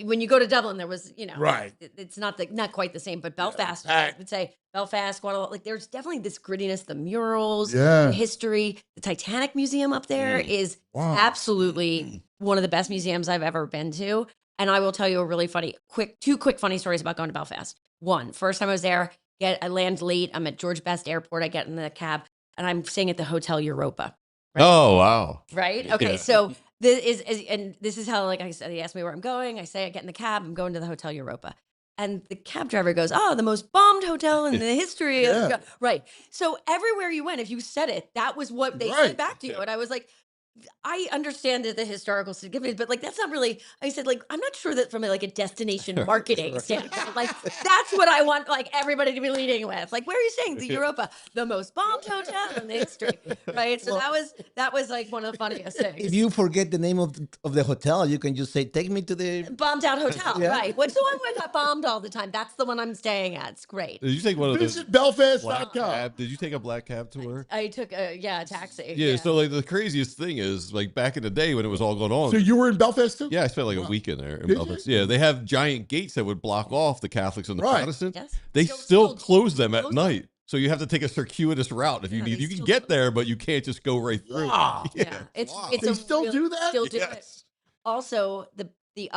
when you go to Dublin, there was, right. It's not quite the same, but Belfast, I would say Belfast, Guadalajara, like there's definitely this grittiness, the murals, the history. The Titanic Museum up there is absolutely one of the best museums I've ever been to. And I will tell you a really two quick funny stories about going to Belfast. One, first time I was there, I land late. I'm at George Best Airport. I get in the cab, and I'm staying at the Hotel Europa. Right? Oh, wow. Right? Okay, so this is how, like I said, he asked me where I'm going. I say I get in the cab. I'm going to the Hotel Europa. And the cab driver goes, the most bombed hotel in the history. Right. So everywhere you went, if you said it, that was what they said back to you. And I was like, I understand the historical significance, but like that's not really. I said like I'm not sure that from like a destination marketing standpoint, like that's what I want like everybody to be leading with. Like where are you staying? The Europa, the most bombed hotel in the history, right? So that was like one of the funniest things. If you forget the name of the hotel, you can just say, "Take me to the bombed out hotel." Yeah. Right? What's the one where I got bombed all the time? That's the one I'm staying at. It's great. Did you take one of those Visit Belfast.com. black cab? Did you take a black cab tour? I took a taxi. Yeah, so like the craziest thing is like back in the day when it was all going on. So you were in Belfast too? Yeah, I spent like a week in there in Did Belfast. you? Yeah, they have giant gates that would block off the Catholics and the Right. Protestants. Yes. They still close them at close night. So you have to take a circuitous route if you need. they You can still get there, but you can't just go right through. Wow. Yeah, it's They a still real- do that? Still do it. Yes. Also, the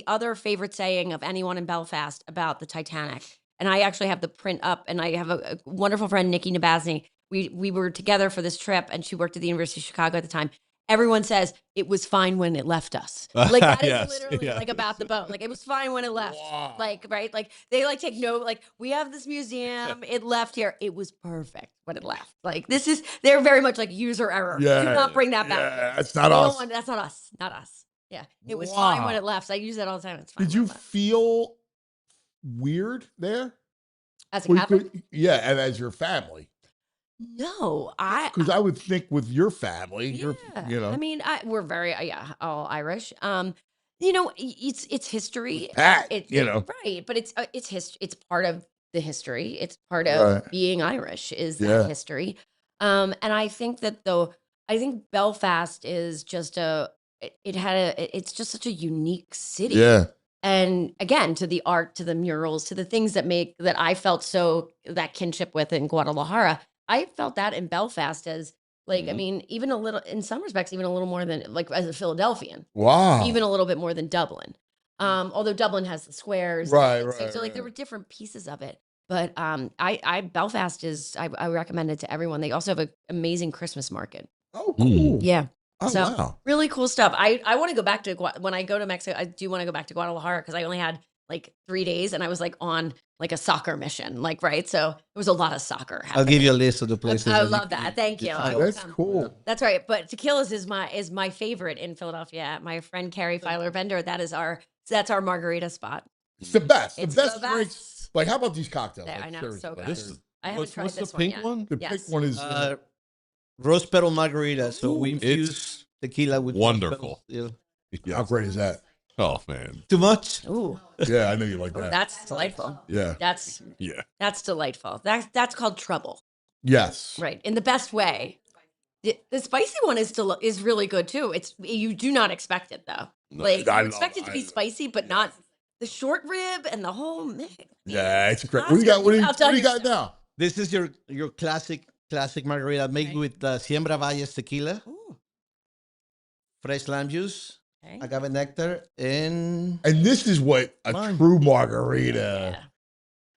other favorite saying of anyone in Belfast about the Titanic, and I actually have the print up, and I have a wonderful friend, Nikki Nabasny. We were together for this trip, and she worked at the University of Chicago at the time. Everyone says it was fine when it left us. Like that is Yes, literally yeah. like about the boat. Like it was fine when it left. Wow. Like right. Like they like take note. Like we have this museum. It left here. It was perfect when it left. Like this is. They're very much like user error. Yeah. Do not bring that back. Yeah, that's not They don't us. want- that's not us. Not us. Yeah. It was fine when Wow. it left. I use that all the time. It's fine. Did when you it left. feel weird there? As a Catholic? Yeah, and as your family. No, I. Because I would think with your family, you're, you know. I mean, we're very all Irish. It's history. Pat, right, but it's history. It's part of the history. It's part of Right. being Irish is Yeah. that history. And I think that I think Belfast is just it's just such a unique city. Yeah. And again, to the art, to the murals, to the things that I felt that kinship with in Guadalajara. I felt that in Belfast as like, I mean, even a little, in some respects, even a little more than like as a Philadelphian. Wow. Even a little bit more than Dublin. Although Dublin has the squares. Right, and right, So like there right. were different pieces of it. But Belfast is, I recommend it to everyone. They also have an amazing Christmas market. Oh, cool. Yeah. Oh, So wow. really cool stuff. I want to go back to, when I go to Mexico, I do want to go back to Guadalajara because I only had like 3 days and I was like on like a soccer mission, like, right. So there was a lot of soccer happening. I'll give you a list of the places. I that love that. Thank you. I will That's come. cool. That's right. But Tequilas is my favorite in Philadelphia. My friend Carrie Filer Bender, that's our margarita spot. It's the best. It's the best the drinks. best. Like, how about these cocktails? There, Like, I know, seriously, so like, good. seriously. I haven't tried what's this the one pink yet. one? The Yes. pink one is rose petal margarita. So we It's infuse tequila with rose wonderful. petals. how great is that? Oh man. Too much? Ooh, Yeah, I know you like that. that's delightful. Yeah. That's delightful. That's called trouble, Yes. right? In the best way. The spicy one is really good too. You do not expect it though. Like I you know, expect it to be spicy, but not the short rib and the whole mix. Yeah, it's great. Oscar, What do you got? What do you've you, what do you outdone got now? This is your classic margarita made with Siembra Valles tequila, Ooh, fresh lime juice, okay. agave nectar, and And this is what a Lime. true margarita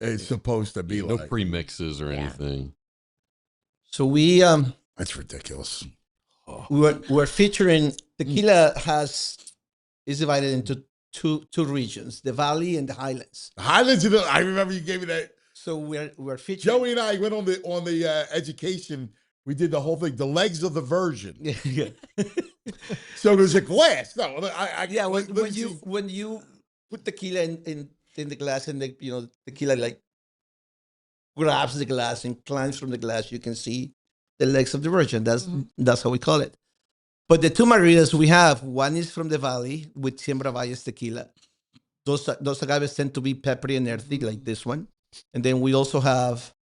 is supposed to be No like. premixes or Yeah. anything. so we That's ridiculous. we're featuring tequila is divided into two regions, the Valley and the Highlands. The Highlands, I remember you gave me that. So we're featuring Joey and I went on the education. We did the whole thing, the legs of the virgin. yeah. So there's a glass. No, Yeah, when let me you see. when you put tequila in the glass and the tequila like grabs the glass and climbs from the glass, you can see the legs of the virgin. That's how we call it. But the two margaritas we have, one is from the Valley with Siembra Valles tequila. Those agaves tend to be peppery and earthy like this one. And then we also have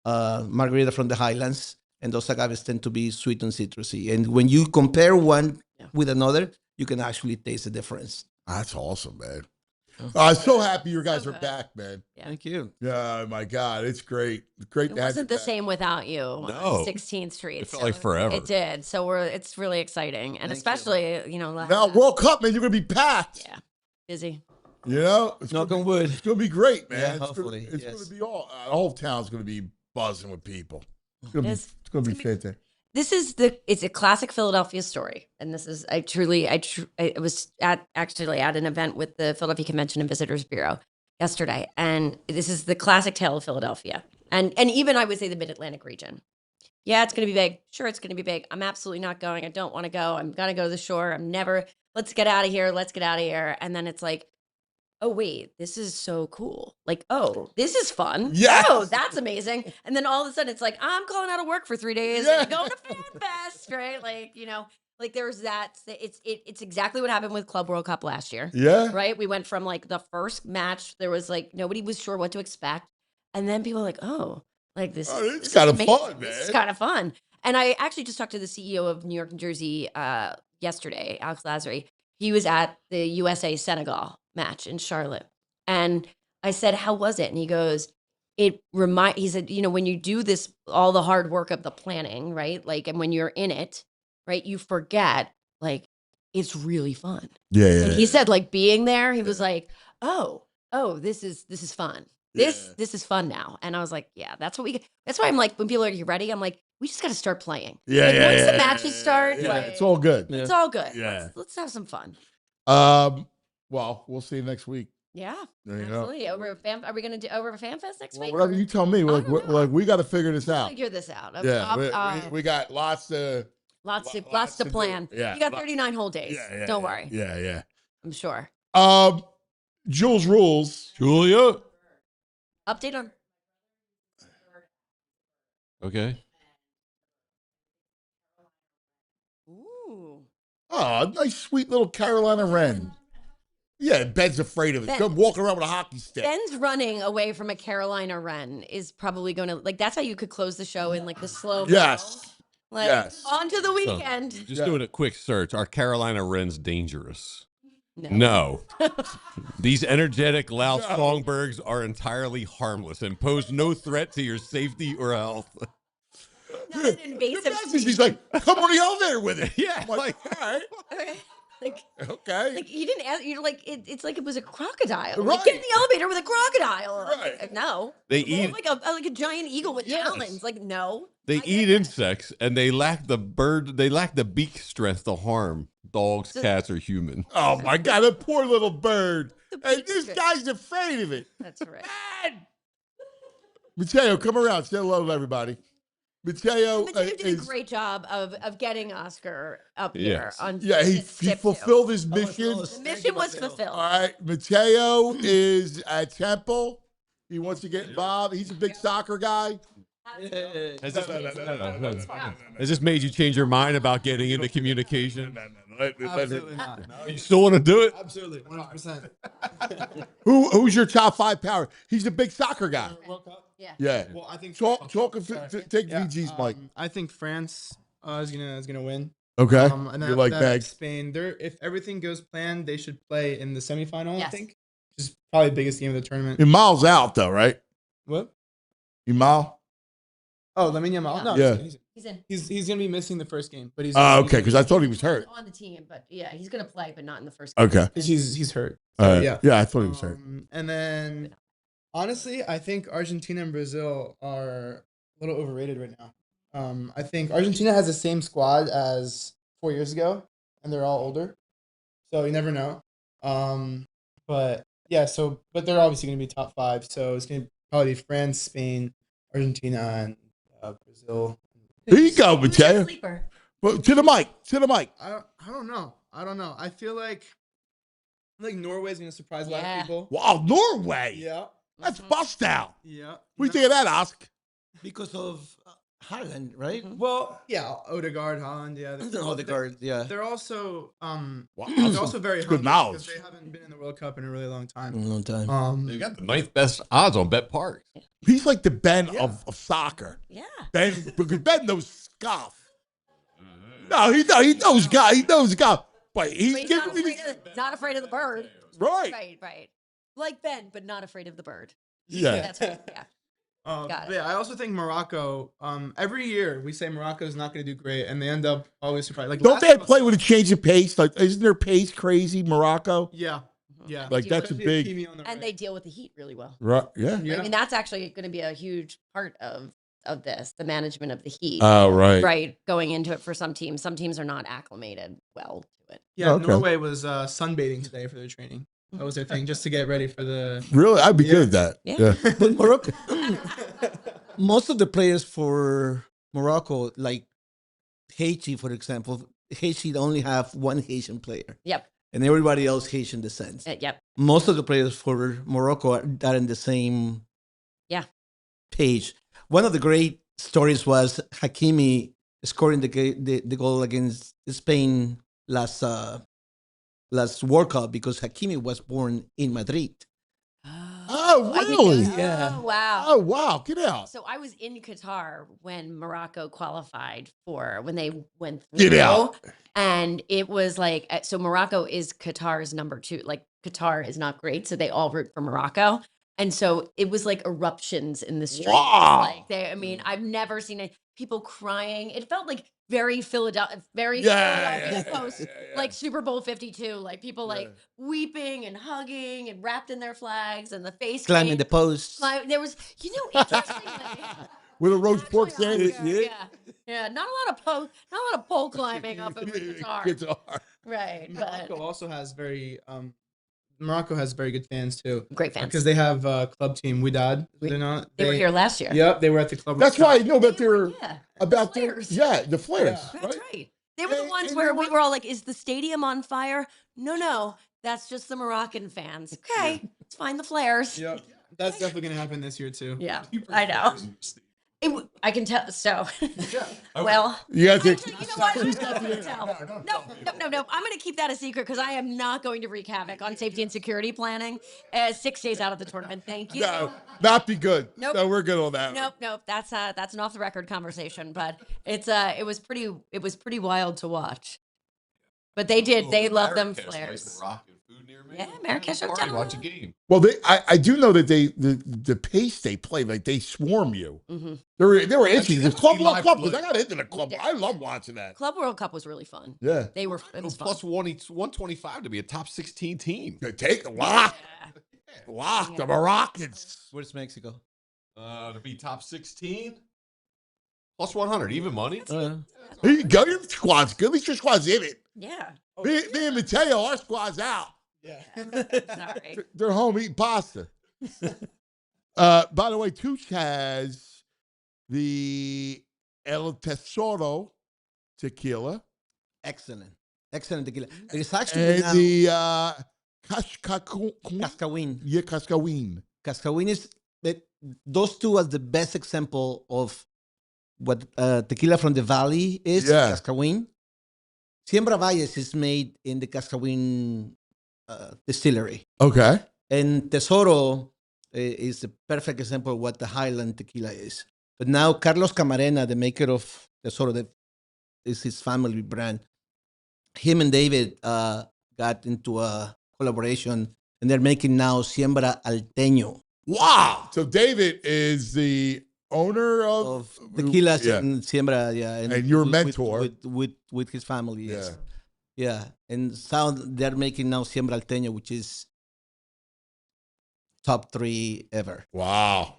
margarita from the Highlands, and those agaves tend to be sweet and citrusy. And when you compare one with another, you can actually taste the difference. That's awesome, man. I'm so happy you guys are back, man. Yeah. Thank you. Yeah, my God, it's great. It's great It to have you wasn't the back. same without you. No. 16th Street. It felt like forever. It did. So it's really exciting, and Thank especially Now, World Cup, man, you're gonna be packed. yeah, busy. You know, it's Knock gonna, on wood. it's gonna be great, man. Yeah, It's hopefully, gonna, it's yes. gonna be the whole town's gonna be buzzing with people. It's gonna It be is. fantastic. This is it's a classic Philadelphia story, and this is I was actually at an event with the Philadelphia Convention and Visitors Bureau yesterday, and this is the classic tale of Philadelphia, and even I would say the Mid-Atlantic region. Yeah, it's going to be big. Sure, it's going to be big. I'm absolutely not going. I don't want to go. I'm going to go to the shore. Let's get out of here. Let's get out of here. And then it's like, oh, wait, this is so cool. Like, oh, this is fun. Yes. Oh, that's amazing. And then all of a sudden it's like, I'm calling out of work for 3 days and going to Fan Fest, right? Like, like there's that. It's exactly what happened with Club World Cup last year. Yeah. Right? We went from like the first match, there was like, nobody was sure what to expect. And then people were like, oh, like this it's kind of fun, man. This is kind of fun. And I actually just talked to the CEO of New York and Jersey yesterday, Alex Lazary. He was at the USA Senegal match in Charlotte. And I said, how was it? And he goes, he said, when you do this, all the hard work of the planning, right? Like, and when you're in it, right, you forget, like, it's really fun. Yeah. And he said, like, being there, he was like, oh, this is fun. This is fun now. And I was like, yeah, that's why I'm like, when people are, you ready? I'm like, we just got to start playing. Yeah, like, yeah, once yeah, the matches start, yeah, like, it's all good. It's all good. Yeah. Let's have some fun. Well, we'll see you next week. Yeah, There you go. absolutely. Are we going to do over Fan Fest next week? Whatever you tell me. We got to figure this out. Figure this out. Yeah, we got lots to plan. Yeah. You got 39 whole days. Yeah, Don't worry. Yeah. I'm sure. Jules rules. Julia. Update on. Okay. Ooh. Oh, nice, sweet little Carolina Wren. Yeah, Ben's afraid of it. Come walking around with a hockey stick. Ben's running away from a Carolina Wren is probably going to, like, that's how you could close the show in, like, the slow. Yes. Like, yes. on to the So, weekend. just doing a quick search. Are Carolina Wrens dangerous? No. These energetic, loud songbirds are entirely harmless and pose no threat to your safety or health. Not an invasive. She's like, come on the elevator with it. Yeah. I'm like, all right. Like, okay. Like, you didn't ask, you're like, it's like it was a crocodile. Right. Like, get in the elevator with a crocodile. Right. Like, no. They More eat- like a giant eagle with talons. Like, no. They eat insects and they lack the beak strength to harm dogs, cats, or human. Oh my God, that poor little bird. And this guy's afraid of it. That's right. Mateo, come around. Say hello to everybody. Mateo Did a great job of getting Oscar up here. On he tip fulfilled two. his mission. The mission was fulfilled. All right, Mateo is at Temple. He wants to get involved. He's a big soccer guy. Has this made you change your mind about getting into communication? Absolutely not. You still want to do it? Absolutely, 100%. Who's your top 5 power? He's a big soccer guy. World Cup? Yeah. Well, I think take VG's mic. I think France is gonna win. Okay. And You're like Meg. Spain. If everything goes planned, they should play in the semifinal. Yes. I think, which is probably the biggest game of the tournament. Imal's out though, right? What? Imal? Oh, Lamine Yamal. No, Yeah. He's in. He's gonna be missing the first game, but he's. Oh, okay, because I thought he was hurt. On the team, but yeah, he's going to play, but not in the first game. Okay. He's hurt. All So, right. Yeah, I thought he was hurt. And then, honestly, I think Argentina and Brazil are a little overrated right now. I think Argentina has the same squad as 4 years ago, and they're all older, so you never know. But yeah, but they're obviously going to be top 5. So it's going to probably be France, Spain, Argentina, and Brazil. Here you go, Mateo. Well, to the mic. I don't know. I feel like Norway's going to surprise a lot of people. Wow, Norway. Yeah. That's bust out. Yeah. What do you think of that, Oscar? Because of Haaland, right? Well, yeah, Odegaard, Haaland, yeah. Odegaard, yeah. They're also Wow. they're also very It's good hungry knowledge. because they haven't been in the World Cup in a really long time. A long time. They got the 9th best odds on Bet Park. He's like the Ben of soccer. Yeah. Ben, because Ben knows scoff. No, he knows God. He knows God. But he's not afraid of the bird. Right. Right. Like Ben, but not afraid of the bird. Yeah. That's right. Yeah. Got But it. yeah, I also think Morocco. Every year we say Morocco's not going to do great, and they end up always surprised. Like Don't last they time- play with a change of pace? Like, isn't their pace crazy, Morocco? Yeah, yeah. Like, that's a Especially big- Hakimi on the And right. they deal with the heat really well. Right. Yeah. Yeah. I mean, that's actually going to be a huge part of this, the management of the heat. Oh, right. Right. Going into it for some teams. Some teams are not acclimated well to it. Yeah, Okay. Norway was sunbathing today for their training. That was their thing, just to get ready for the. Really? I'd be good at that. Yeah. But Morocco, most of the players for Morocco, like Haiti, for example, Haiti only have one Haitian player. Yep. And everybody else Haitian descent. Yep. Most of the players for Morocco are in the same page. One of the great stories was Hakimi scoring the goal against Spain last World Cup because Hakimi was born in Madrid. Oh, really? Oh, wow. Oh, wow. Get out. So I was in Qatar when Morocco qualified when they went through. Get out. And it was like, so Morocco is Qatar's number 2. Like, Qatar is not great, so they all root for Morocco. And so it was like eruptions in the streets. Wow. Like I've never seen people crying. It felt like very Philadelphia Post, like Super Bowl 52. Like people like weeping and hugging and wrapped in their flags and the face climbing paint. the post. There was, interestingly. With a roast pork sandwich. Yeah. Not a lot of pole climbing up in Qatar. Right. Morocco also has Morocco has very good fans too. Great fans. Because they have a club team, Wydad. They were here last year. Yep, they were at the club. That's why I know that they're the Flares. the Flares. That's right. They were the ones where we were all like, is the stadium on fire? No. That's just the Moroccan fans. Okay. It's fine. The Flares. Yep. That's definitely going to happen this year too. Yeah. I know. I can tell. So, well, you have to. You know what? No. I'm going to keep that a secret because I am not going to wreak havoc on safety and security planning 6 days out of the tournament. Thank you. No, not be good. Nope. No, we're good on that. Nope. That's an off the record conversation, but it was pretty wild to watch. But they love them Flares. Yeah, Marrakesh Hotel. Watch a game. Well, I do know that the pace they play, like they swarm you. Mm-hmm. They were itching. The Club World Cup I got into the club. I love watching that. Club World Cup was really fun. Yeah, they were. It was plus 125 to be a top 16 team. Take a lock. The Moroccans. Where's Mexico? To be top 16. Plus 100, even money. Here you go. Your squad's good. At least your squad's in it. Yeah. Me and Mateo, our squad's out. Yeah. Sorry. They're home eating pasta. By the way, Tooch has the El Tesoro tequila. Excellent tequila. It is actually and the Cascawin. Yeah, Cascawin. Cascawin is those two are the best example of what tequila from the valley is. Yeah. Cascawin. Siembra Valles is made in the Cascawin distillery. Okay. And Tesoro is the perfect example of what the Highland tequila is. But now Carlos Camarena, the maker of Tesoro, that is his family brand, him and David got into a collaboration, and they're making now Siembra Alteño. Wow. So David is the owner of Tequilas and Siembra, and your mentor with his family, yes. Yeah, and so they're making now Siembra Alteño, which is top 3 ever. Wow.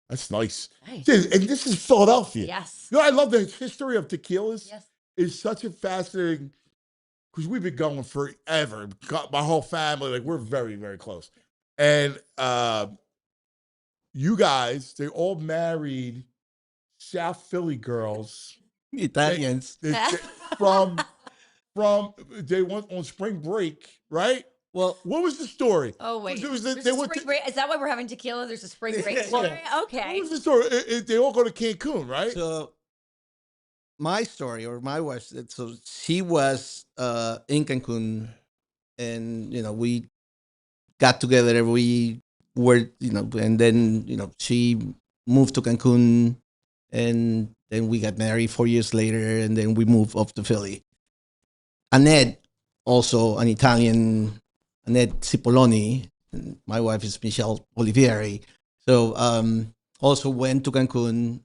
That's nice. And this is Philadelphia. Yes. You know, I love the history of tequilas. Yes. It's such a fascinating, because we've been going forever. My whole family, like we're very, very close. And you guys, they all married South Philly girls. Italians. They went on spring break, right? Well, what was the story? Oh, wait. There's a spring break? Is that why we're having tequila? There's a spring break story? Okay. What was the story? They all go to Cancun, right? So my story, or my wife, so she was in Cancun, and, we got together. We were, and then, she moved to Cancun, and then we got married 4 years later, and then we moved up to Philly. Annette, also an Italian, Annette Cipolloni, my wife is Michelle Olivieri. So also went to Cancun,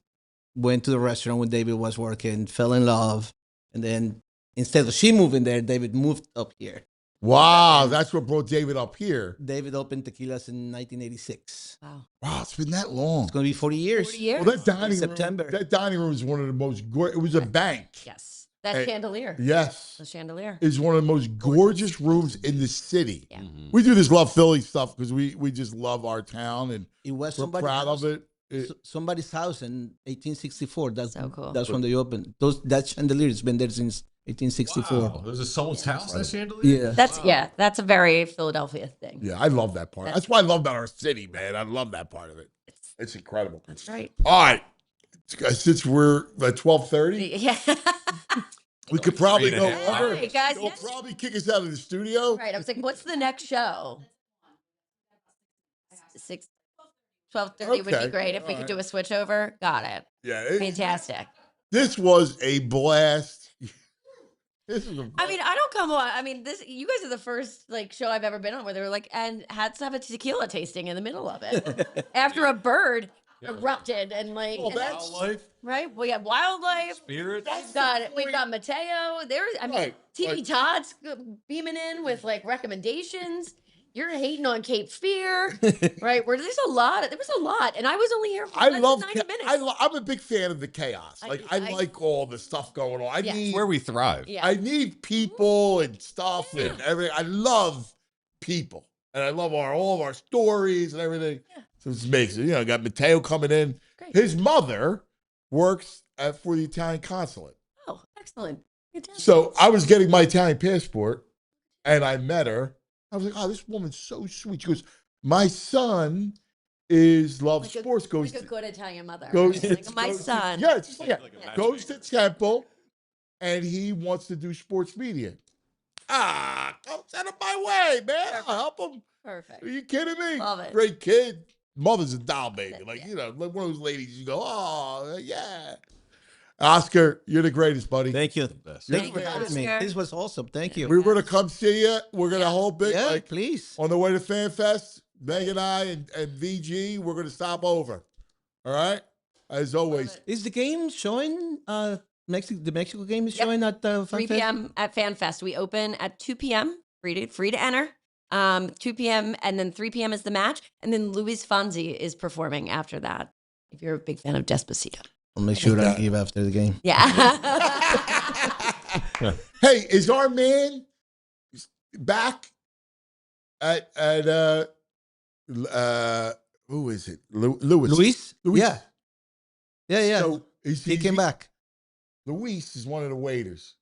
went to the restaurant when David was working, fell in love. And then instead of she moving there, David moved up here. Wow, that's what brought David up here. David opened Tequilas in 1986. Wow, it's been that long. It's going to be 40 years. 40 years? Well, that dining September. room, that dining room is one of the most it was a bank. Yes. That chandelier. Yes. The chandelier. Is one of the most gorgeous rooms in the city. Yeah. We do this Love Philly stuff because we just love our town and it was we're proud of it. somebody's house in 1864. That's so cool. That's when they opened. That chandelier has been there since 1864. Wow. There's a someone's house, that chandelier? Yeah. That's a very Philadelphia thing. Yeah, I love that part. That's what I love about our city, man. I love that part of it. It's incredible. That's right. All right. Since we're at 12:30, Yeah. we could probably go over. All right, guys. They'll probably kick us out of the studio. Right. I was like, what's the next show? 12:30 would be Okay. great if we could do a switch over. Got it. Yeah. Fantastic. This was a blast. This is I mean, I don't come on. I mean, you guys are the first show I've ever been on where they were and had to have a tequila tasting in the middle of it after a bird erupted and wildlife, right? We have wildlife, spirits. We've got Mateo. TV Todd's beaming in with recommendations. You're hating on Cape Fear, right? Where there was a lot, and I was only here for 90 minutes. I'm a big fan of the chaos. I like all the stuff going on. It's where we thrive. Yeah. I need people and stuff and everything. I love people, and I love all of our stories and everything. Yeah. So this makes it. I got Mateo coming in. Great. His mother works for the Italian consulate. Oh, excellent. Fantastic. So I was getting my Italian passport, and I met her. I was like, oh, this woman's so sweet. She goes, my son loves sports. Goes a good Italian mother. Goes son. Goes to Temple, and he wants to do sports media. Come send him my way, man. I'll help him. Perfect. Are you kidding me? Love it. Great kid. Mother's a doll baby. Like one of those ladies, you go, oh, yeah. Oscar, you're the greatest, buddy. Thank you. Thank you, Oscar. This was awesome. Thank you. We're going to come see you. We're going to hold big. Yeah, please. On the way to Fan Fest, Meg and I and VG, we're going to stop over. All right? As always. Is the game showing? The Mexico game is showing at 3 p.m. at Fan Fest. We open at 2 p.m. Free to enter. 2 p.m. and then 3 p.m. is the match. And then Luis Fonsi is performing after that. If you're a big fan of Despacito. I'll make sure I leave after the game. Yeah. Hey, is our man back at who is it? Luis? Yeah. So he came back. Luis is one of the waiters.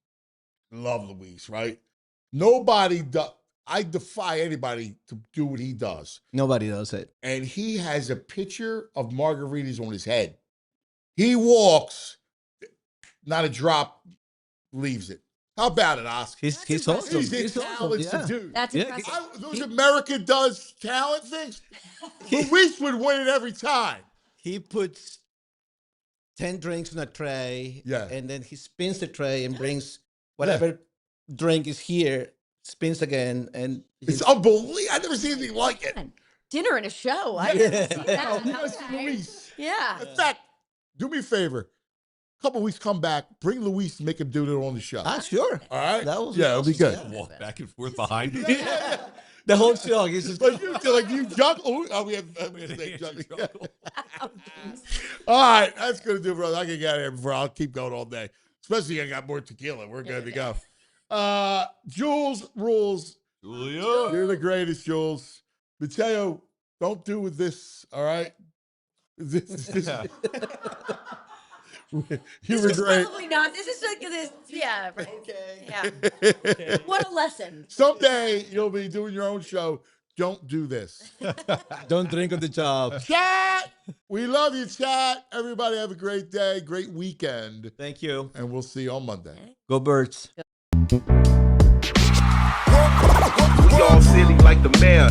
Love Luis, right? Nobody does. I defy anybody to do what he does. Nobody does it. And he has a pitcher of margaritas on his head. He walks, not a drop leaves it. How about it, Oscar? He's awesome. He's a talented dude. That's impressive. Those America does talent things. Luis would win it every time. He puts 10 drinks on a tray, and then he spins the tray and brings whatever drink is here, spins again, and it's unbelievable. I've never seen anything like it. Dinner and a show. I didn't see that. Luis. Yeah. In fact, do me a favor. A couple weeks, come back. Bring Luis to make him do it on the show. Sure. All right. That was it'll be good. Walk back and forth behind you. The whole show. He's just like you juggle. Oh, we have juggle. All right, that's gonna do, brother. I can get out of here before I'll keep going all day. Especially I got more tequila. We're good to go. Jules rules. Julia. You're the greatest, Jules. Mateo, don't do with this. All right. This you were great. Probably not. This is like this. Yeah. Right. Okay. Yeah. What a lesson. Someday you'll be doing your own show. Don't do this. Don't drink on the job. Chat. We love you, chat. Everybody have a great day, great weekend. Thank you. And we'll see you on Monday. Go Birds. We all silly like the mayor.